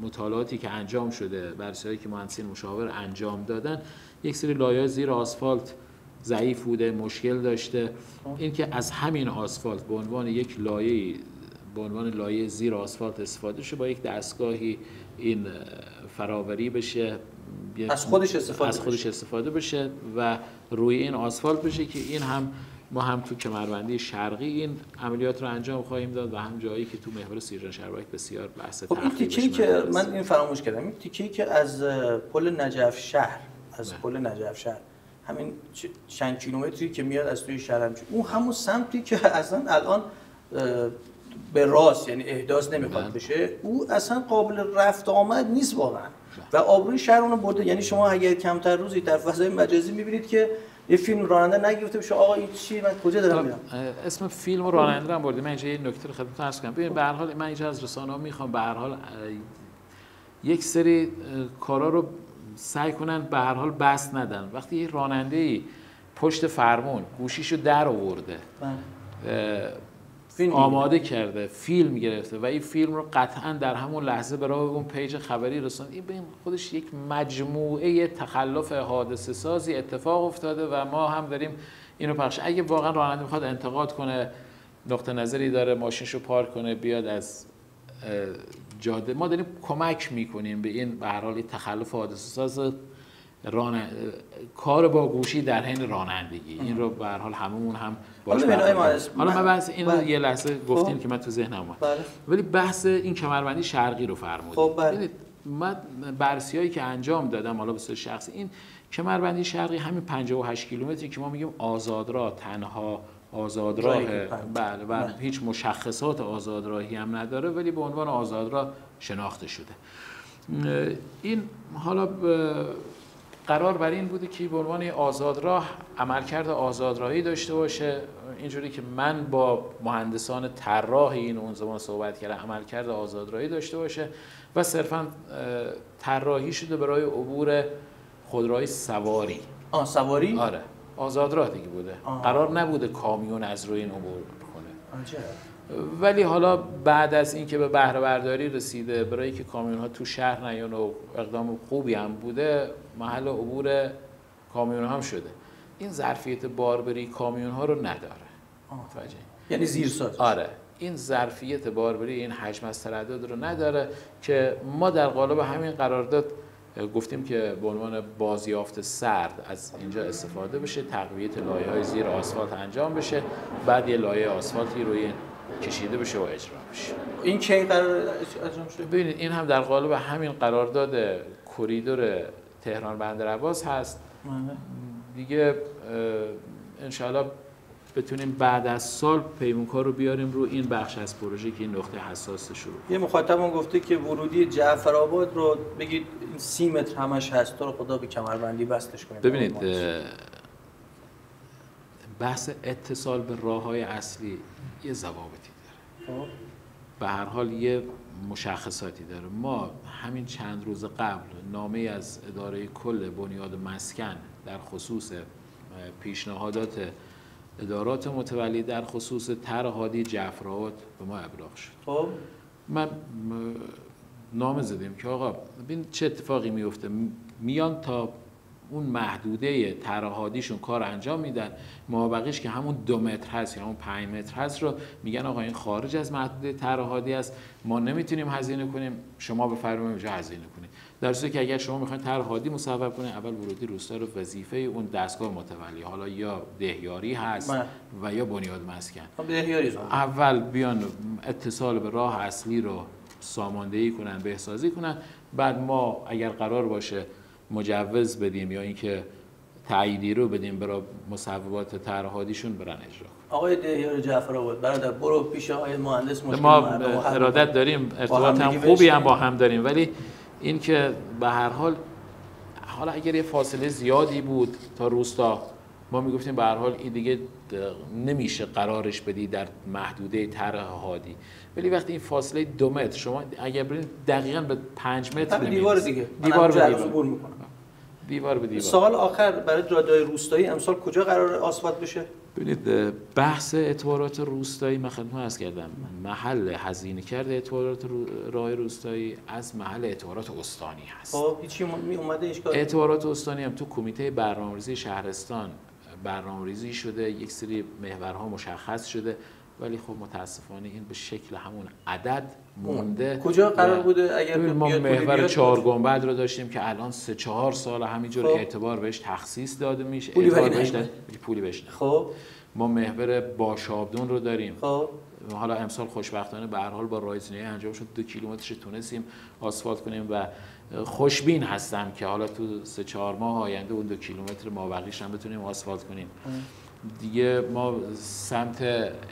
مطالعاتی که انجام شده، بررسی‌هایی که مهندسین مشاور انجام دادن، یک سری لایه‌های زیر آسفالت ضعیف بوده، مشکل داشته. این که از همین آسفالت به عنوان یک لایه، به عنوان لایه زیر آسفالت استفاده شه، با یک دستگاهی این فراوری بشه، از خودش استفاده بشه و روی این آسفالت بشه که این هم ما هم تو کمربندی شرقی این عملیات رو انجام خواهیم داد و هم جایی که تو محور سیرجان شهربانی بسیار بحث تخریبش. این تیکه‌ای که من این فراموش کردم، این تیکه‌ای که از پل نجف شهر همین چند کیلومتری که میاد از توی شهر، اون همون سمتی که اصلا الان به راست یعنی احداث نمیخواد بشه، او اصلا قابل رفت آمد نیست واقعا و آبروی شهر اونو برده. یعنی شما اگه کمتر روزی در فضای مجازی میبینید که یه فیلم راننده نگرفته بشه آقا این چی، من کجا دارم میرم. اسم فیلم راننده هم بردیم. من اینجا یه نکته رو خدمتتون عرض کنم. ببین به هر حال من اینجا از رسانه‌ها میخوام به هر حال یک سری کارا رو سعی کنن به هر حال بس ندن. وقتی یه راننده‌ای پشت فرمون گوشیشو در آورده، آماده کرده، فیلم گرفته و این فیلم رو قطعا در همون لحظه برای اون پیج خبری رسوند. این به خودش یک مجموعه تخلف حادثه سازی اتفاق افتاده و ما هم داریم اینو پخش. اگه واقعا راننده میخواد انتقاد کنه، نقطه نظری داره، ماشینشو پارک کنه بیاد از جاده، ما داریم کمک میکنیم به این به هر حال تخلف حادثه ساز کار با گوشی در حین رانندگی. این رو به هر حال هممون هم باش حالا من بحث این رو یه لحظه گفتین که من تو ذهنم اومد، ولی بحث این کمربندی شرقی رو فرمودید. ببینید من بررسی‌هایی که انجام دادم حالا به صورت شخصی، این کمربندی شرقی همین 58 کیلومتری که ما میگیم آزادراه، تنها آزادراه، بله و هیچ مشخصات آزادراهی هم نداره ولی به عنوان آزادراه شناخته شده. این حالا قرار بر این بوده که به عنوان آزادراه عملکرد آزادراهی داشته باشه. اینجوری که من با مهندسان طراح این اون زمان صحبت کردم، عملکرد آزادراهی داشته باشه و صرفا طراحی شده برای عبور خودروهای سواری. سواری؟ آره، آزادراه دیگه بوده. قرار نبوده کامیون از روی این عبور کنه. ولی حالا بعد از اینکه به بهره برداری رسیده برای که کامیون ها تو شهر نیان و اقدام خوبی هم بوده، محل عبور کامیون هم شده. این ظرفیت باربری کامیون ها رو نداره. یعنی زیرساز. آره، این ظرفیت باربری این حجم از تردد رو نداره که ما در قالب همین قرارداد گفتیم که به عنوان بازیافت سرد از اینجا استفاده بشه، تقویت لایه‌های زیر آسفالت انجام بشه، بعد یه لایه آسفالتی روی کشیده بشه و اجرا بشه. این کی قرار انجام شه؟ ببینید این هم در قالب همین قرارداد کریدور تهران بندرعباس هست. دیگه انشاءالله بتونیم بعد از سال پیمانکار رو بیاریم رو این بخش از پروژه که این نقطه حساس شروع. یه مخاطبم گفته که ورودی جعفرآباد رو بگید 30 متر همش هست، تو رو خدا به کمربندی بستش کنید. ببینید بحث اتصال به راه‌های اصلی یه ضوابطی داره. به هر حال یه مشخصاتی داره. ما همین چند روز قبل نامه از اداره کل بنیاد مسکن در خصوص پیشنهادات ادارات متولی در خصوص طرح هادی جعفرآباد به ما ابلاغ شد. خب من نامه زدیم که آقا ببین چه اتفاقی میفته، میان تا اون محدوده طرح هادیشون کار انجام میدن، مابقیش که همون 2 متر هست یا همون 5 متر هست رو میگن آقا این خارج از محدوده طرح هادی است، ما نمیتونیم هزینه کنیم، شما بفرمایید اونجا هزینه کنید. در صورتی که اگر شما میخواین طرح هادی مصوب کنید، اول ورودی روستا رو وظیفه اون دستگاه متولی، حالا یا دهیاری هست و یا بنیاد مسکن، اول بیان اتصال به راه اصلی رو ساماندهی کنن، بهسازی کنن، بعد ما اگر قرار باشه مجوز بدیم یا اینکه تاییدی رو بدیم برای مصوبات طرح هادیشون برن اجرا. آقای دهیار جعفرآباد برادر، برو پیش آقای مهندس مشکل ما ارادت داریم، ارتباط هم خوبی هم با هم داریم، ولی این که به هر حال حالا اگر یه فاصله زیادی بود تا روستا، ما میگفتیم به هر حال این دیگه نمیشه قرارش بدی در محدوده طرح هادی، ولی وقتی این فاصله 2 متر شما اگر برید دقیقاً به 5 متر دیوار دیگه، دیوار به دیوار میکنم. دیوار به دیوار. سوال آخر برای جاده‌های روستایی امسال کجا قرار آسفالت بشه؟ ببینید بحث اعتبارات روستایی من خدمتتون عرض کردم، محل هزینه کرده اعتبارات راه روستایی از محل اعتبارات استانی هست. خب هیچی اومده اشکال؟ اعتبارات استانی هم تو کمیته برنامه‌ریزی شهرستان برنامه‌ریزی شده، یک سری محورها مشخص شده، ولی خب متاسفانه این به شکل همون عدد مونده. کجا قرار بوده اگر ما محور 4 گنبد رو داشتیم که الان 3-4 سال همینجور اعتبار بهش تخصیص داده میشه، پولی بهش خب ما محور باشابدون رو داریم. خب حالا امسال خوشبختانه به هر حال با رایزنی انجام شد 2 کیلومترش تونستیم آسفالت کنیم و خوشبین هستم که حالا تو 3-4 ماه آینده اون 2 کیلومتر مابقیش هم بتونیم آسفالت کنیم. دیگه ما سمت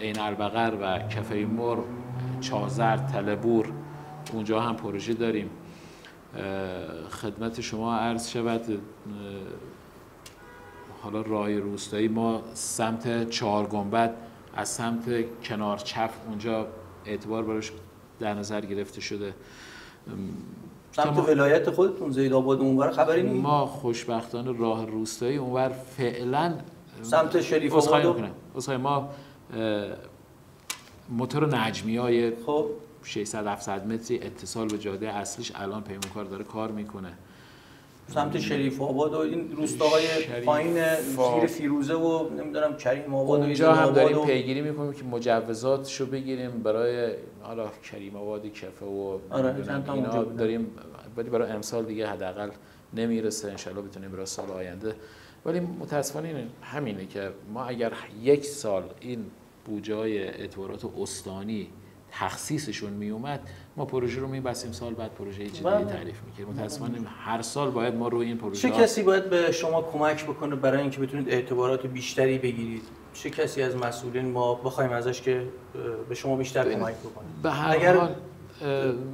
عین البقر و کفه مر، چازر، تله‌بور اونجا هم پروژه داریم. خدمت شما عرض شود حالا راه روستایی ما سمت 4 گنبد از سمت کنار چپ اونجا اعتبار براش در نظر گرفته شده. سمت ولایت خودتون زیدآباد اونور خبری نیست؟ ما خوشبختانه راه روستایی اونور فعلا سمت شریف آباد ما موتور نجمیای خب 600 700 متری اتصال به جاده اصلیش الان پیمانکار داره کار میکنه. سمت شریف آباد و این روستاهای پایین زیر فیروزه و نمیدونم کریم آباد و اونجا هم داریم پیگیری میکنیم که مجوزاتشو بگیریم برای حالا کریم آباد کفه و اینا داریم، ولی برای امسال دیگه حداقل نمیرسه، انشالله بتونیم برای سال آینده. ولی متاسفانه همینه که ما اگر یک سال این بودجه‌های اعتبارات استانی تخصیصشون میومد، ما پروژه رو میبستیم، سال بعد پروژه جدیدی تعریف میکردیم. متاسفانه هر سال باید ما روی این پروژه چه کسی باید به شما کمک بکنه برای اینکه بتونید اعتبارات بیشتری بگیرید؟ چه کسی از مسئولین ما بخوایم ازش که به شما بیشتر کمک بکنه؟ به هر حال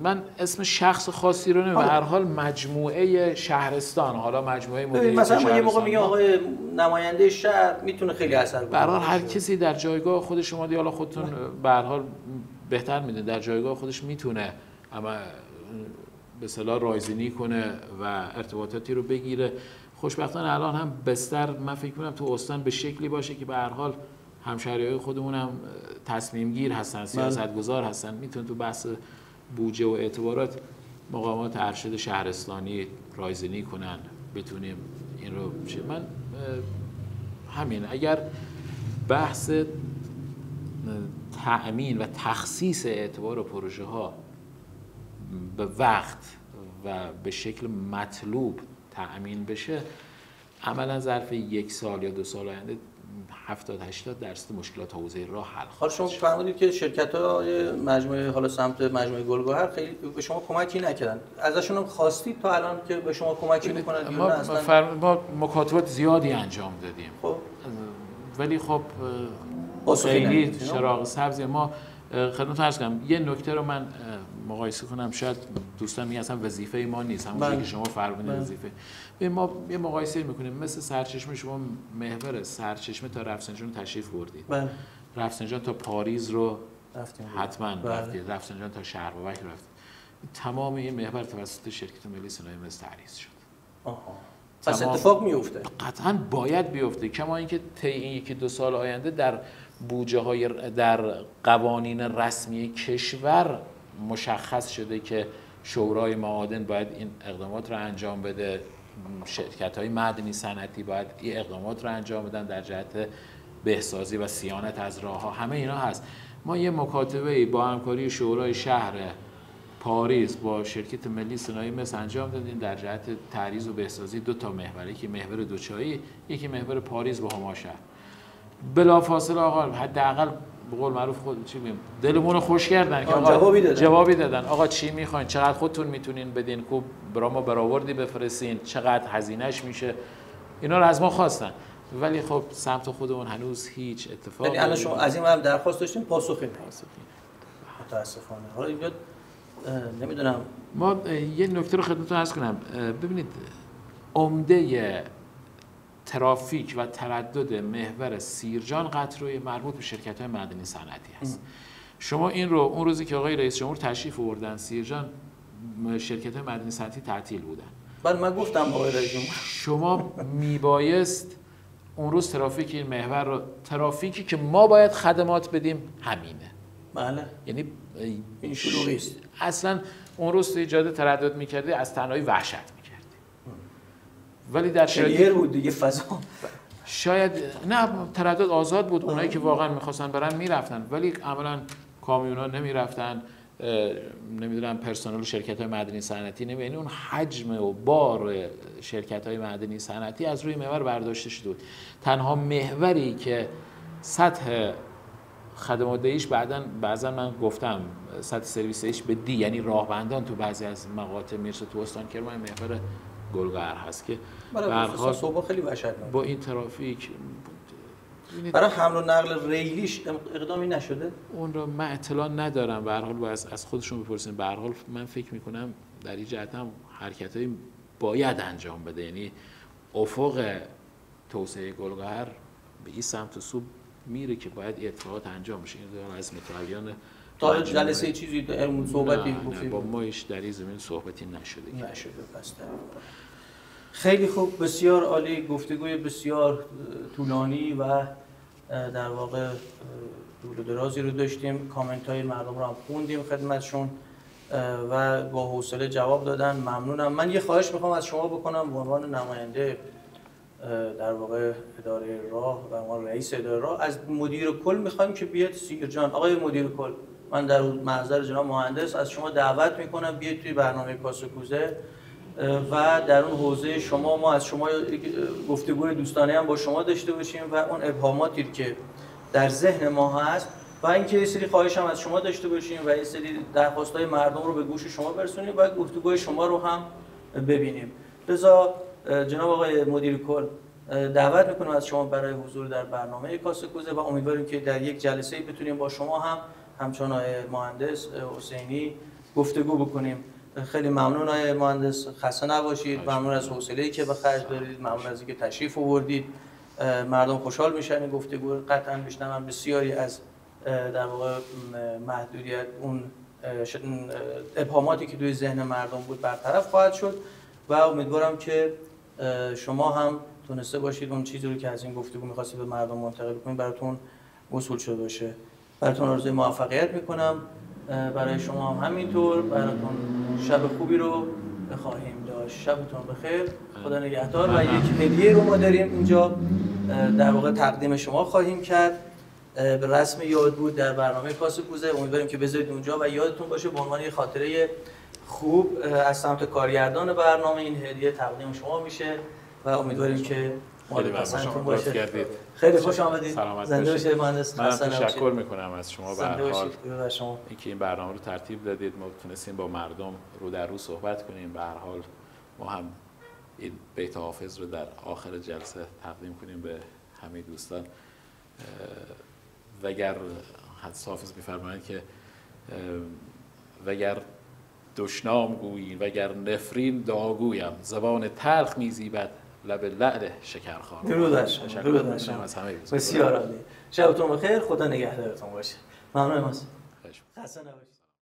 من اسم شخص خاصی رو نمیدونم، به هر حال مجموعه شهرستان، حالا مجموعه مدیریت مثلا ما یه موقع میگه آقای نماینده شهر میتونه خیلی اثر به هر حال هر کسی در جایگاه خودش، شما حالا خودتون به هر حال بهتر میدونید، در جایگاه خودش میتونه اما به اصطلاح رایزنی کنه و ارتباطاتی رو بگیره. خوشبختانه الان هم بستر من فکر می‌کنم تو استان به شکلی باشه که به هر حال همشهریای خودمون هم تصمیم گیر هستن، سیاستگزار هستن، میتونه تو بحث بودجه و اعتبارات مقامات ارشد شهرستانی رایزنی کنن، بتونیم این رو من همین اگر بحث تأمین و تخصیص اعتبار پروژه ها به وقت و به شکل مطلوب تأمین بشه، عملا ظرف یک سال یا 2 سال آینده 70-80% مشکلات حوزه راه حل خواهد. شما فرمودید که شرکت‌های مجموعه حالا سمت مجموعه گلگهر خیلی به شما کمکی نکردن، ازشون هم خواستید تا الان که به شما کمکی میکنن؟ ما مکاتبات زیادی انجام دادیم، خب ولی خب خیلی چراغ سبزی. ما خدمتتون عرض کنم یه نکته رو من مقایسه کنم، شاید دوستان میگن اصلا وظیفه ما نیست، همونجوری که شما فرمودید وظیفه. ما یه مقایسه میکنیم، مثل سرچشمه، شما محور سرچشمه تا رفسنجان تشریف بردید، رفسنجان تا پاریز رو حتما رفتید، رفسنجان تا شهرباورک رفتید، تمام این محور توسط شرکت ملی صنایع مس تعریض شد. پس اتفاق میفته، قطعا باید بیفته، کما اینکه طی این 1-2 سال آینده در بودجه های در قوانین رسمی کشور مشخص شده که شورای معادن باید این اقدامات رو انجام بده، شرکت های معدنی صنعتی باید این اقدامات رو انجام بدن در جهت بهسازی و صیانت از راه ها، همه اینا هست. ما یه مکاتبه با همکاری شورای شهر پاریز با شرکت ملی صنایع مس انجام دادیم در جهت تعریض و بهسازی 2 تا محور، یکی محور دوچایی، یکی محور پاریز با هماشهر. بلافاصله آقا حداقل به قول معروف خود چی میگم دلمون رو خوش کردن که آقا جوابی دادن آقا چی میخواین، چقدر خودتون میتونین بدین، خوب برای ما برآوردی بفرستین، چقدر هزینهش میشه، اینا رو از ما خواستن، ولی خب سمت خودمون هنوز هیچ اتفاقی. یعنی الان شما از این هم درخواست داشتین پاسخی متاسفانه. حالا اینجا نمیدونم، ما یه نکته رو خدمتتون عرض کنم، ببینید عمده ترافیک و تردد محور سیرجان قطروی مربوط به شرکت‌های معدنی صنعتی هست. شما این رو اون روزی که آقای رئیس جمهور تشریف آوردن سیرجان، شرکت‌های معدنی صنعتی تعطیل بودن. بله من گفتم آقای رئیس جمهور شما میبایست اون روز ترافیک این محور رو، ترافیکی که ما باید خدمات بدیم همینه. بله. یعنی این شلوغی است. اصلا اون روز توی جاده تردد می‌کردی از تنهایی وحشت می‌کردی. ولی در شرایط بود دیگه فضا. شاید نه تردد آزاد بود، اونایی که واقعا می‌خواستن برن میرفتن، ولی عملاً کامیونا نمیرفتن، نمیدونم پرسنل شرکت‌های معدنی صنعتی یعنی اون حجم و بار شرکت‌های معدنی صنعتی از روی محور برداشته شده بود. تنها محوری که سطح خدمات دهیش بعضا من گفتم سطح سرویس ایش به دی، یعنی راهبندان تو بعضی از مقاطع میرسه تو استان کرمان، محور گلگهر هست که برای صبح خیلی وحشتناک با این ترافیک. برای حمل و نقل ریلیش اقدامی نشده؟ اون رو من اطلاع ندارم، به هر حال باید از خودشون بپرسین. به هر حال من فکر میکنم در این جهت هم حرکتای باید انجام بده، یعنی افق توسعه گلگهر به این سمت و سو میره که باید اتفاقات انجام بشه. این از متولیان تا جلسه چیزی صحبتی نه با ما ایش در این زمین صحبتی نشده. خیلی خوب، بسیار عالی، گفتگوی بسیار طولانی و در واقع دور و درازی رو داشتیم، کامنت های مردم رو هم خوندیم خدمتشون و با حوصله جواب دادن. ممنونم. من یه خواهش میخوام از شما بکنم به عنوان نماینده در واقع اداره راه و عنوان رئیس اداره راه، از مدیر کل میخوایم که بیاد سیرجان. آقای مدیر کل، من در محضر جناب مهندس از شما دعوت میکنم بیاید توی برنامه کاسه کوزه و در اون حوزه شما ما از شما گفتگوی دوستانه هم با شما داشته باشیم و اون ابهاماتی که در ذهن ما هست و اینکه یه سری خواهش هم از شما داشته باشیم و یه سری درخواستای مردم رو به گوش شما برسونیم و گفتگوی شما رو هم ببینیم. لذا جناب آقای مدیر کل، دعوت میکنم از شما برای حضور در برنامه کاسه کوزه و امیدواریم که در یک جلسه بتونیم با شما هم همچون آقای مهندس حسینی گفتگو بکنیم. خیلی ممنون آقای مهندس، خسته نباشید. ممنون از حوصله‌ای که به خرج دارید، ممنون از اینکه تشریف آوردید. مردم خوشحال میشن این گفتگو قطعا بشنون. بسیاری از در واقع محدودیت اون ابهاماتی که توی ذهن مردم بود برطرف خواهد شد و امیدوارم که شما هم تونسته باشید اون چیزی رو که از این گفتگو می‌خواستید به مردم منتقل کنید براتون وصول شده باشه. براتون آرزوی موفقیت میکنم. برای شما هم همینطور. براتون شب خوبی رو بخواهیم داشت. شبتون بخیر. خدا نگهدار. و یک هدیه رو ما داریم اینجا در واقع تقدیم شما خواهیم کرد به رسم یاد بود در برنامه کاسه کوزه. امیدواریم که بذارید اونجا و یادتون باشه به عنوان یه خاطره خوب از سمت کارگردان برنامه این هدیه تقدیم شما میشه و امیدواریم که مورد پسندتون باشه. خیلی خوش آمدید. زنده باشید مهندس. من تشکر میکنم از شما به هر حال اینکه این برنامه رو ترتیب دادید. ما تونستیم با مردم رو در رو صحبت کنیم. به هر حال ما هم این بیت حافظ رو در آخر جلسه تقدیم کنیم به همه دوستان. وگر حافظ می‌فرمایند که وگر دشنام گویی وگر نفرین داگویم، زبان تلخ میزیبد لب لعل شکرخوان. درودش. از همه بسیار عالی. شبتون بخیر. خدا نگهدارتون باشه. ممنونم. خسته نباشید.